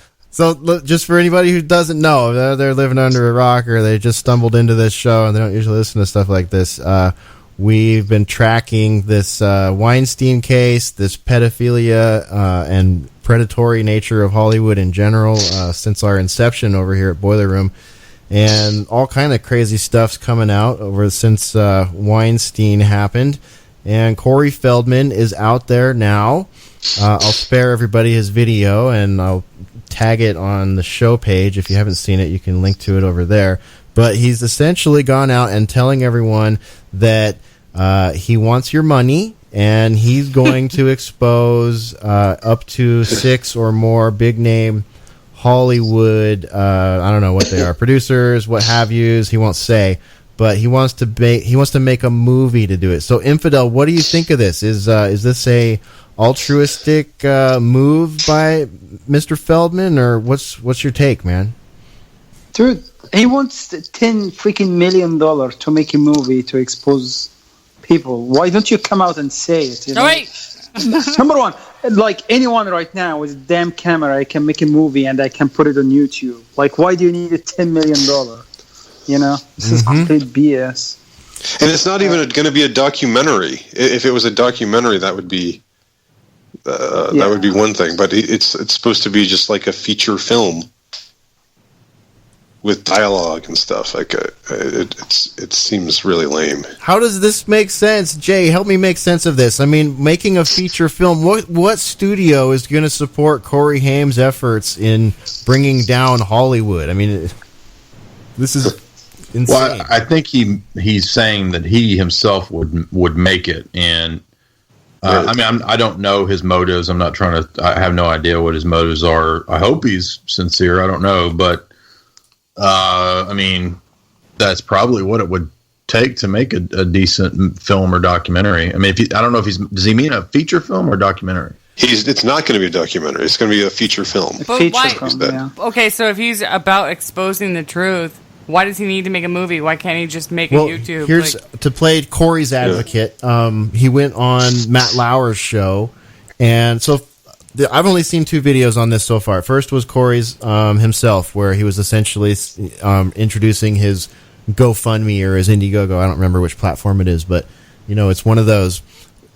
just for anybody who doesn't know, they're living under a rock or they just stumbled into this show and they don't usually listen to stuff like this. We've been tracking this Weinstein case, this pedophilia and predatory nature of Hollywood in general since our inception over here at Boiler Room. And all kind of crazy stuff's coming out since Weinstein happened. And Corey Feldman is out there now. I'll spare everybody his video, and I'll tag it on the show page. If you haven't seen it, you can link to it over there. But he's essentially gone out and telling everyone that he wants your money, and he's going to expose up to 6 or more big-name Hollywood, I don't know what they are, producers, what have yous, he won't say, but he wants to make a movie to do it. So, Infidel, what do you think of this? Is this a altruistic move by Mr. Feldman, or what's your take, man? Dude, he wants $10 million to make a movie to expose people. Why don't you come out and say it? You know? Wait. Number one, like anyone right now with a damn camera, I can make a movie and I can put it on YouTube. Like, why do you need a $10 million? You know, this is complete BS. And it's not even going to be a documentary. If it was a documentary, that would be that would be one thing. But it's supposed to be just like a feature film with dialogue and stuff. Like it seems really lame. How does this make sense, Jay? Help me make sense of this. I mean, making a feature film. What studio is going to support Corey Haim's efforts in bringing down Hollywood? I mean, this is insane. Well, I think he's saying that he himself would make it, and I mean, I don't know his motives. I'm not trying to. I have no idea what his motives are. I hope he's sincere. I don't know, but I mean, that's probably what it would take to make a decent film or documentary. I mean, I don't know if does he mean a feature film or documentary? It's not going to be a documentary. It's going to be a feature film. But why? Okay, so if he's about exposing the truth, why does he need to make a movie? Why can't he just make a YouTube? Here's to play Corey's advocate. He went on Matt Lauer's show, and so I've only seen 2 videos on this so far. First was Corey's himself, where he was essentially introducing his GoFundMe or his Indiegogo. I don't remember which platform it is, but it's one of those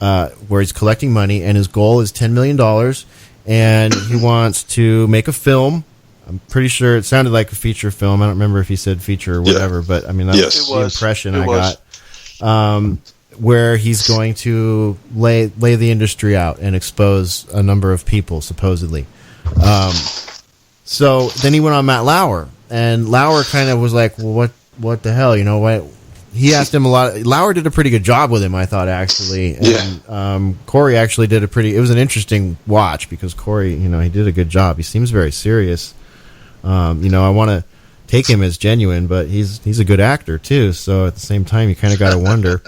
where he's collecting money, and his goal is $10 million, and he wants to make a film. I'm pretty sure it sounded like a feature film. I don't remember if he said feature or whatever, but I mean, that's the impression I got. Where he's going to lay the industry out and expose a number of people, supposedly. So then he went on Matt Lauer, and Lauer kind of was like, well, what the hell? What? He asked him a lot. Lauer did a pretty good job with him, I thought, actually. And Corey actually did it was an interesting watch, because Corey, he did a good job. He seems very serious. I want to take him as genuine, but he's a good actor too. So at the same time, you kind of got to wonder.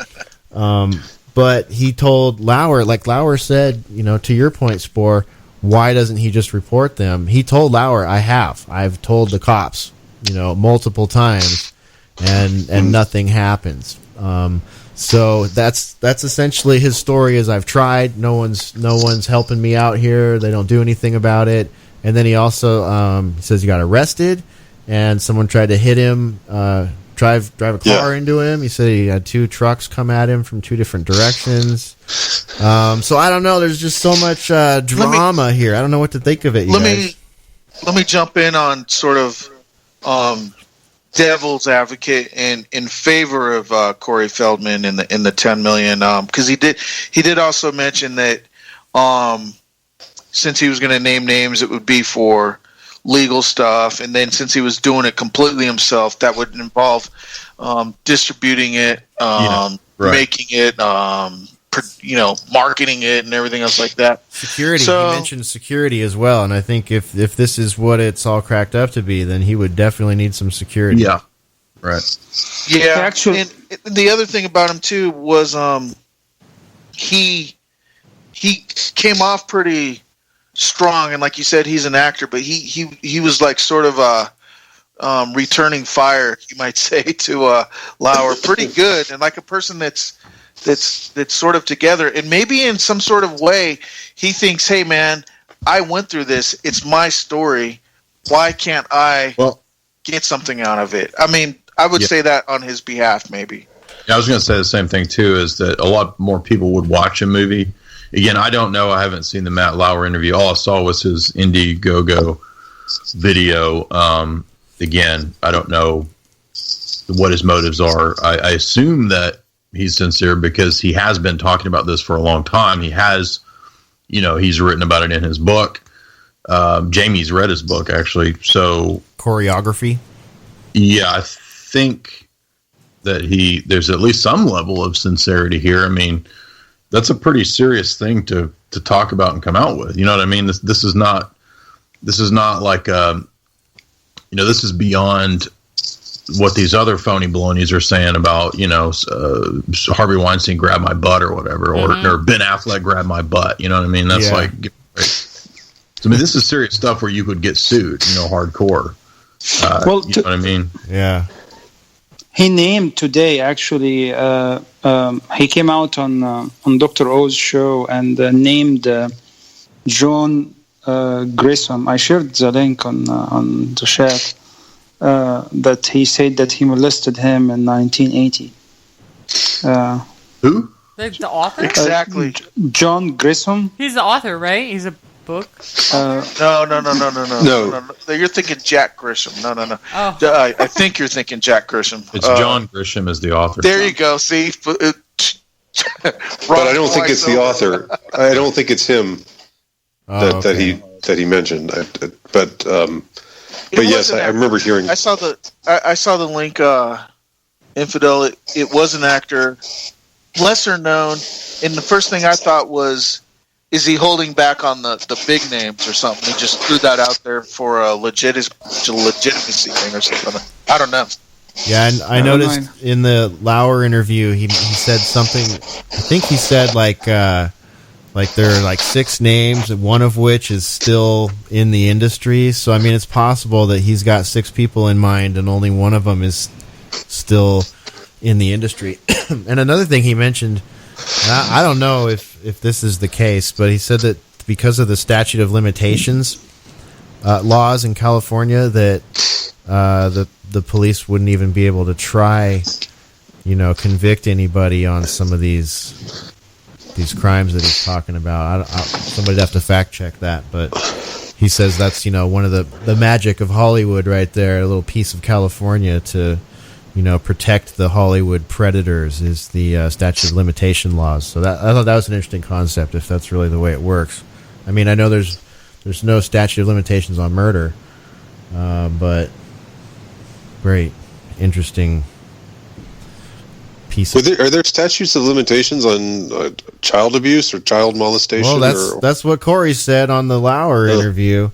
But he told Lauer, like Lauer said, to your point, Spore, why doesn't he just report them? He told Lauer, I've told the cops, multiple times, and nothing happens. So that's essentially his story. Is I've tried, no one's helping me out here. They don't do anything about it. And then he also he says he got arrested, and someone tried to hit him, drive a car into him. He said he had 2 trucks come at him from 2 different directions. So I don't know. There's just so much drama here. I don't know what to think of it. Let me jump in on sort of devil's advocate in favor of Corey Feldman in the $10 million, because he did also mention that since he was going to name names, it would be for legal stuff, and then since he was doing it completely himself, that would involve distributing it, making it, marketing it, and everything else like that. Security. He mentioned security as well, and I think if this is what it's all cracked up to be, then he would definitely need some security. Yeah, right. Yeah, actually, and the other thing about him too was he came off pretty strong, and like you said, he's an actor, but he was like sort of a returning fire, you might say, to Lauer. Pretty good, and like a person that's sort of together, and maybe in some sort of way he thinks, hey man, I went through this, it's my story, why can't I get something out of it? I mean, I would say that on his behalf, maybe. Yeah, I was going to say the same thing too, is that a lot more people would watch a movie. Again, I don't know, I haven't seen the Matt Lauer interview. All I saw was his Indiegogo video. Again, I don't know what his motives are. I assume that he's sincere because he has been talking about this for a long time. He has, he's written about it in his book. Jamie's read his book, actually. So choreography. Yeah, I think that there's at least some level of sincerity here. I mean, that's a pretty serious thing to talk about and come out with. You know what I mean? This is not like, this is beyond what these other phony balonies are saying about, Harvey Weinstein grabbed my butt or whatever, or Ben Affleck grabbed my butt. You know what I mean? That's so, I mean, this is serious stuff where you could get sued, hardcore. You know what I mean? Yeah. He named today, actually, he came out on Dr. O's show and named John Grissom. I shared the link on the chat. That he said that he molested him in 1980. Who? The author? Exactly. John Grissom. He's the author, right? He's a book. No. You're thinking Jack Grisham. No. Oh. I think you're thinking Jack Grisham. It's John Grisham is the author. There you go. See, but I don't think it's the author. I don't think it's him that he mentioned. But yes, I remember hearing. I saw the link. Infidel. It was an actor, lesser known. And the first thing I thought was, is he holding back on the big names or something? He just threw that out there for a legitimacy thing or something. I don't know. Yeah, and I noticed in the Lauer interview, he said something. I think he said like there are like 6 names, one of which is still in the industry. So I mean, it's possible that he's got 6 people in mind, and only one of them is still in the industry. And another thing he mentioned, I don't know if this is the case, but he said that because of the statute of limitations laws in California, that the police wouldn't even be able to try, convict anybody on some of these crimes that he's talking about. Somebody'd have to fact check that, but he says that's one of the magic of Hollywood right there, a little piece of California to protect the Hollywood predators is the statute of limitation laws. So I thought that was an interesting concept, if that's really the way it works. I mean, I know there's no statute of limitations on murder, but great, interesting piece. Are there statutes of limitations on child abuse or child molestation? Well, that's what Corey said on the Lauer interview.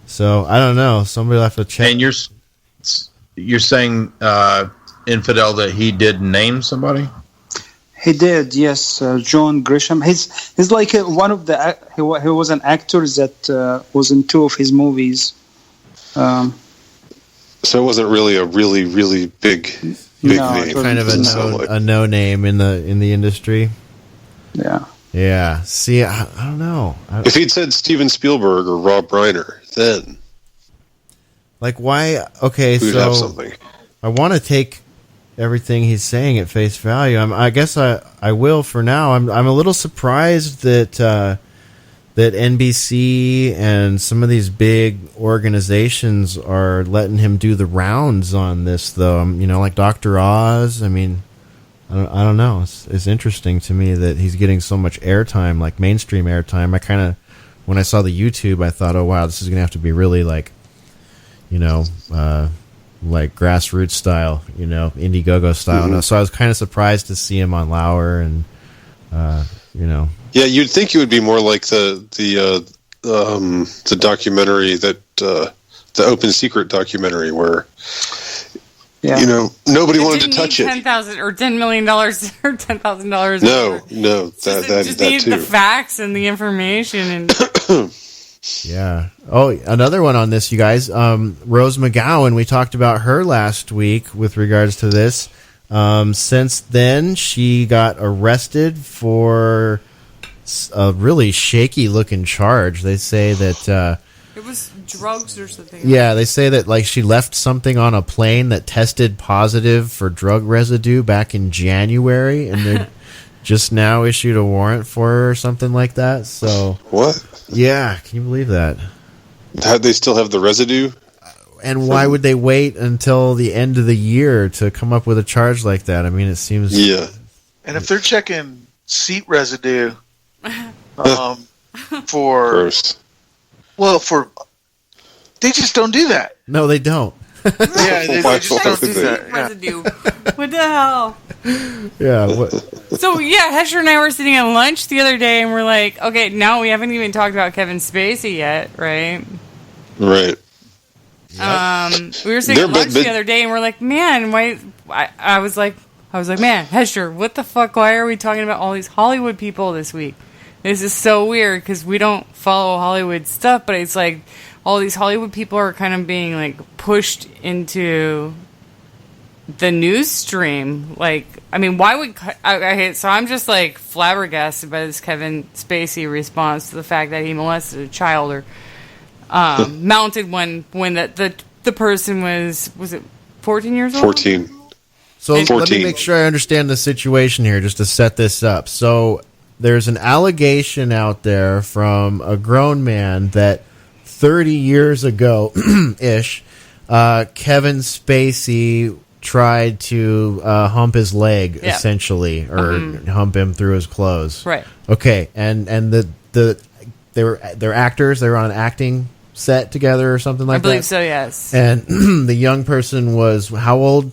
So I don't know. Somebody will have to check. And you're saying Infidel that he did name somebody? He did, yes. John Grisham. He's like one of the. He was an actor that was in 2 of his movies. So it wasn't really a really big name. Kind of a no name in the industry. Yeah. Yeah. See, I don't know. If he'd said Steven Spielberg or Rob Reiner, then like why? Okay, we'd have something. I want to take everything he's saying at face value. I guess I will for now. I'm a little surprised that NBC and some of these big organizations are letting him do the rounds on this, though. Like Dr. Oz. I mean, I don't know. It's interesting to me that he's getting so much airtime, like mainstream airtime. I kind of when I saw the YouTube, I thought, oh wow, this is gonna have to be really like, like grassroots style, Indiegogo style. Mm-hmm. So I was kind of surprised to see him on Lauer, and Yeah, you'd think it would be more like the documentary that the Open Secret documentary where. Yeah. Nobody wanted to touch it. $10,000 or $10 million or $10,000. No, just need too. The facts and the information and. Yeah. Oh, another one on this, you guys. Rose McGowan. We talked about her last week with regards to this. Since then, she got arrested for a really shaky-looking charge. They say that. It was drugs or something. Yeah, they say that like she left something on a plane that tested positive for drug residue back in January, and they just now issued a warrant for her or something like that. So what? Yeah, can you believe that? How they still have the residue? And why would they wait until the end of the year to come up with a charge like that? I mean, it seems. Yeah. And if they're checking seat residue, for. Gross. Well, they just don't do that. No, they don't. Yeah, they just don't do that. Residue. What the hell? Yeah. What? So, Hesher and I were sitting at lunch the other day, and we're like, okay, now we haven't even talked about Kevin Spacey yet, right? Right. We were sitting at lunch the other day, and we're like, man, why? I was like, man, Hesher, what the fuck? Why are we talking about all these Hollywood people this week? This is so weird because we don't follow Hollywood stuff, but it's like all these Hollywood people are kind of being like pushed into the news stream. Like, I mean, why would so I'm just like flabbergasted by this Kevin Spacey response to the fact that he molested a child or mounted one when the person was it 14 years old? 14. So let me make sure I understand the situation here, just to set this up. So there's an allegation out there from a grown man that 30 years ago, ish, Kevin Spacey tried to hump his leg, essentially, or hump him through his clothes. Right. Okay, and they're actors. They were on an acting set together or something like that. I believe so. Yes. And the young person was how old?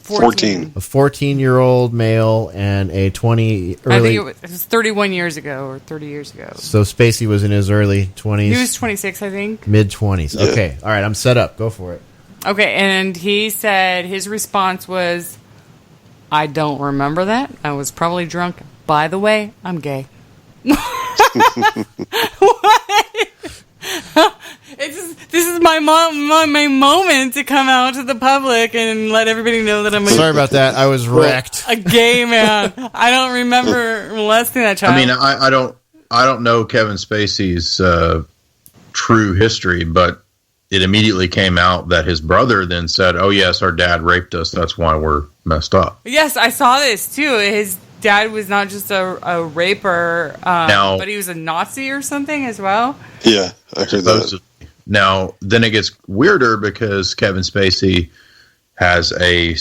14. A 14-year-old male and a 20 early. I think it was 31 years ago or 30 years ago. So Spacey was in his early 20s. He was 26, I think. Mid-20s. Yeah. Okay. All right. I'm set up. Go for it. Okay. And he said his response was, I don't remember that. I was probably drunk. By the way, I'm gay. What? This is my moment to come out to the public and let everybody know that I'm sorry about that. I was wrecked. A gay man. I don't remember molesting that child. I mean, I don't know Kevin Spacey's true history, but it immediately came out that his brother then said, "Oh yes, our dad raped us. That's why we're messed up." Yes, I saw this too. His dad was not just a raper, but he was a Nazi or something as well. Yeah, I heard that. Now, then it gets weirder because Kevin Spacey has a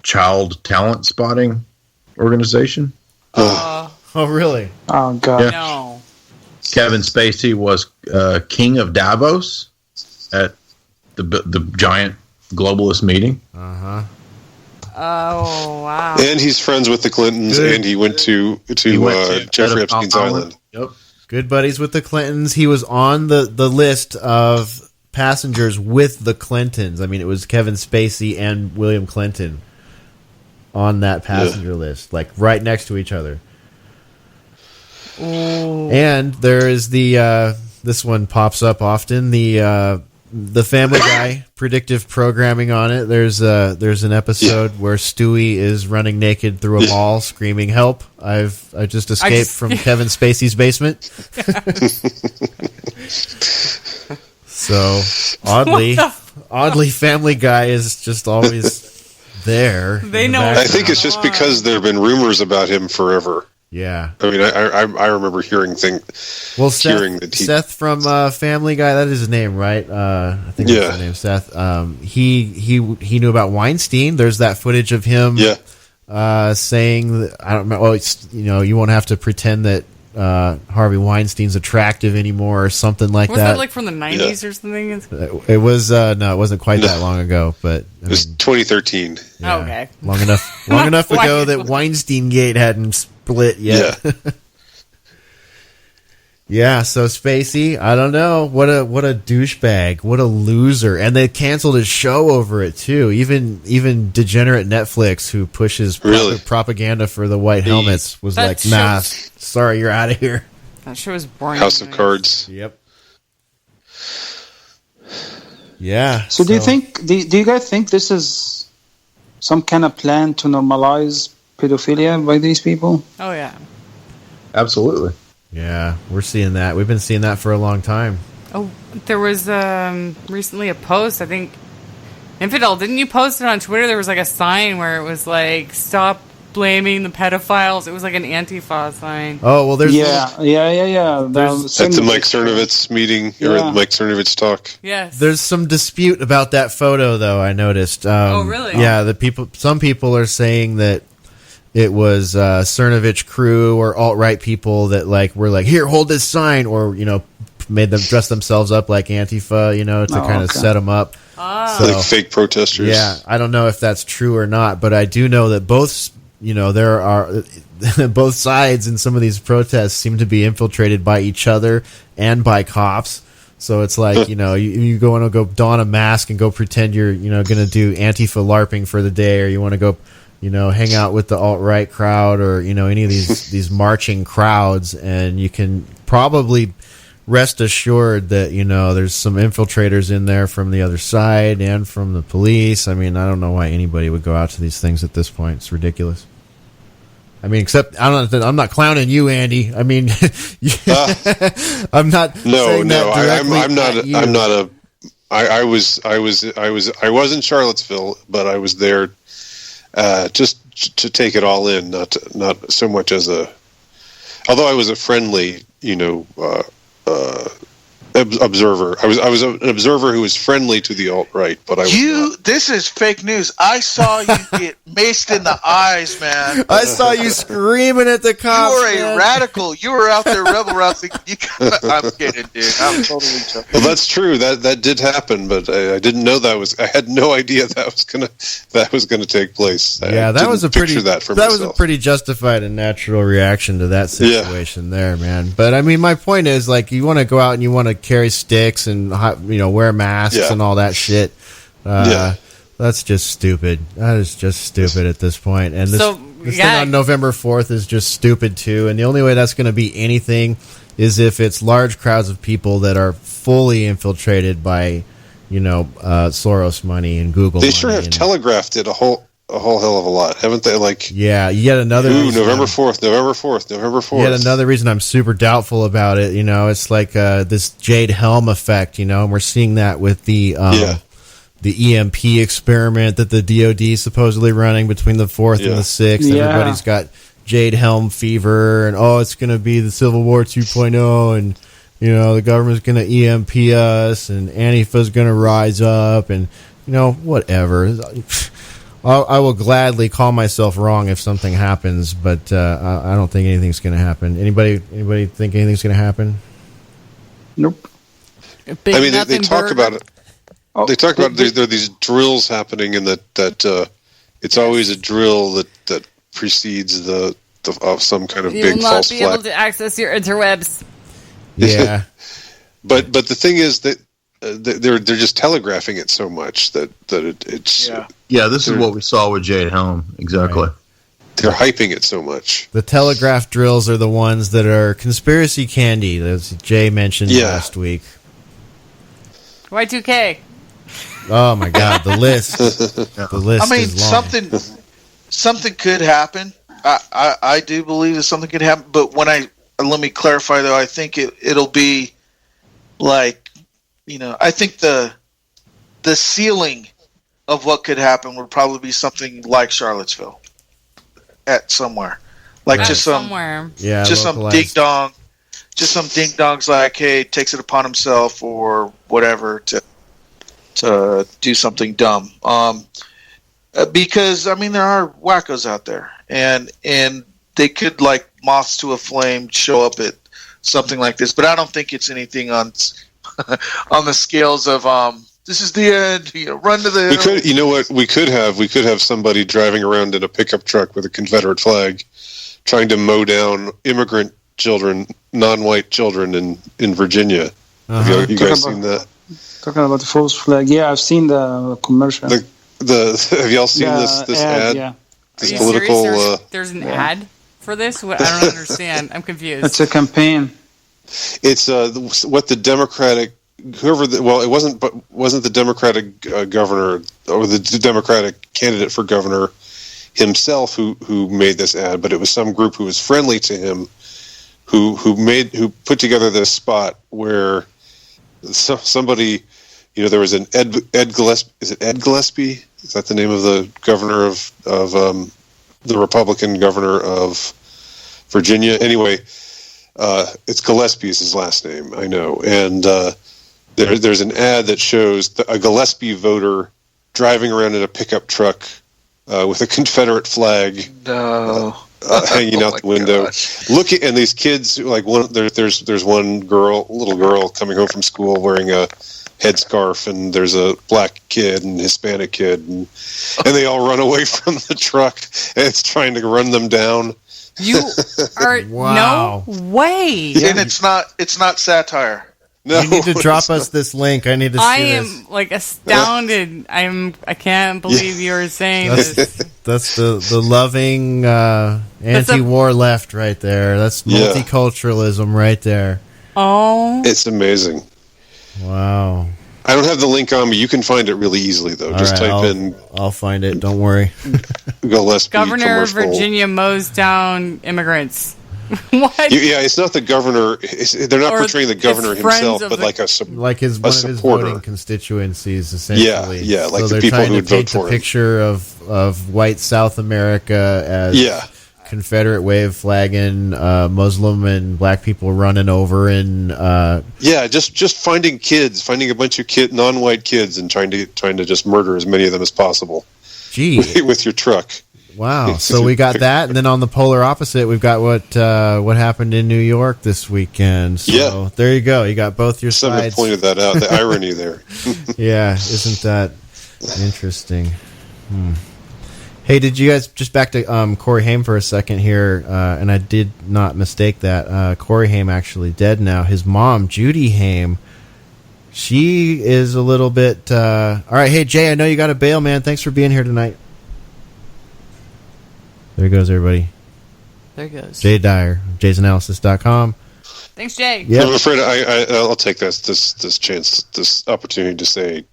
child talent spotting organization. Oh, really? Oh, God. Yeah. No. Kevin Spacey was king of Davos at the giant globalist meeting. Uh-huh. Oh, wow. And he's friends with the Clintons, and he went to Jeffrey Epstein's island. Yep. Good buddies with the Clintons. He was on the list of passengers with the Clintons. I mean, it was Kevin Spacey and William Clinton on that passenger list, like right next to each other. Ooh. And there is this one pops up often, the Family Guy predictive programming on it. There's an episode where Stewie is running naked through a mall screaming help. I just escaped from Kevin Spacey's basement. So oddly Family Guy is just always there. They know. I think it's just because there have been rumors about him forever. Yeah. I mean, I remember hearing things. Well, Seth from Family Guy, that is his name, right? I think that's his name, Seth. He knew about Weinstein. There's that footage of him saying, I don't know, you won't have to pretend that Harvey Weinstein's attractive anymore or something like Was that. that like from the 90s or something? It was no, it wasn't quite that long ago, but it was 2013. Oh, okay. Long enough ago that Weinstein Gate hadn't split yet. Yeah. Yeah, so Spacey, I don't know, what a douchebag, what a loser, and they canceled his show over it too. Even degenerate Netflix, who pushes propaganda for the white helmets, was like, "Nah, sorry, you're out of here." That show was boring. House of Cards. Yep. Yeah. So do you think? Do you guys think this is some kind of plan to normalize pedophilia by these people? Oh yeah. Absolutely. Yeah, we're seeing that. We've been seeing that for a long time. Oh, there was recently a post. I think Infidel, didn't you post it on Twitter? There was like a sign where it was like, "Stop blaming the pedophiles." It was like an Antifa sign. Oh well, there's yeah. At the Mike Cernovich meeting or the Mike Cernovich talk. Yes. There's some dispute about that photo, though. I noticed. Oh really? Yeah, some people are saying that it was Cernovich crew or alt-right people that were like, here, hold this sign, or made them dress themselves up like Antifa, to kind of set them up. Ah. So, like fake protesters. Yeah, I don't know if that's true or not, but I do know that both both sides in some of these protests seem to be infiltrated by each other and by cops. So it's like, you go and go don a mask and go pretend you're, going to do Antifa LARPing for the day, or you want to go hang out with the alt-right crowd, or, any of these marching crowds, and you can probably rest assured that, there's some infiltrators in there from the other side and from the police. I mean, I don't know why anybody would go out to these things at this point. It's ridiculous. I mean, except I'm not clowning you, Andy. I mean, I'm not. I was in Charlottesville, but I was there just to take it all in, not so much as although I was a friendly, observer. I was an observer who was friendly to the alt-right, but this is fake news. I saw you get maced in the eyes, man. I saw you screaming at the cops. You were a radical. You were out there rebel routing. I'm kidding, dude. I'm totally joking. Well, that's true. That did happen, but I didn't know I had no idea that was gonna take place. Yeah, that was a pretty justified and natural reaction to that situation there, man. But I mean, my point is, you want to go out and you want to carry sticks and wear masks and all that shit. That's just stupid. That is just stupid at this point. And this thing on November 4th is just stupid too. And the only way that's going to be anything is if it's large crowds of people that are fully infiltrated by Soros money and Google. They sure have telegraphed it a whole hell of a lot, haven't they? Yeah, yet another reason. November 4th. Yet another reason I'm super doubtful about it. It's like this Jade Helm effect, and we're seeing that with the EMP experiment that the DoD is supposedly running between the 4th and the 6th. Yeah. Everybody's got Jade Helm fever, and it's going to be the Civil War 2.0, and the government's going to EMP us, and Antifa's going to rise up, and whatever. I will gladly call myself wrong if something happens, but I don't think anything's going to happen. Anybody think anything's going to happen? Nope. I mean, they talk about it. They talk about there are these drills happening, and that it's always a drill that precedes of some kind of big false flag. You will not be able to access your interwebs. Yeah, but the thing is that they're just telegraphing it so much that it's this is what we saw with Jade Helm exactly. Right. They're hyping it so much. The telegraph drills are the ones that are conspiracy candy, as Jay mentioned last week. Y2K. Oh my God, the list. The list. I mean, is long. something could happen. I do believe that something could happen, but let me clarify though. I think it'll be I think the ceiling of what could happen would probably be something like Charlottesville at somewhere, just somewhere, just some ding dong, just some ding dongs hey, takes it upon himself or whatever to do something dumb. Because I mean there are wackos out there, and they could moths to a flame show up at something like this. But I don't think it's anything on on the scales of this is the end. Run to the. We could, you know what? We could have somebody driving around in a pickup truck with a Confederate flag, trying to mow down immigrant children, non-white children in Virginia. Have you guys seen that? Talking about the false flag. Yeah, I've seen the commercial. Have y'all seen this ad? Yeah. This Are you political. serious? There's an ad for this? I don't understand. I'm confused. It's a campaign. It's what the Democratic it wasn't the Democratic governor or the Democratic candidate for governor himself who made this ad, but it was some group who was friendly to him who put together this spot where somebody, there was an Ed Gillespie. Is it Ed Gillespie? Is that the name of the governor of the Republican governor of Virginia? Anyway, it's Gillespie is his last name, I know. And there's an ad that shows a Gillespie voter driving around in a pickup truck with a Confederate flag hanging out the window. Looking, and these kids, like there's one little girl coming home from school wearing a headscarf, and there's a black kid and Hispanic kid, and they all run away from the truck, and it's trying to run them down. You are no way. And it's not satire. No, you need to drop us this link. I need to see this. I am astounded. I can't believe you're saying this. That's the loving anti-war left right there. That's multiculturalism right there. Oh, it's amazing. Wow. I don't have the link on me. You can find it really easily, though. Just type in. I'll find it. Don't worry. Gillespie Governor of commercial. Virginia mows down immigrants. What? Yeah, it's not the governor. They're not portraying the governor himself, but like one of his voting constituencies, essentially. Yeah, like so the they're people trying who to would vote paint for the him. picture of white South America as Confederate wave flagging, Muslim and black people running over, and just finding a bunch of non-white kids, and trying to just murder as many of them as possible. Gee, with your truck. Wow. So we got that, and then on the polar opposite, we've got what happened in New York this weekend. So there you go. You got both your sides. Someone pointed that out. The irony there. Yeah, isn't that interesting? Hey, did you guys just back to Corey Haim for a second here? And I did not mistake that. Corey Haim actually dead now. His mom, Judy Haim, she is a little bit. All right, hey Jay, I know you got to bail, man. Thanks for being here tonight. There goes everybody. There goes Jay Dyer, jaysanalysis.com. Thanks, Jay. Yep. I'm afraid I'll take this opportunity to say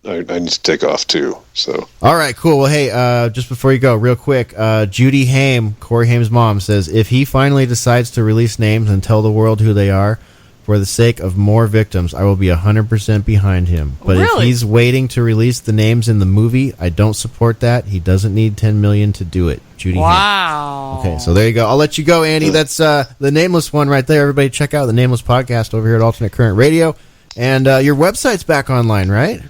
I need to take off too. So all right, cool. Well, hey, just before you go, real quick, Judy Haim, Corey Haim's mom, says if he finally decides to release names and tell the world who they are, for the sake of more victims, I will be 100% behind him. But if he's waiting to release the names in the movie, I don't support that. He doesn't need $10 million to do it. Judy Haim. Okay, so there you go. I'll let you go, Andy. That's the Nameless One right there. Everybody check out the Nameless podcast over here at Alternate Current Radio. And your website's back online, right?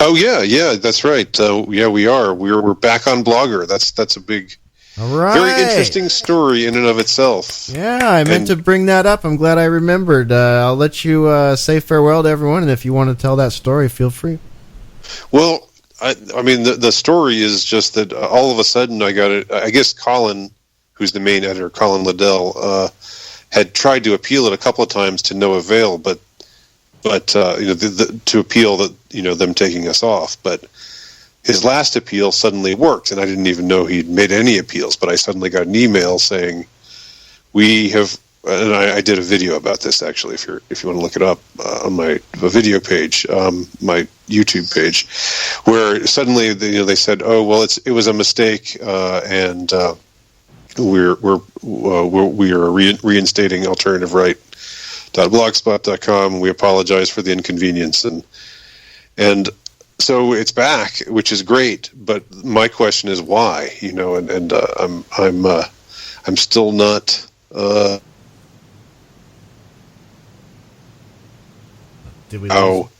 Oh yeah, that's right. We are. We're back on Blogger. That's a big, very interesting story in and of itself. Yeah, I meant to bring that up. I'm glad I remembered. I'll let you say farewell to everyone, and if you want to tell that story, feel free. Well, I mean, the story is just that all of a sudden I got it. I guess Colin, who's the main editor, Colin Liddell, had tried to appeal it a couple of times to no avail, but to appeal that them taking us off. But his last appeal suddenly worked, and I didn't even know he'd made any appeals. But I suddenly got an email saying we have, and I did a video about this actually. If you want to look it up on my video page, my YouTube page, where suddenly they said, oh well, it was a mistake, and we are reinstating alternative right.blogspot.com. We apologize for the inconvenience, and so it's back, which is great. But my question is why? I'm still not. Did we? Oh,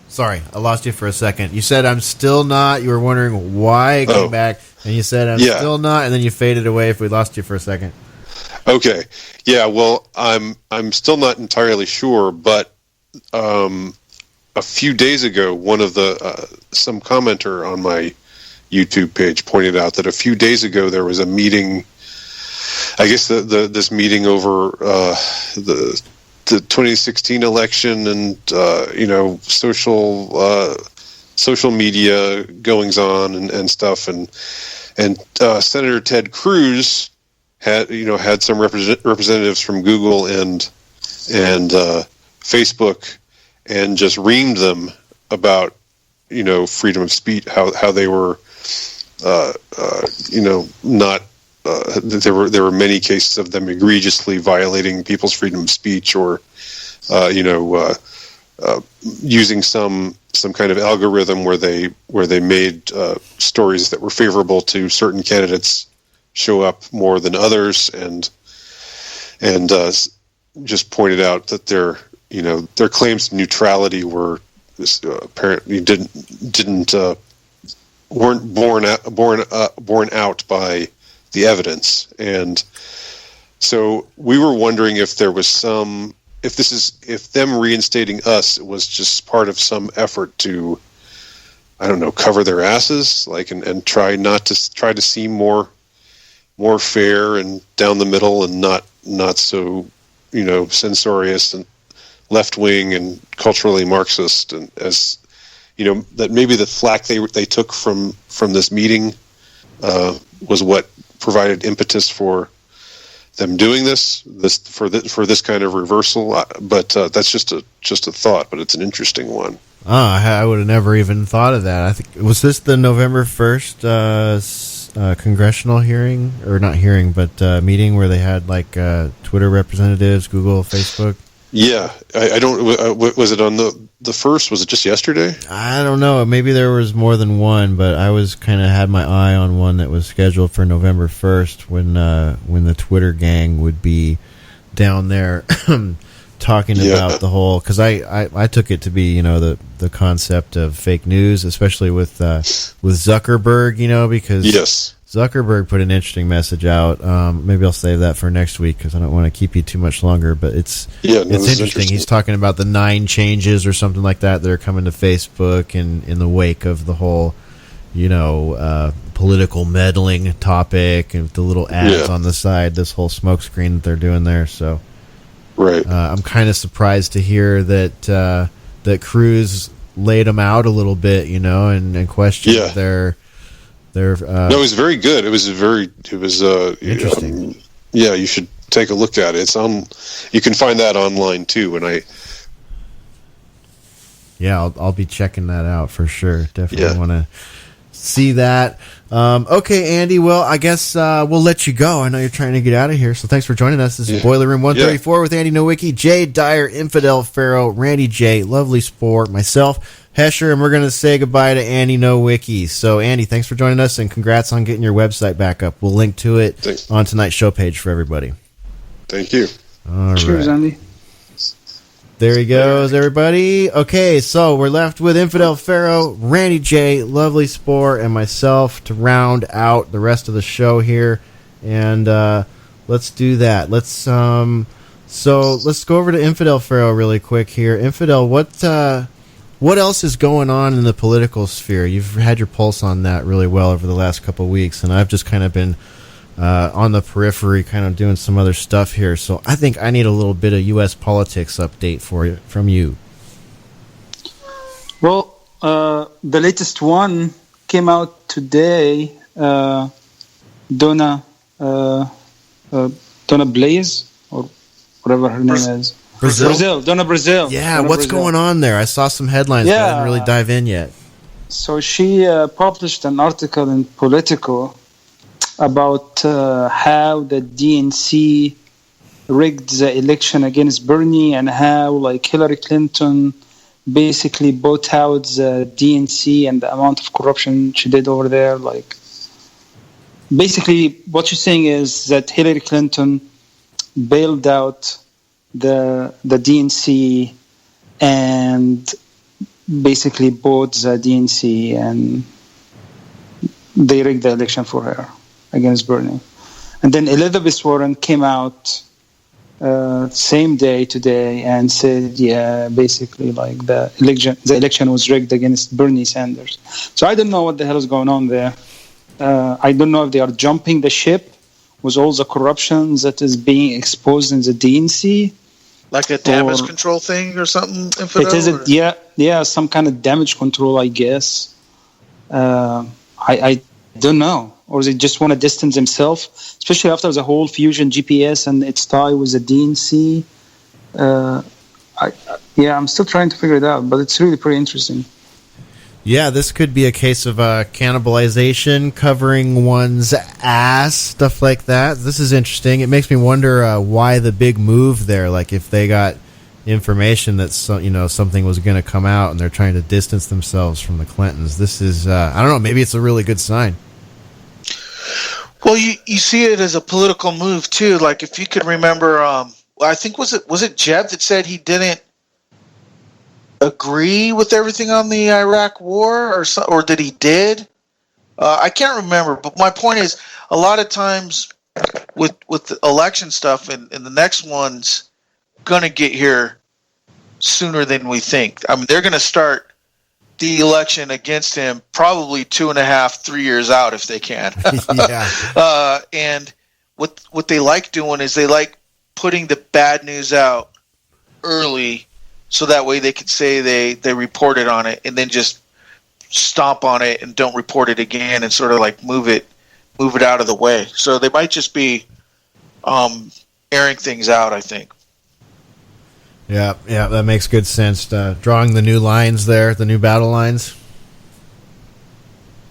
sorry, I lost you for a second. You said I'm still not. You were wondering why it came back. And you said, I'm still not, and then you faded away if we lost you for a second. Okay. Yeah, well, I'm still not entirely sure, but a few days ago, one of some commenter on my YouTube page pointed out that a few days ago there was a meeting, I guess this meeting over the 2016 election and social media goings on and stuff, and Senator Ted Cruz had some representatives from Google and Facebook, and just reamed them about freedom of speech, how they were not. There were many cases of them egregiously violating people's freedom of speech, or using some kind of algorithm where they made stories that were favorable to certain candidates show up more than others, and just pointed out that their claims to neutrality were apparently weren't borne out by the evidence. And so we were wondering if there was if them reinstating us was just part of some effort to, I don't know, cover their asses, and try to seem more fair and down the middle, and not so censorious and left wing and culturally Marxist, and as that maybe the flack they took from this meeting was what provided impetus for them doing this for this kind of reversal. But that's just a thought, but it's an interesting one. I would have never even thought of that. I think, was this the November 1st congressional hearing, or not hearing, but meeting where they had Twitter representatives, Google, Facebook? Yeah, I don't. Was it on the first? Was it just yesterday? I don't know. Maybe there was more than one, but I was kind of had my eye on one that was scheduled for November 1st when the Twitter gang would be down there talking about the whole. Because I took it to be the concept of fake news, especially with Zuckerberg. Because yes. Zuckerberg put an interesting message out. Maybe I'll save that for next week because I don't want to keep you too much longer. But it's interesting. He's talking about the 9 changes or something like that are coming to Facebook in the wake of the whole, political meddling topic, and the little ads on the side, this whole smoke screen that they're doing there. So, right. I'm kind of surprised to hear that Cruz laid them out a little bit, and questioned their. No, it was very good. It was interesting. You should take a look at it. It's on. You can find that online too. And I'll be checking that out for sure. Definitely want to see that. Okay, Andy. Well, I guess we'll let you go. I know you're trying to get out of here, so thanks for joining us. This is Boiler Room 134 with Andy Nowicki, J Dyer, Infidel Pharaoh, Randy J, Lovely Spore, myself, Hesher, and we're going to say goodbye to Andy Nowicki. So, Andy, thanks for joining us, and congrats on getting your website back up. We'll link to it on tonight's show page for everybody. Thank you. All Cheers, right. Andy. There he goes, everybody. Okay, so we're left with Infidel Pharaoh, Randy J, Lovely Spore, and myself to round out the rest of the show here. And let's do that. Let's go over to Infidel Pharaoh really quick here. Infidel, what else is going on in the political sphere? You've had your pulse on that really well over the last couple of weeks, and I've just kind of been on the periphery, kind of doing some other stuff here. So I think I need a little bit of U.S. politics update from you. Well, the latest one came out today. Donna Blaze, or whatever her name is. Brazil. Donna Brazil. Yeah, Donna what's Brazil. going on there? I saw some headlines, but I didn't really dive in yet. So she published an article in Politico about how the DNC rigged the election against Bernie, and how Hillary Clinton basically bought out the DNC and the amount of corruption she did over there. Basically, what she's saying is that Hillary Clinton bailed out the DNC and basically bought the DNC, and they rigged the election for her against Bernie. And then Elizabeth Warren came out same day today and said, yeah, basically like the election was rigged against Bernie Sanders. So I don't know what the hell is going on there. I don't know if they are jumping the ship with all the corruption that is being exposed in the DNC. Like a damage control thing or something? It is, yeah, some kind of damage control, I guess. I don't know. Or they just want to distance themselves, especially after the whole Fusion GPS and its tie with the DNC. I'm still trying to figure it out, but it's really pretty interesting. Yeah, this could be a case of cannibalization, covering one's ass, stuff like that. This is interesting. It makes me wonder why the big move there. Like if they got information that something was going to come out and they're trying to distance themselves from the Clintons. This is I don't know. Maybe it's a really good sign. Well, you see it as a political move too. Like if you could remember, I think was it Jeb that said he didn't agree with everything on the Iraq war, or that he did. I can't remember, but my point is, a lot of times with the election stuff, and the next one's gonna get here sooner than we think. I mean, they're gonna start the election against him probably 2.5-3 years out if they can. Yeah. And what they like doing is they like putting the bad news out early, so that way they could say they reported on it and then just stomp on it and don't report it again and sort of like move it out of the way. So they might just be airing things out, I think. Yeah, that makes good sense. Drawing the new lines there, the new battle lines.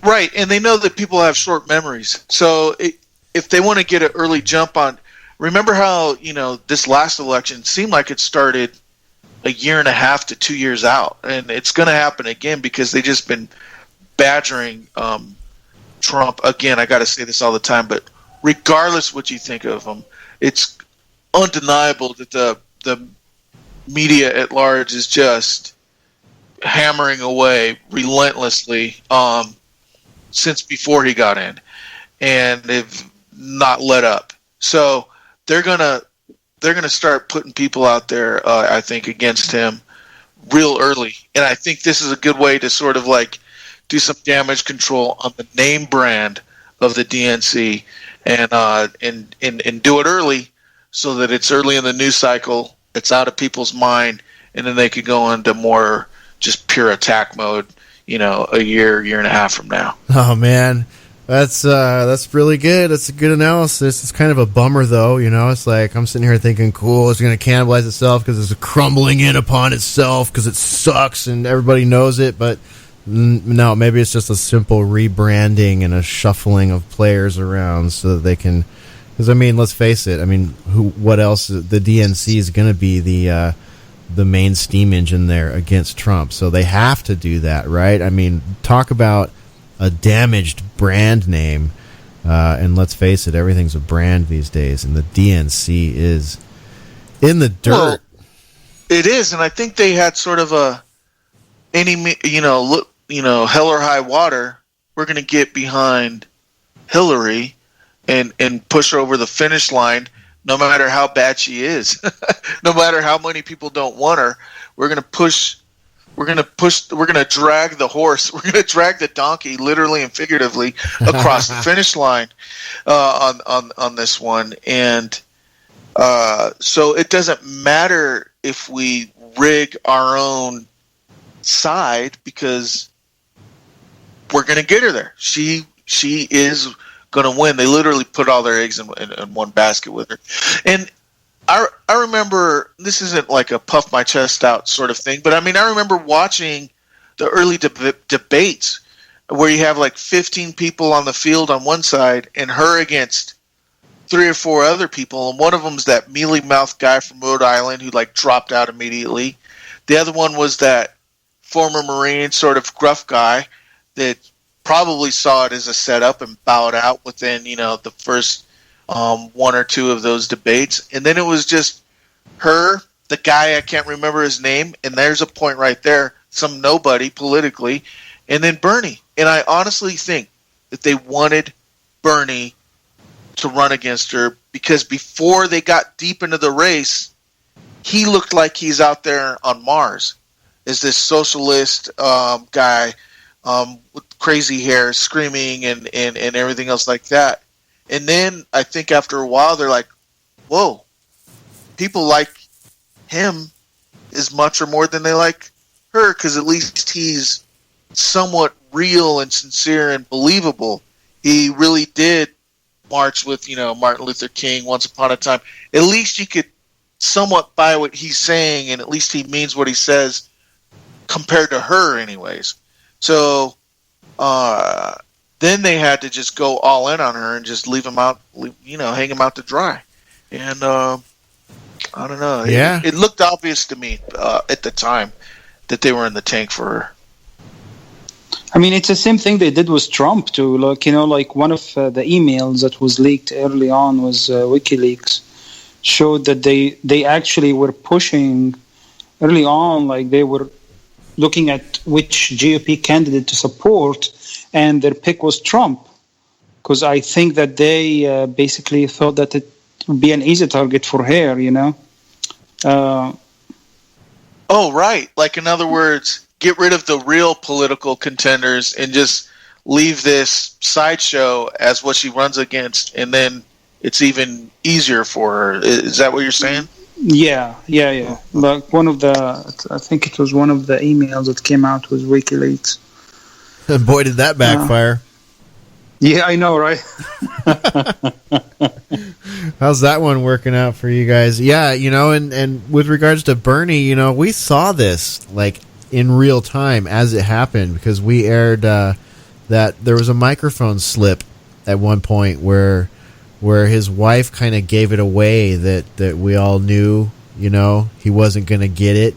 Right, and they know that people have short memories. So if they want to get an early jump on, remember how, this last election seemed like it started 1.5 to 2 years out, and it's going to happen again because they just been badgering Trump. Again, I got to say this all the time, but regardless what you think of him, it's undeniable that the media at large is just hammering away relentlessly since before he got in, and they've not let up. So they're gonna start putting people out there, I think, against him real early. And I think this is a good way to sort of like do some damage control on the name brand of the DNC and do it early so that it's early in the news cycle, it's out of people's mind, and then they could go into more just pure attack mode, a year and a half from now. Oh, man. That's really good. That's a good analysis. It's kind of a bummer, though. It's like I'm sitting here thinking, cool, it's going to cannibalize itself because it's crumbling in upon itself because it sucks and everybody knows it. But no, maybe it's just a simple rebranding and a shuffling of players around so that they can. Because let's face it. What else? The DNC is going to be the main steam engine there against Trump, so they have to do that, right? Talk about a damaged brand name, and let's face it, everything's a brand these days, and the DNC is in the dirt. Well, it is, and I think they had sort of hell or high water. We're going to get behind Hillary and push her over the finish line, no matter how bad she is, no matter how many people don't want her. We're going to drag the horse. We're going to drag the donkey, literally and figuratively, across the finish line on this one. And so it doesn't matter if we rig our own side because we're going to get her there. She is going to win. They literally put all their eggs in one basket with her. And I remember, this isn't like a puff my chest out sort of thing, but I remember watching the early debates where you have like 15 people on the field on one side and her against 3 or 4 other people, and one of them's that mealy-mouthed guy from Rhode Island who like dropped out immediately. The other one was that former Marine sort of gruff guy that probably saw it as a setup and bowed out within, the first 1 or 2 of those debates. And then it was just her, the guy, I can't remember his name, and there's a point right there, some nobody politically, and then Bernie. And I honestly think that they wanted Bernie to run against her, because before they got deep into the race, he looked like he's out there on Mars as this socialist guy with crazy hair, screaming and everything else like that. And then I think after a while, they're like, whoa, people like him as much or more than they like her, because at least he's somewhat real and sincere and believable. He really did march with, Martin Luther King once upon a time. At least you could somewhat buy what he's saying, and at least he means what he says compared to her anyways. So then they had to just go all in on her and just leave him out, hang him out to dry. And I don't know. Yeah. It looked obvious to me at the time that they were in the tank for her. I mean, it's the same thing they did with Trump too. Like one of the emails that was leaked early on was WikiLeaks showed that they actually were pushing early on, like they were looking at which GOP candidate to support, and their pick was Trump, because I think that they basically thought that it would be an easy target for her, Oh, right. Like, in other words, get rid of the real political contenders and just leave this sideshow as what she runs against, and then it's even easier for her. Is that what you're saying? Yeah. Like I think it was one of the emails that came out with WikiLeaks. And boy, did that backfire. Yeah, I know, right? How's that one working out for you guys? Yeah, and with regards to Bernie, we saw this like in real time as it happened, because we aired that there was a microphone slip at one point where his wife kind of gave it away that we all knew, he wasn't going to get it,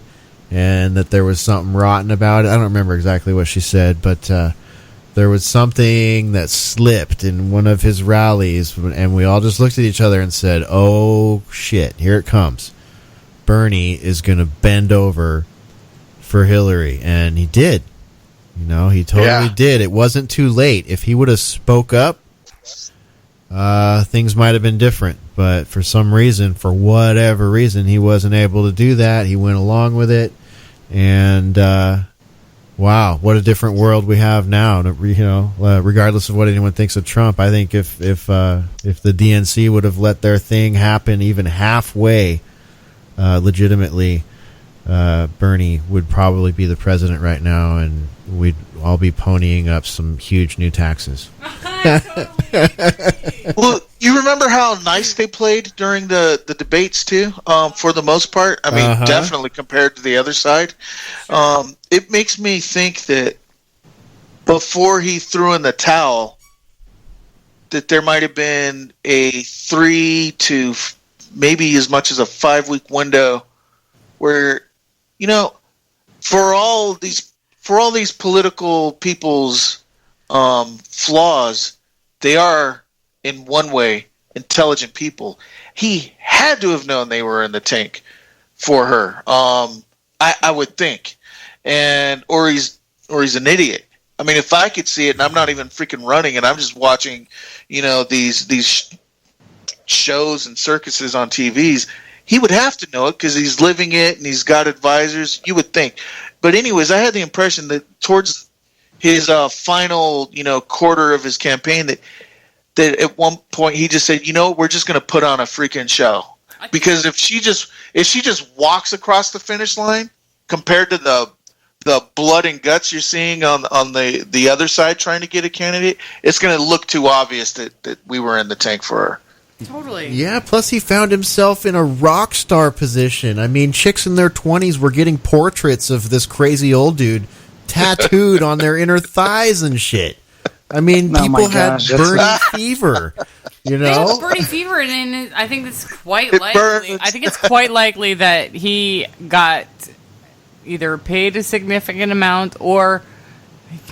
and that there was something rotten about it. I don't remember exactly what she said, but there was something that slipped in one of his rallies, and we all just looked at each other and said, oh, shit, here it comes. Bernie is going to bend over for Hillary, and he did. He totally did. It wasn't too late. If he would have spoke up, things might have been different, but for some reason, for whatever reason, he wasn't able to do that. He went along with it, and wow, what a different world we have now. Regardless of what anyone thinks of Trump, I think if the DNC would have let their thing happen even halfway legitimately, Bernie would probably be the president right now, and we'd all be ponying up some huge new taxes. Well, you remember how nice they played during the debates too, for the most part? I mean, definitely compared to the other side. It makes me think that before he threw in the towel, that there might have been a 3 to maybe as much as a 5-week window where, for all these political people's flaws, they are in one way intelligent people. He had to have known they were in the tank for her. I would think, or he's an idiot. I mean, if I could see it, and I'm not even freaking running, and I'm just watching, these shows and circuses on TVs, he would have to know it because he's living it and he's got advisors. You would think, but anyways, I had the impression that towards his final, quarter of his campaign, that at one point he just said, we're just going to put on a freaking show, because if she just walks across the finish line, compared to the blood and guts you're seeing on the other side trying to get a candidate, it's going to look too obvious that we were in the tank for her. Totally. Yeah, plus he found himself in a rock star position. I mean, chicks in their 20s were getting portraits of this crazy old dude tattooed on their inner thighs and shit. I mean, people had Bernie fever, It's Bernie fever, and I think it's quite likely. I think it's quite likely that he got either paid a significant amount, or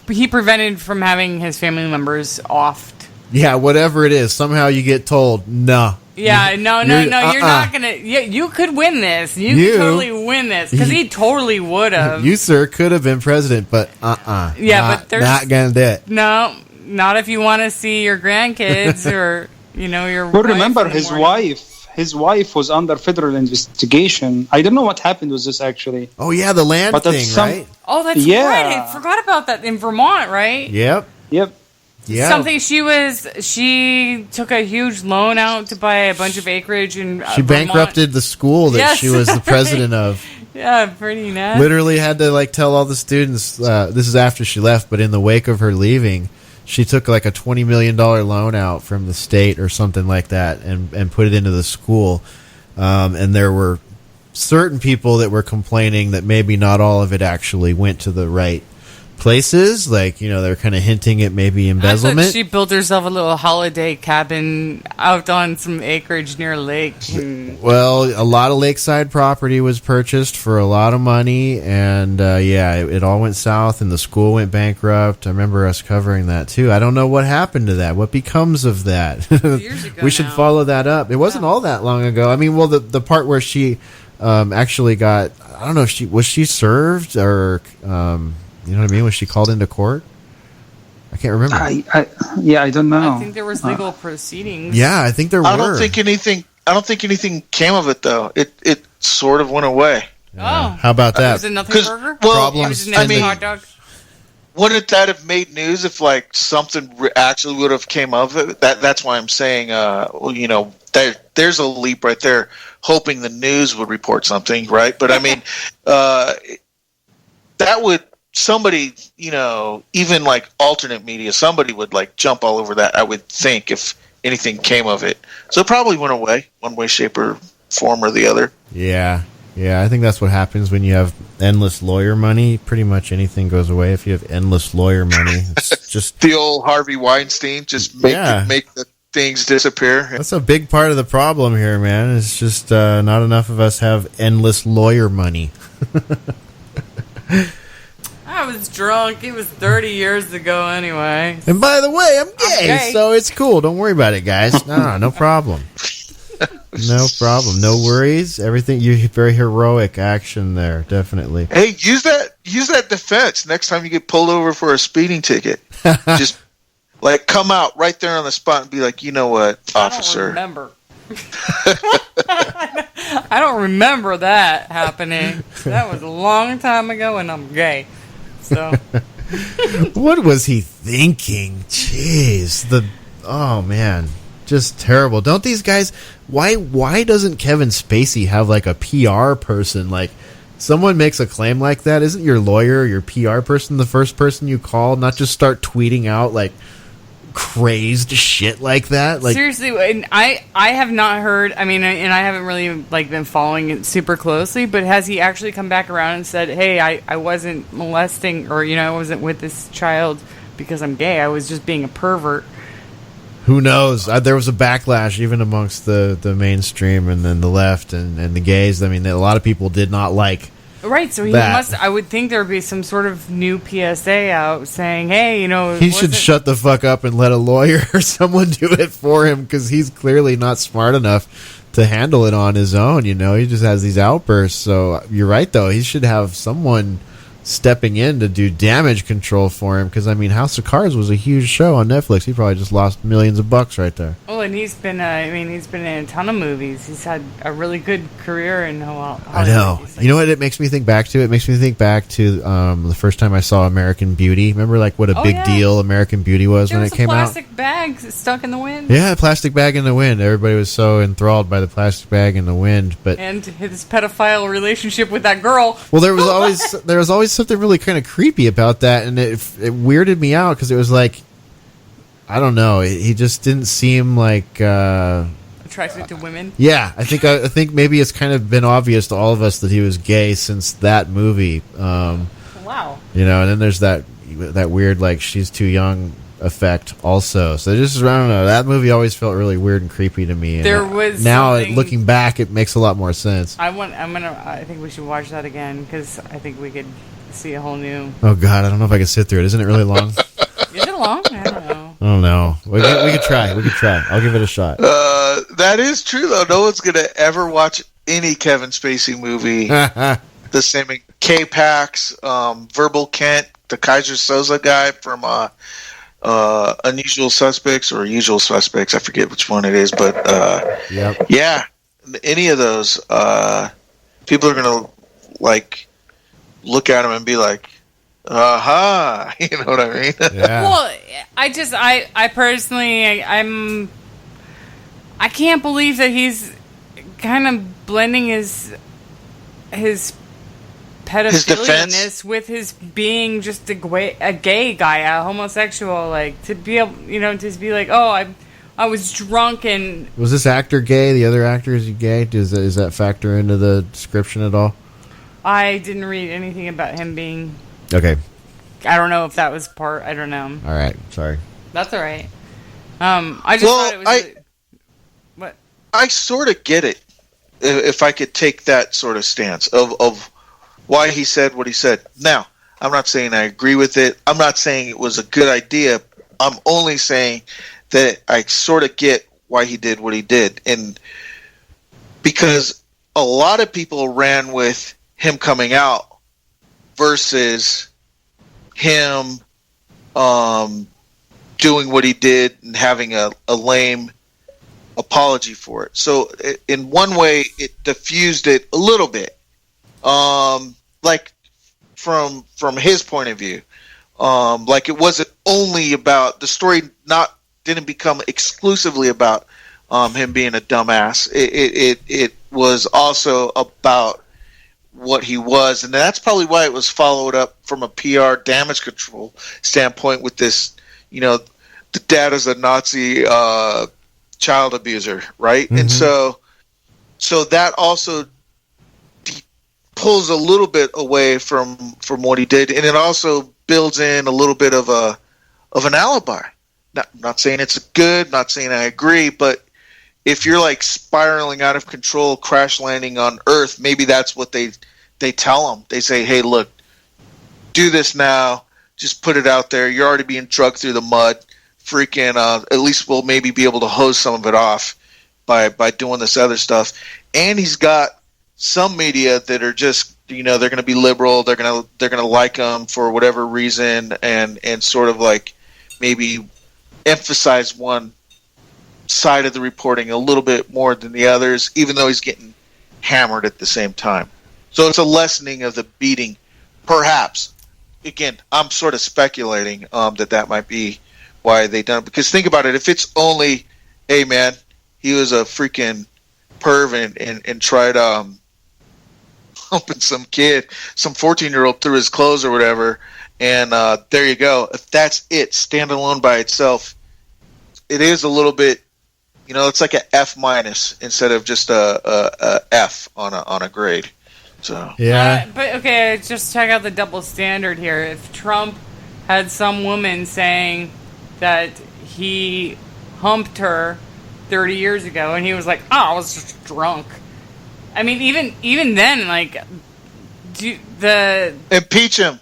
he prevented from having his family members offed. Yeah, whatever it is, somehow you get told, no. Yeah, no, you're not going to. You could win this. You could totally win this, because he totally would have. You, sir, could have been president, but Yeah, but there's not going to do it. No, not if you want to see your grandkids or your. Well, remember his wife. His wife was under federal investigation. I don't know what happened with this actually. Oh yeah, the land thing, right? Oh, that's right. I forgot about that in Vermont, right? Yep. Yeah. Something she took a huge loan out to buy a bunch of acreage and she bankrupted the school that she was the president of. Yeah, pretty nasty. Literally had to tell all the students. This is after she left, but in the wake of her leaving, she took like a $20 million loan out from the state or something like that and put it into the school. And there were certain people that were complaining that maybe not all of it actually went to the right places. They were kind of hinting at maybe embezzlement. I thought she built herself a little holiday cabin out on some acreage near a lake. Well, a lot of lakeside property was purchased for a lot of money, and it all went south, and the school went bankrupt. I remember us covering that too. I don't know what happened to that. What becomes of that? Years ago we should follow that up. It wasn't all that long ago. I mean, well, the part where she actually got, I don't know if she served or you know what I mean? Was she called into court? I can't remember. I don't know. I think there was legal proceedings. Yeah, I think there were. I don't think anything came of it though. It sort of went away. Oh, how about that? Was it nothing burger? Problems. Hot dog. Wouldn't that have made news if something actually would have came of it? That's why I'm saying, there's a leap right there, hoping the news would report something, right? But I mean, that would. Somebody, even alternate media, somebody would jump all over that, I would think, if anything came of it. So it probably went away, one way, shape, or form or the other. Yeah, I think that's what happens when you have endless lawyer money. Pretty much anything goes away if you have endless lawyer money. It's just the old Harvey Weinstein, just make the things disappear. That's a big part of the problem here, man. It's just not enough of us have endless lawyer money. I was drunk. It was 30 years ago anyway. And by the way, I'm gay, so it's cool. Don't worry about it, guys. No problem. No problem. No worries. Everything. You very heroic action there, definitely. Hey, use that defense next time you get pulled over for a speeding ticket. Just come out right there on the spot and be like, you know what, officer. I don't remember. I don't remember that happening. That was a long time ago, and I'm gay. So, what was he thinking? Jeez, oh man, just terrible. Don't these guys? Why doesn't Kevin Spacey have a PR person? Someone makes a claim like that, isn't your lawyer, your PR person, the first person you call? Not just start tweeting out crazed shit like that. Seriously, and I have not heard. I mean, and I haven't really been following it super closely. But has he actually come back around and said, "Hey, I wasn't molesting, or I wasn't with this child because I'm gay. I was just being a pervert." Who knows? There was a backlash even amongst the mainstream and then the left and the gays. I mean, a lot of people did not like. Right, so he must. I would think there would be some sort of new PSA out saying, "Hey, he should shut the fuck up and let a lawyer or someone do it for him because he's clearly not smart enough to handle it on his own." He just has these outbursts. So you're right, though. He should have someone stepping in to do damage control for him because House of Cards was a huge show on Netflix. He probably just lost millions of bucks right there. Oh, and he's been he's been in a ton of movies. He's had a really good career in Hollywood. I know. You know what it makes me think back to? It makes me think back to the first time I saw American Beauty. Remember what a big deal American Beauty was when it came out? Plastic bag stuck in the wind. Yeah, plastic bag in the wind. Everybody was so enthralled by the plastic bag in the wind, and his pedophile relationship with that girl. Well, there was always something really kind of creepy about that, and it weirded me out because it was I don't know. He just didn't seem attracted to women. Yeah, I think maybe it's kind of been obvious to all of us that he was gay since that movie. Wow. And then there's that weird she's too young effect also. So just I don't know. That movie always felt really weird and creepy to me. There was now looking back, it makes a lot more sense. I think we should watch that again because I think we could see a whole new. Oh God, I don't know if I can sit through it. Isn't it really long? Is it long? I don't know. I don't know. We could try. I'll give it a shot. That is true though. No one's gonna ever watch any Kevin Spacey movie the same. K-Pax, Verbal Kent, the Kaiser Soze guy from Unusual Suspects or Usual Suspects. I forget which one it is, but Yep. yeah, any of those, people are gonna like look at them and be like, "Aha!" You know what I mean? Yeah. Well, I personally, I can't believe that he's kind of blending his pedophilianess with his being just a gay guy, a homosexual. Like, to be able, to be like, oh, I was drunk and... Was this actor gay? The other actor, is he gay? Does that factor into the description at all? I didn't read anything about him being... Okay. I don't know if that was part... I don't know. All right. Sorry. That's all right. I just thought it was... What? I sort of get it, if I could take that sort of stance of why he said what he said. Now, I'm not saying I agree with it. I'm not saying it was a good idea. I'm only saying that I sort of get why he did what he did. And because a lot of people ran with him coming out versus him doing what he did and having a lame apology for it. So in one way, it diffused it a little bit. Like from his point of view, like it wasn't only about the story. Didn't become exclusively about him being a dumbass. It was also about what he was, and that's probably why it was followed up from a PR damage control standpoint with this. The dad is a Nazi child abuser, right? Mm-hmm. And so that also pulls a little bit away from what he did, and it also builds in a little bit of an alibi. Not saying it's good, not saying I agree, but if you're like spiraling out of control, crash landing on Earth, maybe that's what they tell them. They say, "Hey, look, do this now. Just put it out there. You're already being drugged through the mud. Freaking, at least we'll maybe be able to hose some of it off by doing this other stuff." And he's got some media that are just, they're going to be liberal. They're going to like him for whatever reason, and sort of like maybe emphasize one side of the reporting a little bit more than the others, even though he's getting hammered at the same time. So it's a lessening of the beating, perhaps. Again, I'm sort of speculating that might be why they done it. Because think about it, if it's only, hey man, he was a freaking perv and tried humping some kid, some 14-year-old through his clothes or whatever, and there you go. If that's it, standalone by itself, it is a little bit, it's like a F minus instead of just a F on a grade. So yeah, but okay, just check out the double standard here. If Trump had some woman saying that he humped her 30 years ago, and he was like, "Oh, I was just drunk." I mean, even then, like, impeach him.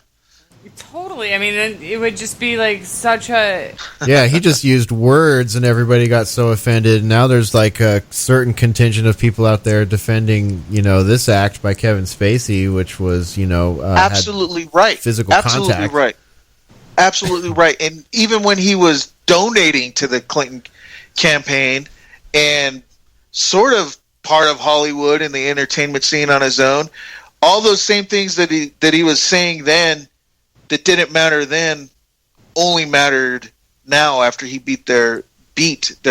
Totally. I mean, it would just be like such a... Yeah, he just used words and everybody got so offended. Now there's like a certain contingent of people out there defending, this act by Kevin Spacey, which was, absolutely right. Physical absolutely contact. Right. Absolutely right. And even when he was donating to the Clinton campaign and sort of part of Hollywood and the entertainment scene on his own, all those same things that he was saying then that didn't matter then only mattered now after he beat their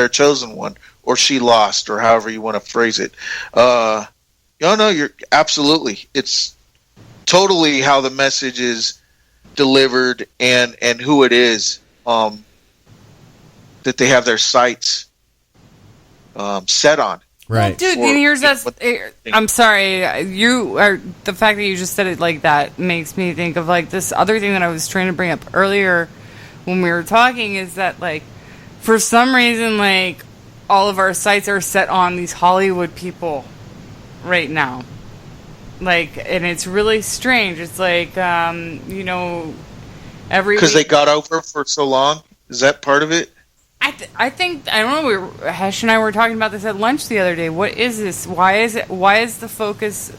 chosen one, or she lost, or however you want to phrase it. No, you're absolutely. It's totally how the message is delivered and who it is that they have their sights set on. Right, well, dude. And here's that. I'm sorry. The fact that you just said it like that makes me think of like this other thing that I was trying to bring up earlier when we were talking. Is that like for some reason like all of our sights are set on these Hollywood people right now. Like, and it's really strange. It's like every because they got over for so long. Is that part of it? I think I don't know. Hesh and I were talking about this at lunch the other day. What is this? Why is the focus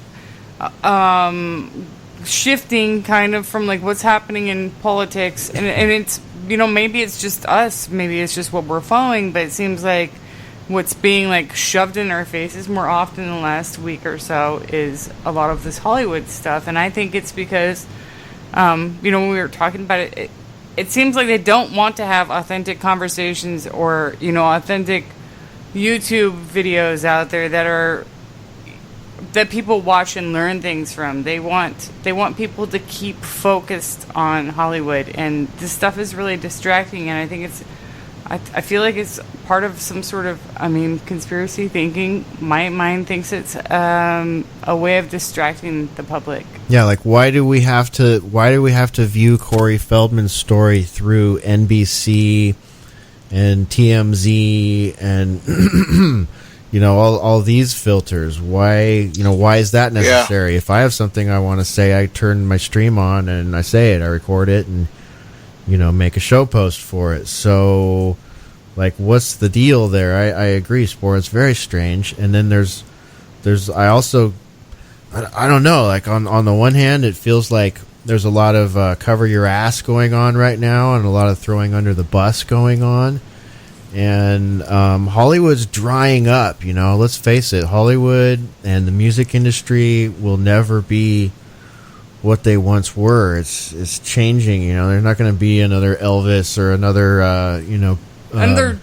shifting kind of from like what's happening in politics, and it's maybe it's just us, maybe it's just what we're following, but it seems like what's being like shoved in our faces more often in the last week or so is a lot of this Hollywood stuff. And I think it's because, when we were talking about it, it seems like they don't want to have authentic conversations or, authentic YouTube videos out there that people watch and learn things from. They want people to keep focused on Hollywood, and this stuff is really distracting. And I think I feel like it's part of some sort of, conspiracy thinking. My mind thinks it's a way of distracting the public. Yeah, like why do we have to view Corey Feldman's story through NBC and TMZ and all these filters? Why is that necessary? If I have something I want to say, I turn my stream on and I say it, I record it, and make a show post for it. So, like, what's the deal there? I agree, Spore. It's very strange. And then there's I don't know. Like on the one hand, it feels like there's a lot of cover your ass going on right now, and a lot of throwing under the bus going on. And Hollywood's drying up. Let's face it. Hollywood and the music industry will never be what they once were. It's changing. There's not going to be another Elvis or another another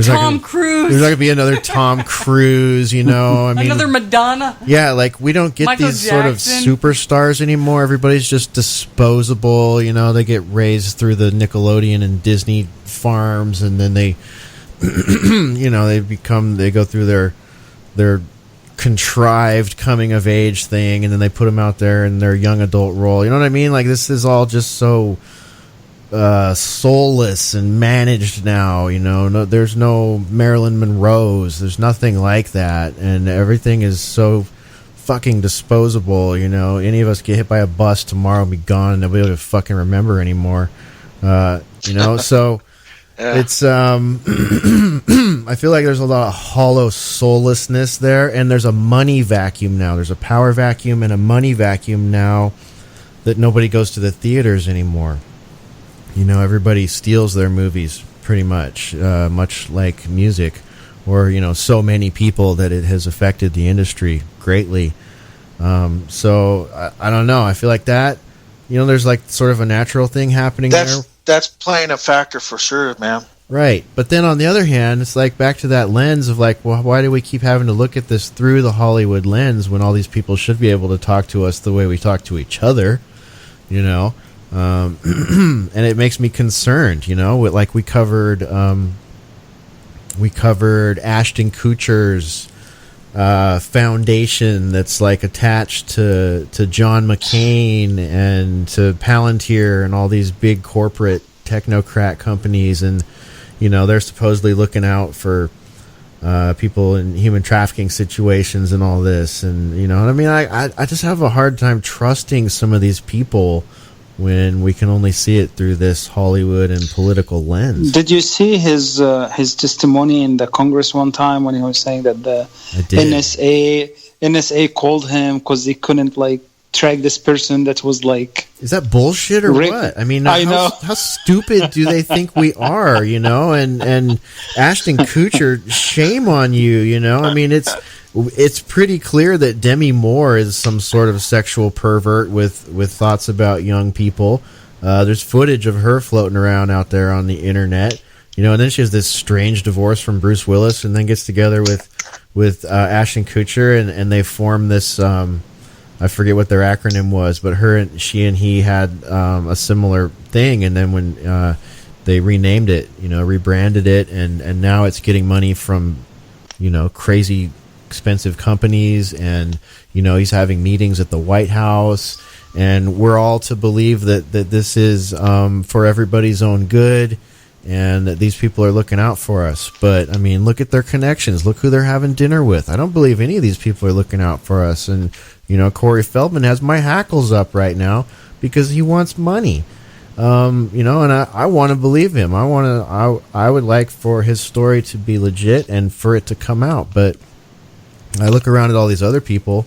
Tom Cruise. There's not going to be another Tom Cruise. Another Madonna. Yeah, like we don't get Michael these Jackson. sort of superstars anymore. Everybody's just disposable. They get raised through the Nickelodeon and Disney farms, and then they they go through their contrived coming of age thing, and then they put them out there in their young adult role. You know what I mean? Like, this is all just so soulless and managed now. No, there's no Marilyn Monroe's. There's nothing like that, and everything is so fucking disposable. Any of us get hit by a bus tomorrow and be gone, and nobody will fucking remember anymore. So. It's I feel like there's a lot of hollow soullessness there, and there's a money vacuum now. There's a power vacuum and a money vacuum now that nobody goes to the theaters anymore. Everybody steals their movies pretty much, much like music, or so many people that it has affected the industry greatly. So I don't know. I feel like that. There's like sort of a natural thing happening there. That's playing a factor for sure, man. Right. But then on the other hand, it's like back to that lens of like, well, why do we keep having to look at this through the Hollywood lens when all these people should be able to talk to us the way we talk to each other, and it makes me concerned, like we covered Ashton Kutcher's foundation that's like attached to John McCain and to Palantir and all these big corporate technocrat companies, and they're supposedly looking out for people in human trafficking situations and all this, and I just have a hard time trusting some of these people when we can only see it through this Hollywood and political lens. Did you see his testimony in the Congress one time when he was saying that the NSA called him because they couldn't track this person that was Is that bullshit or what? I mean, how stupid do they think we are? And Ashton Kutcher, shame on you. I mean, it's pretty clear that Demi Moore is some sort of sexual pervert with thoughts about young people. There's footage of her floating around out there on the internet. And then she has this strange divorce from Bruce Willis, and then gets together with Ashton Kutcher, and they form this. I forget what their acronym was, but she and he had a similar thing, and then when they renamed it, rebranded it, and now it's getting money from crazy expensive companies, and he's having meetings at the White House, and we're all to believe that this is for everybody's own good, and that these people are looking out for us. But I mean, look at their connections, look who they're having dinner with. I don't believe any of these people are looking out for us. And Corey Feldman has my hackles up right now because he wants money. And I want to believe him. I would like for his story to be legit and for it to come out. But I look around at all these other people.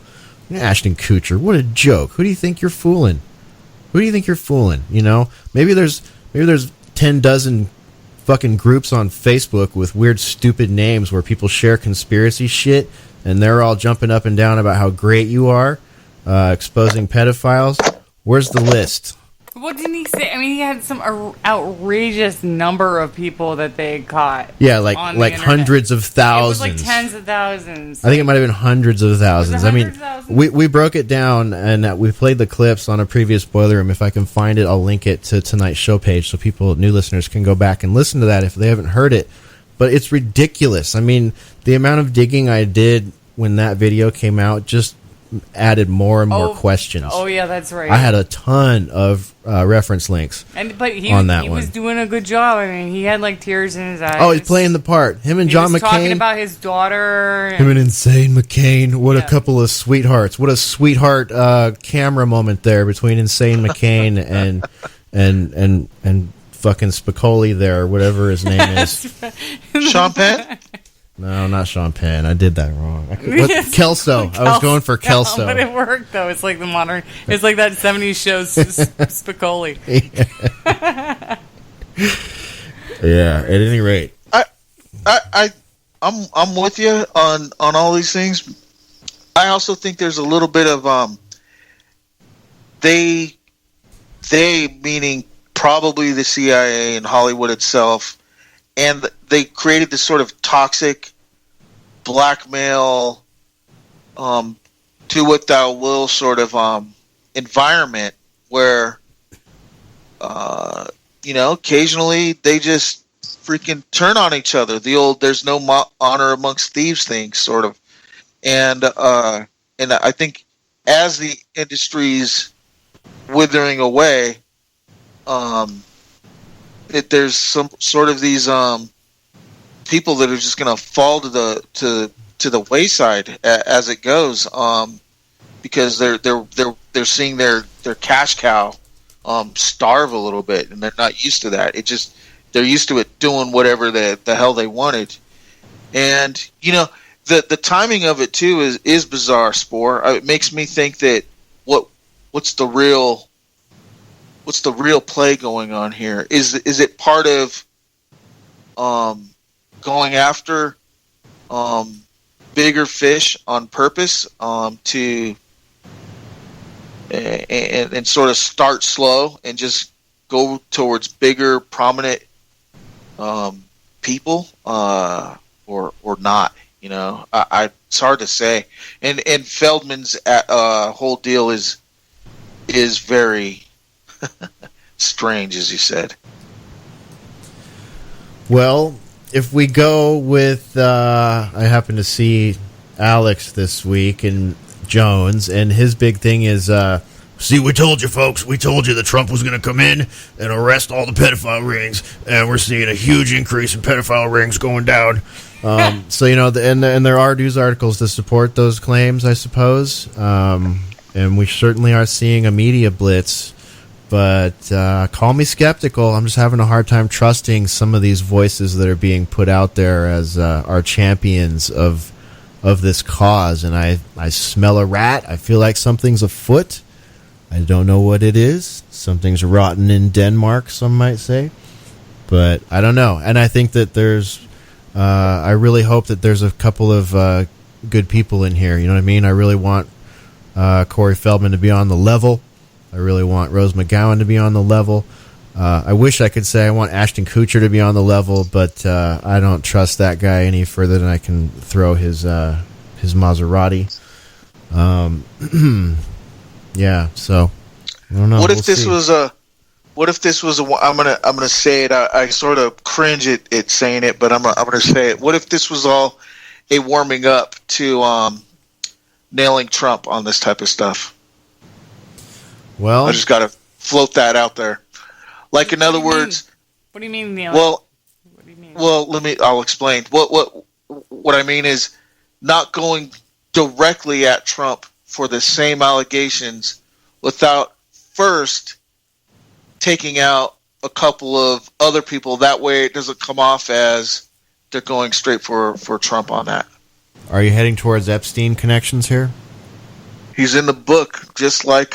Ashton Kutcher, what a joke. Who do you think you're fooling? Maybe there's 10 dozen fucking groups on Facebook with weird, stupid names where people share conspiracy shit, and they're all jumping up and down about how great you are, exposing pedophiles. Where's the list? What didn't he say? I mean, he had some outrageous number of people that they had caught. Yeah, like hundreds of thousands. It was like tens of thousands. I think it might have been hundreds of thousands. I mean, we broke it down, and we played the clips on a previous Boiler Room. If I can find it, I'll link it to tonight's show page so people, new listeners, can go back and listen to that if they haven't heard it. But it's ridiculous. I mean, the amount of digging I did when that video came out just added more and more questions. Oh yeah, that's right. I had a ton of reference links but he one. Was doing a good job. I mean, he had like tears in his eyes. Oh, he's playing the part. Him and John McCain. Talking about his daughter. Him and Insane McCain. What a couple of sweethearts. What a sweetheart camera moment there between Insane McCain and fucking Spicoli there, whatever his name is. Sean Penn? No, not Sean Penn. I did that wrong. Kelso. I was going for Kelso. But it worked, though. It's like the modern... It's like that 70s show, Spicoli. Yeah, at any rate. I'm with you on all these things. I also think there's a little bit of... They meaning probably the CIA and Hollywood itself, and they created this sort of toxic blackmail, do what thou will sort of environment where, occasionally they just freaking turn on each other. The old "there's no honor amongst thieves" thing, sort of, and I think as the industry's withering away, there's some sort of these people that are just going to fall to the wayside as it goes, because they're seeing their cash cow starve a little bit, and they're not used to that. They're used to it doing whatever the hell they wanted, and the timing of it too is bizarre. Spore. It makes me think that what's the real play going on here? Is it part of going after bigger fish on purpose to and sort of start slow and just go towards bigger prominent people or not? It's hard to say. And Feldman's whole deal is very strange, as you said. Well, if we go with, I happened to see Alex this week and Jones, and his big thing is, see, we told you, folks, we told you that Trump was going to come in and arrest all the pedophile rings, and we're seeing a huge increase in pedophile rings going down. So, and there are news articles to support those claims, I suppose, and we certainly are seeing a media blitz. But call me skeptical. I'm just having a hard time trusting some of these voices that are being put out there as our champions of this cause. And I smell a rat. I feel like something's afoot. I don't know what it is. Something's rotten in Denmark, some might say. But I don't know. And I think that there's... I really hope that there's a couple of good people in here. You know what I mean? I really want Corey Feldman to be on the level. I really want Rose McGowan to be on the level. I wish I could say I want Ashton Kutcher to be on the level, but I don't trust that guy any further than I can throw his Maserati. Yeah, so I don't know. What if this was I'm gonna say it. I sort of cringe at saying it, but I'm gonna say it. What if this was all a warming up to nailing Trump on this type of stuff? Well, I just got to float that out there. Like, in other words, what do you mean, Neil? Well, what do you mean? Well, I'll explain. What I mean is not going directly at Trump for the same allegations without first taking out a couple of other people. That way it doesn't come off as they're going straight for Trump on that. Are you heading towards Epstein connections here? He's in the book, just like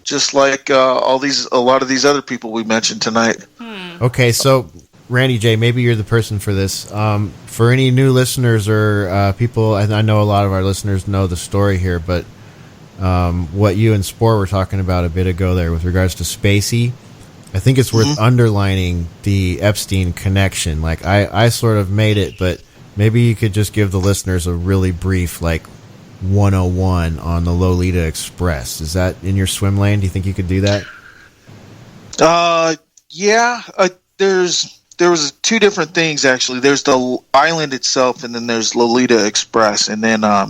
just like a lot of these other people we mentioned tonight. Okay, so Randy J, maybe you're the person for this. For any new listeners or people, I know a lot of our listeners know the story here, but what you and Spore were talking about a bit ago there with regards to Spacey, I think it's worth underlining the Epstein connection. Like, I sort of made it, but maybe you could just give the listeners a really brief, 101 on the Lolita Express. Is that in your swim lane? Do you think you could do that? Yeah. There was two different things, actually. There's the island itself, and then there's Lolita Express. And then I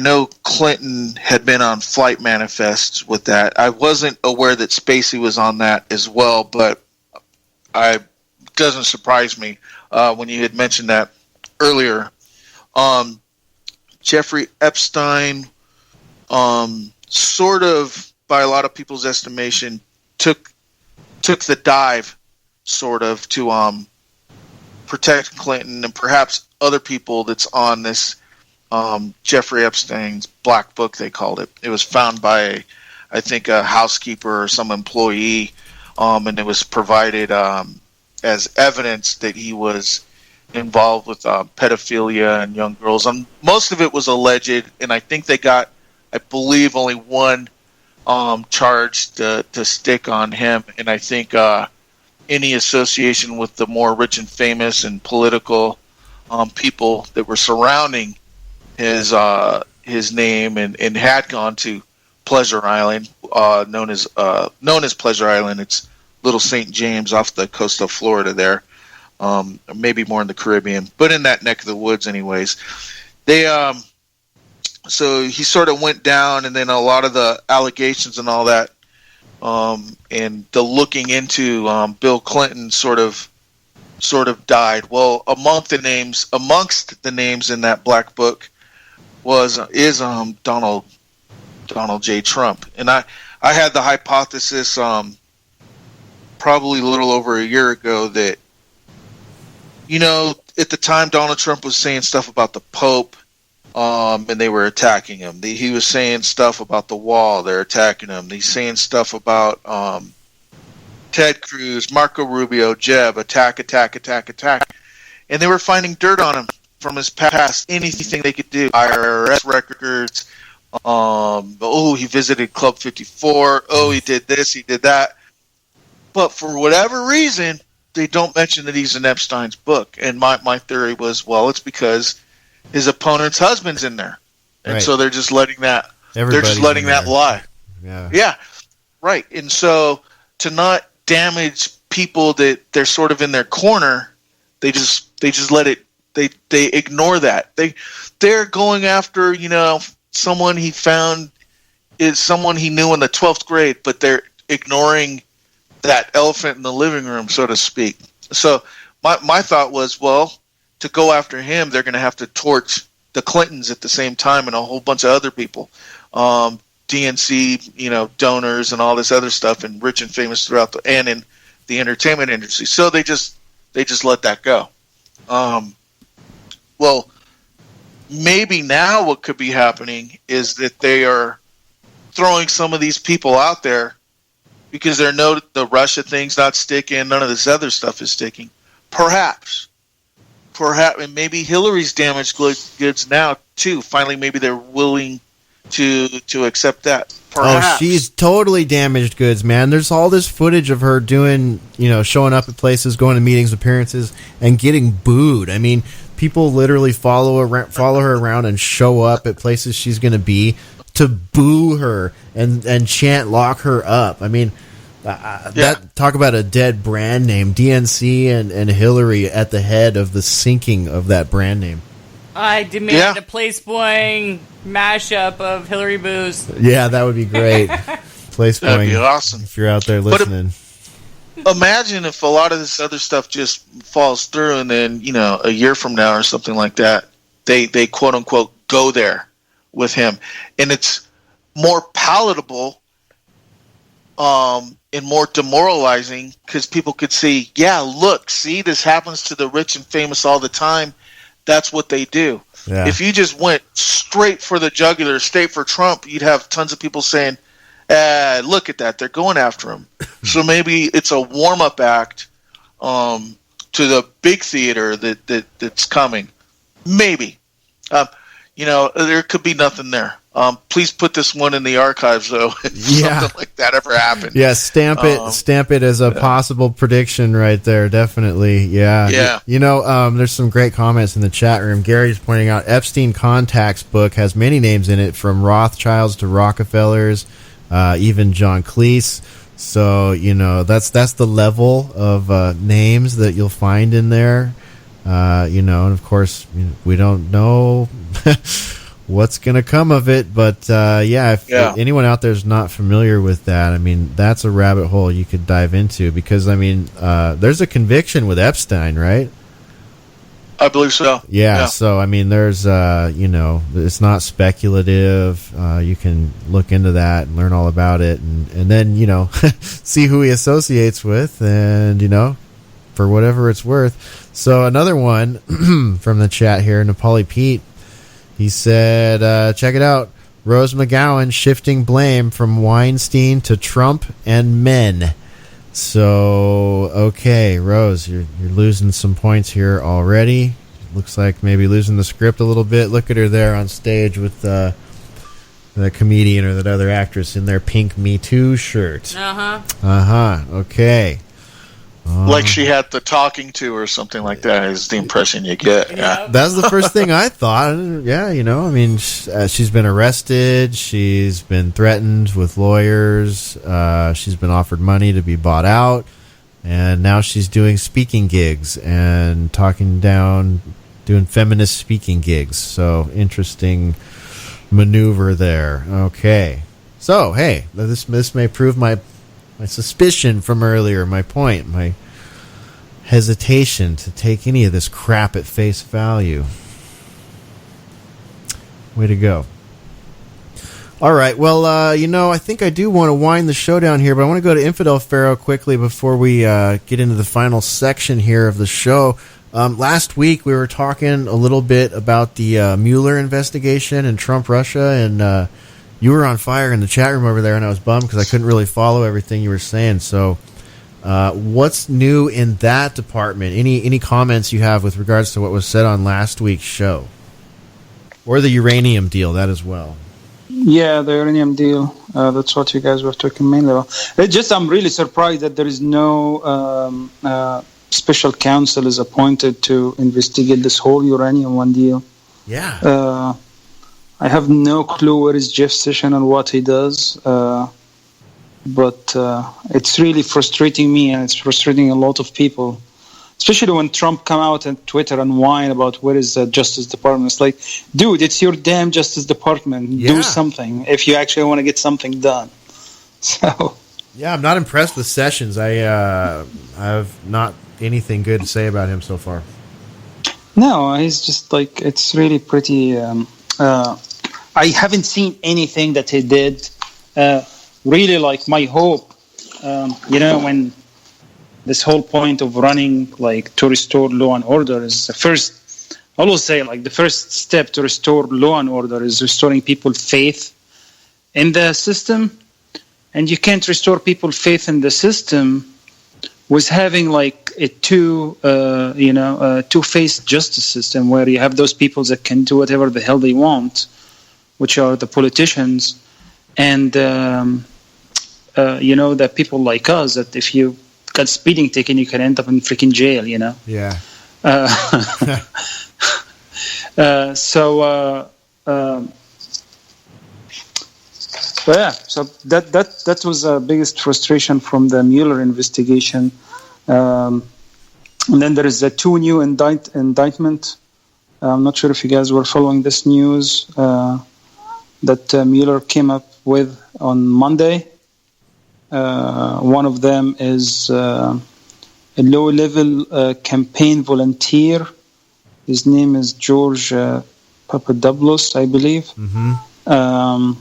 know Clinton had been on flight manifests with that. I wasn't aware that Spacey was on that as well, but it doesn't surprise me when you had mentioned that earlier. Jeffrey Epstein, sort of, by a lot of people's estimation, took the dive, sort of, to protect Clinton and perhaps other people that's on this Jeffrey Epstein's black book, they called it. It was found by, I think, a housekeeper or some employee, and it was provided as evidence that he was involved with pedophilia and young girls. And most of it was alleged, and I think they got, I believe, only one charge to stick on him. And I think any association with the more rich and famous and political people that were surrounding his name and had gone to Pleasure Island, known as Pleasure Island. It's Little St. James off the coast of Florida there. Maybe more in the Caribbean, but in that neck of the woods anyways. So he sort of went down, and then a lot of the allegations and all that, and the looking into Bill Clinton sort of died. Well, amongst the names in that black book is Donald J. Trump. And I had the hypothesis probably a little over a year ago that, at the time Donald Trump was saying stuff about the Pope, and they were attacking him. He was saying stuff about the wall, they're attacking him. He's saying stuff about Ted Cruz, Marco Rubio, Jeb, attack. And they were finding dirt on him from his past, anything they could do. IRS records, he visited Club 54, he did this, he did that. But for whatever reason, they don't mention that he's in Epstein's book. And my theory was, well, it's because his opponent's husband's in there. And so they're just letting that lie. Yeah. Right. And so to not damage people that they're sort of in their corner, they just let it, they ignore that. They're going after, someone he found is someone he knew in the 12th grade, but they're ignoring that elephant in the living room, so to speak. So my thought was, well, to go after him, they're going to have to torch the Clintons at the same time and a whole bunch of other people, DNC, donors and all this other stuff, and rich and famous and in the entertainment industry. So they just let that go. Well, maybe now what could be happening is that they are throwing some of these people out there because they know the Russia thing's not sticking, none of this other stuff is sticking. Perhaps, and maybe Hillary's damaged goods now too. Finally, maybe they're willing to accept that. Perhaps. Oh, she's totally damaged goods, man. There's all this footage of her doing, showing up at places, going to meetings, appearances, and getting booed. I mean, people literally follow her around and show up at places she's going to be to boo her and chant "lock her up." I mean, that talk about a dead brand name. DNC and Hillary at the head of the sinking of that brand name. I demand a Place Boing mashup of Hillary boos. Yeah, that would be great. Place Boing. That'd be awesome. If you're out there listening. Imagine if a lot of this other stuff just falls through, and then a year from now or something like that, they quote unquote go there with him, and it's more palatable, and more demoralizing because people could see, see, this happens to the rich and famous all the time. that's what they do. Yeah. If you just went straight for the jugular, straight for Trump, you'd have tons of people saying, look at that, they're going after him. So maybe it's a warm-up act to the big theater that's coming. Maybe. There could be nothing there. Please put this one in the archives, though, if something like that ever happened. Yeah, stamp it as a possible prediction right there, definitely. Yeah. There's some great comments in the chat room. Gary's pointing out Epstein Contacts book has many names in it, from Rothschilds to Rockefellers, even John Cleese. So, that's the level of names that you'll find in there. And of course, we don't know what's going to come of it, but if anyone out there is not familiar with that, I mean, that's a rabbit hole you could dive into, because, I mean, there's a conviction with Epstein, right? I believe so. Yeah. So, I mean, there's, it's not speculative. You can look into that and learn all about it, and then, see who he associates with, and, for whatever it's worth. So another one from the chat here, Nepali Pete, he said, check it out, Rose McGowan shifting blame from Weinstein to Trump and men. So, okay, Rose, you're losing some points here already. Looks like maybe losing the script a little bit. Look at her there on stage with the comedian or that other actress in their pink Me Too shirt. Okay. Like she had the talking to or something like that is the impression you get. Yeah, that's the first thing I thought. Yeah, I mean, she's been arrested. She's been threatened with lawyers. She's been offered money to be bought out. And now she's doing speaking gigs and doing feminist speaking gigs. So, interesting maneuver there. Okay. So, hey, this may prove my suspicion from earlier, my point, my hesitation to take any of this crap at face value. Way to go. All right, well, I think I do want to wind the show down here, but I want to go to Infidel Pharaoh quickly before we get into the final section here of the show. Last week, we were talking a little bit about the Mueller investigation and Trump Russia, and you were on fire in the chat room over there, and I was bummed because I couldn't really follow everything you were saying. So, what's new in that department? Any comments you have with regards to what was said on last week's show, or the uranium deal, that as well? Yeah, the uranium deal. That's what you guys were talking mainly about. I'm really surprised that there is no special counsel is appointed to investigate this whole uranium one deal. Yeah. I have no clue where is Jeff Sessions and what he does, but it's really frustrating me, and it's frustrating a lot of people, especially when Trump come out on Twitter and whine about where is the Justice Department. It's like, dude, it's your damn Justice Department. Yeah. Do something if you actually want to get something done. So, yeah, I'm not impressed with Sessions. I have not anything good to say about him so far. No, he's just like, it's really pretty... I haven't seen anything that he did. Really, like, my hope, when this whole point of running, like, to restore law and order is the first, I will say, like, the first step to restore law and order is restoring people's faith in the system. And you can't restore people's faith in the system with having, like, a two-faced justice system where you have those people that can do whatever the hell they want, which are the politicians, and the people like us, that if you got speeding ticket, you can end up in freaking jail, Yeah. So that was the biggest frustration from the Mueller investigation. And then there is the two new indictment. I'm not sure if you guys were following this news that Mueller came up with on Monday. One of them is a low-level campaign volunteer. His name is George Papadopoulos, I believe. Mm-hmm.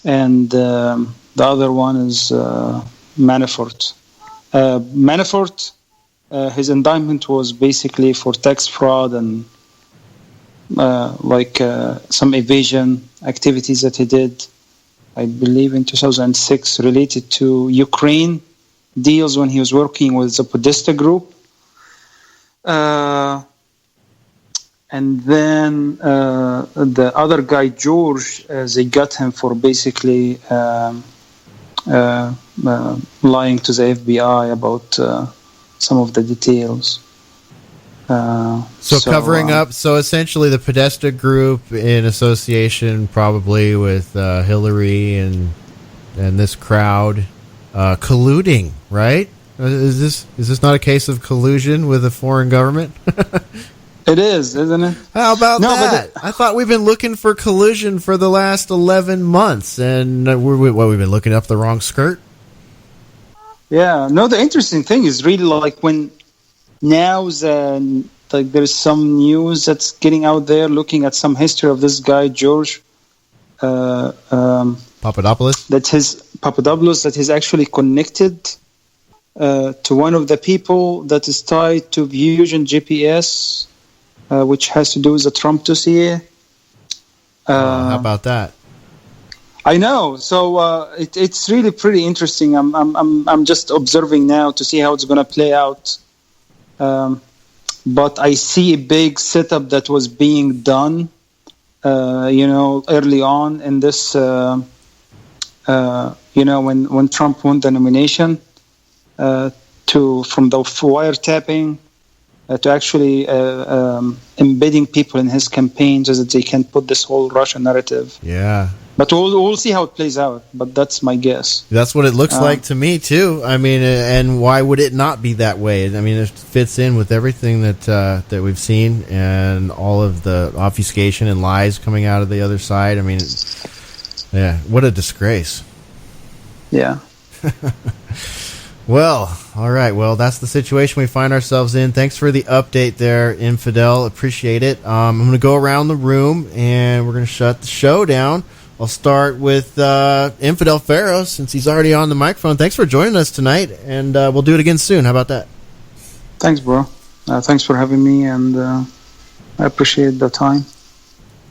And the other one is Manafort. Manafort his indictment was basically for tax fraud and some evasion activities that he did, I believe in 2006, related to Ukraine deals when he was working with the Podesta group. And then the other guy, George, they got him for basically lying to the FBI about some of the details. So covering up, so essentially the Podesta group in association probably with Hillary and this crowd colluding, right? Is this not a case of collusion with a foreign government? It is, isn't it? How about that? I thought we've been looking for collusion for the last 11 months, and we've been looking up the wrong skirt? Yeah. No, the interesting thing is really like when now there's some news that's getting out there looking at some history of this guy, George Papadopoulos? That he's actually connected to one of the people that is tied to Fusion GPS, which has to do with the Trump dossier. How about that? I know. So it's really pretty interesting. I'm just observing now to see how it's going to play out. But I see a big setup that was being done, early on in this, when Trump won the nomination, from the wiretapping to actually embedding people in his campaign so that they can put this whole Russia narrative. Yeah. But we'll see how it plays out. But that's my guess. That's what it looks like to me too. I mean, and why would it not be that way? I mean, it fits in with everything that we've seen and all of the obfuscation and lies coming out of the other side. I mean, yeah, what a disgrace. Yeah. Well, all right. Well, that's the situation we find ourselves in. Thanks for the update there, Infidel. Appreciate it. I'm going to go around the room and we're going to shut the show down. I'll start with Infidel Pharaoh since he's already on the microphone. Thanks for joining us tonight, and we'll do it again soon. How about that? Thanks, bro. Thanks for having me, and I appreciate the time.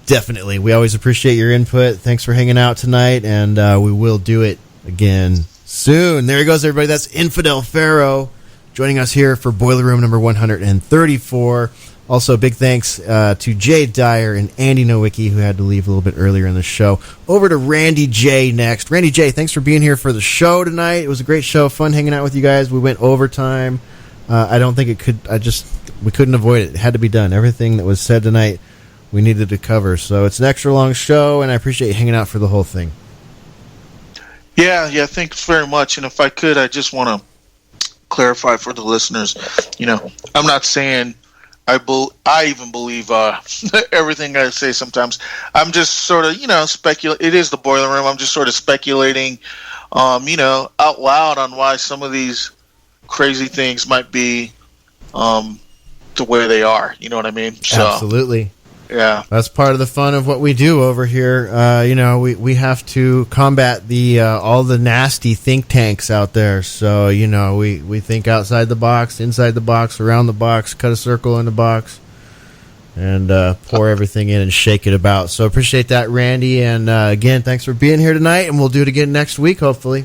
Definitely. We always appreciate your input. Thanks for hanging out tonight, and we will do it again soon. There he goes, everybody. That's Infidel Pharaoh joining us here for Boiler Room number 134. Also, big thanks to Jay Dyer and Andy Nowicki, who had to leave a little bit earlier in the show. Over to Randy J next. Randy J, thanks for being here for the show tonight. It was a great show. Fun hanging out with you guys. We went overtime. I don't think it could... we couldn't avoid it. It had to be done. Everything that was said tonight, we needed to cover. So it's an extra long show, and I appreciate you hanging out for the whole thing. Yeah, thanks very much. And if I could, I just want to clarify for the listeners, I'm not saying I even believe everything I say sometimes. I'm just sort of, speculate. It is the Boiler Room. I'm just sort of speculating, out loud on why some of these crazy things might be the way they are. You know what I mean? So, absolutely. Yeah, that's part of the fun of what we do over here. We have to combat all the nasty think tanks out there. So we think outside the box, inside the box, around the box, cut a circle in the box, and pour everything in and shake it about. So appreciate that, Randy. And again, thanks for being here tonight. And we'll do it again next week, hopefully.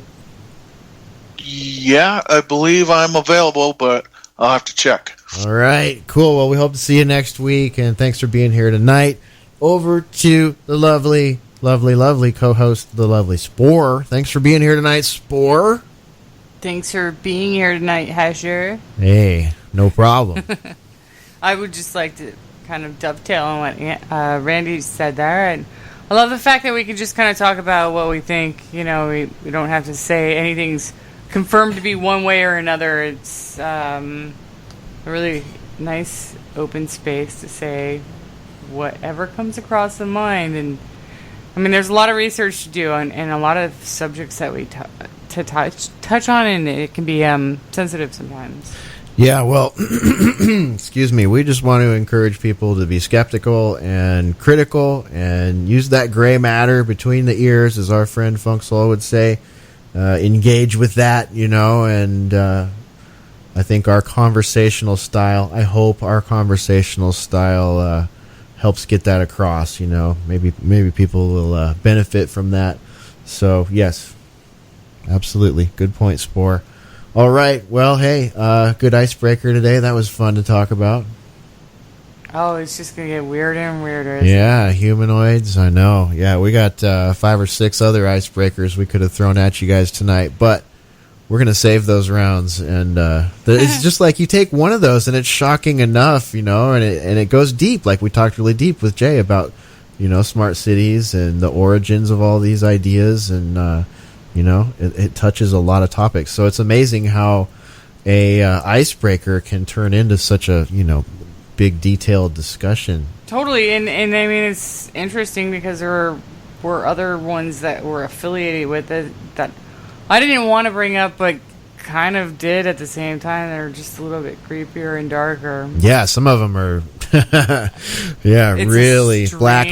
Yeah, I believe I'm available, but I'll have to check. All right, cool. Well, we hope to see you next week, and thanks for being here tonight. Over to the lovely, lovely, lovely co-host, the lovely Spore. Thanks for being here tonight, Spore. Thanks for being here tonight, Hesher. Hey, no problem. I would just like to kind of dovetail on what Randy said there, and I love the fact that we can just kind of talk about what we think. We don't have to say anything's confirmed to be one way or another. It's a really nice open space to say whatever comes across the mind. And I mean, there's a lot of research to do and a lot of subjects that we touch on, and it can be sensitive sometimes. Yeah, well, excuse me. We just want to encourage people to be skeptical and critical and use that gray matter between the ears, as our friend Funk Soul would say. Engage with that, and I think our conversational style, I hope our conversational style helps get that across. Maybe people will benefit from that. So yes, absolutely, good point, Spore. All right, well, hey, good icebreaker today. That was fun to talk about. Oh, it's just going to get weirder and weirder. Yeah, humanoids, I know. Yeah, we got 5 or 6 other icebreakers we could have thrown at you guys tonight, but we're going to save those rounds. And it's just like you take one of those and it's shocking enough, and it goes deep. Like we talked really deep with Jay about, smart cities and the origins of all these ideas. And, it touches a lot of topics. So it's amazing how a icebreaker can turn into such a, big detailed discussion. Totally, and I mean it's interesting because there were other ones that were affiliated with it that I didn't want to bring up, but kind of did at the same time. They're just a little bit creepier and darker. Yeah, some of them are, really black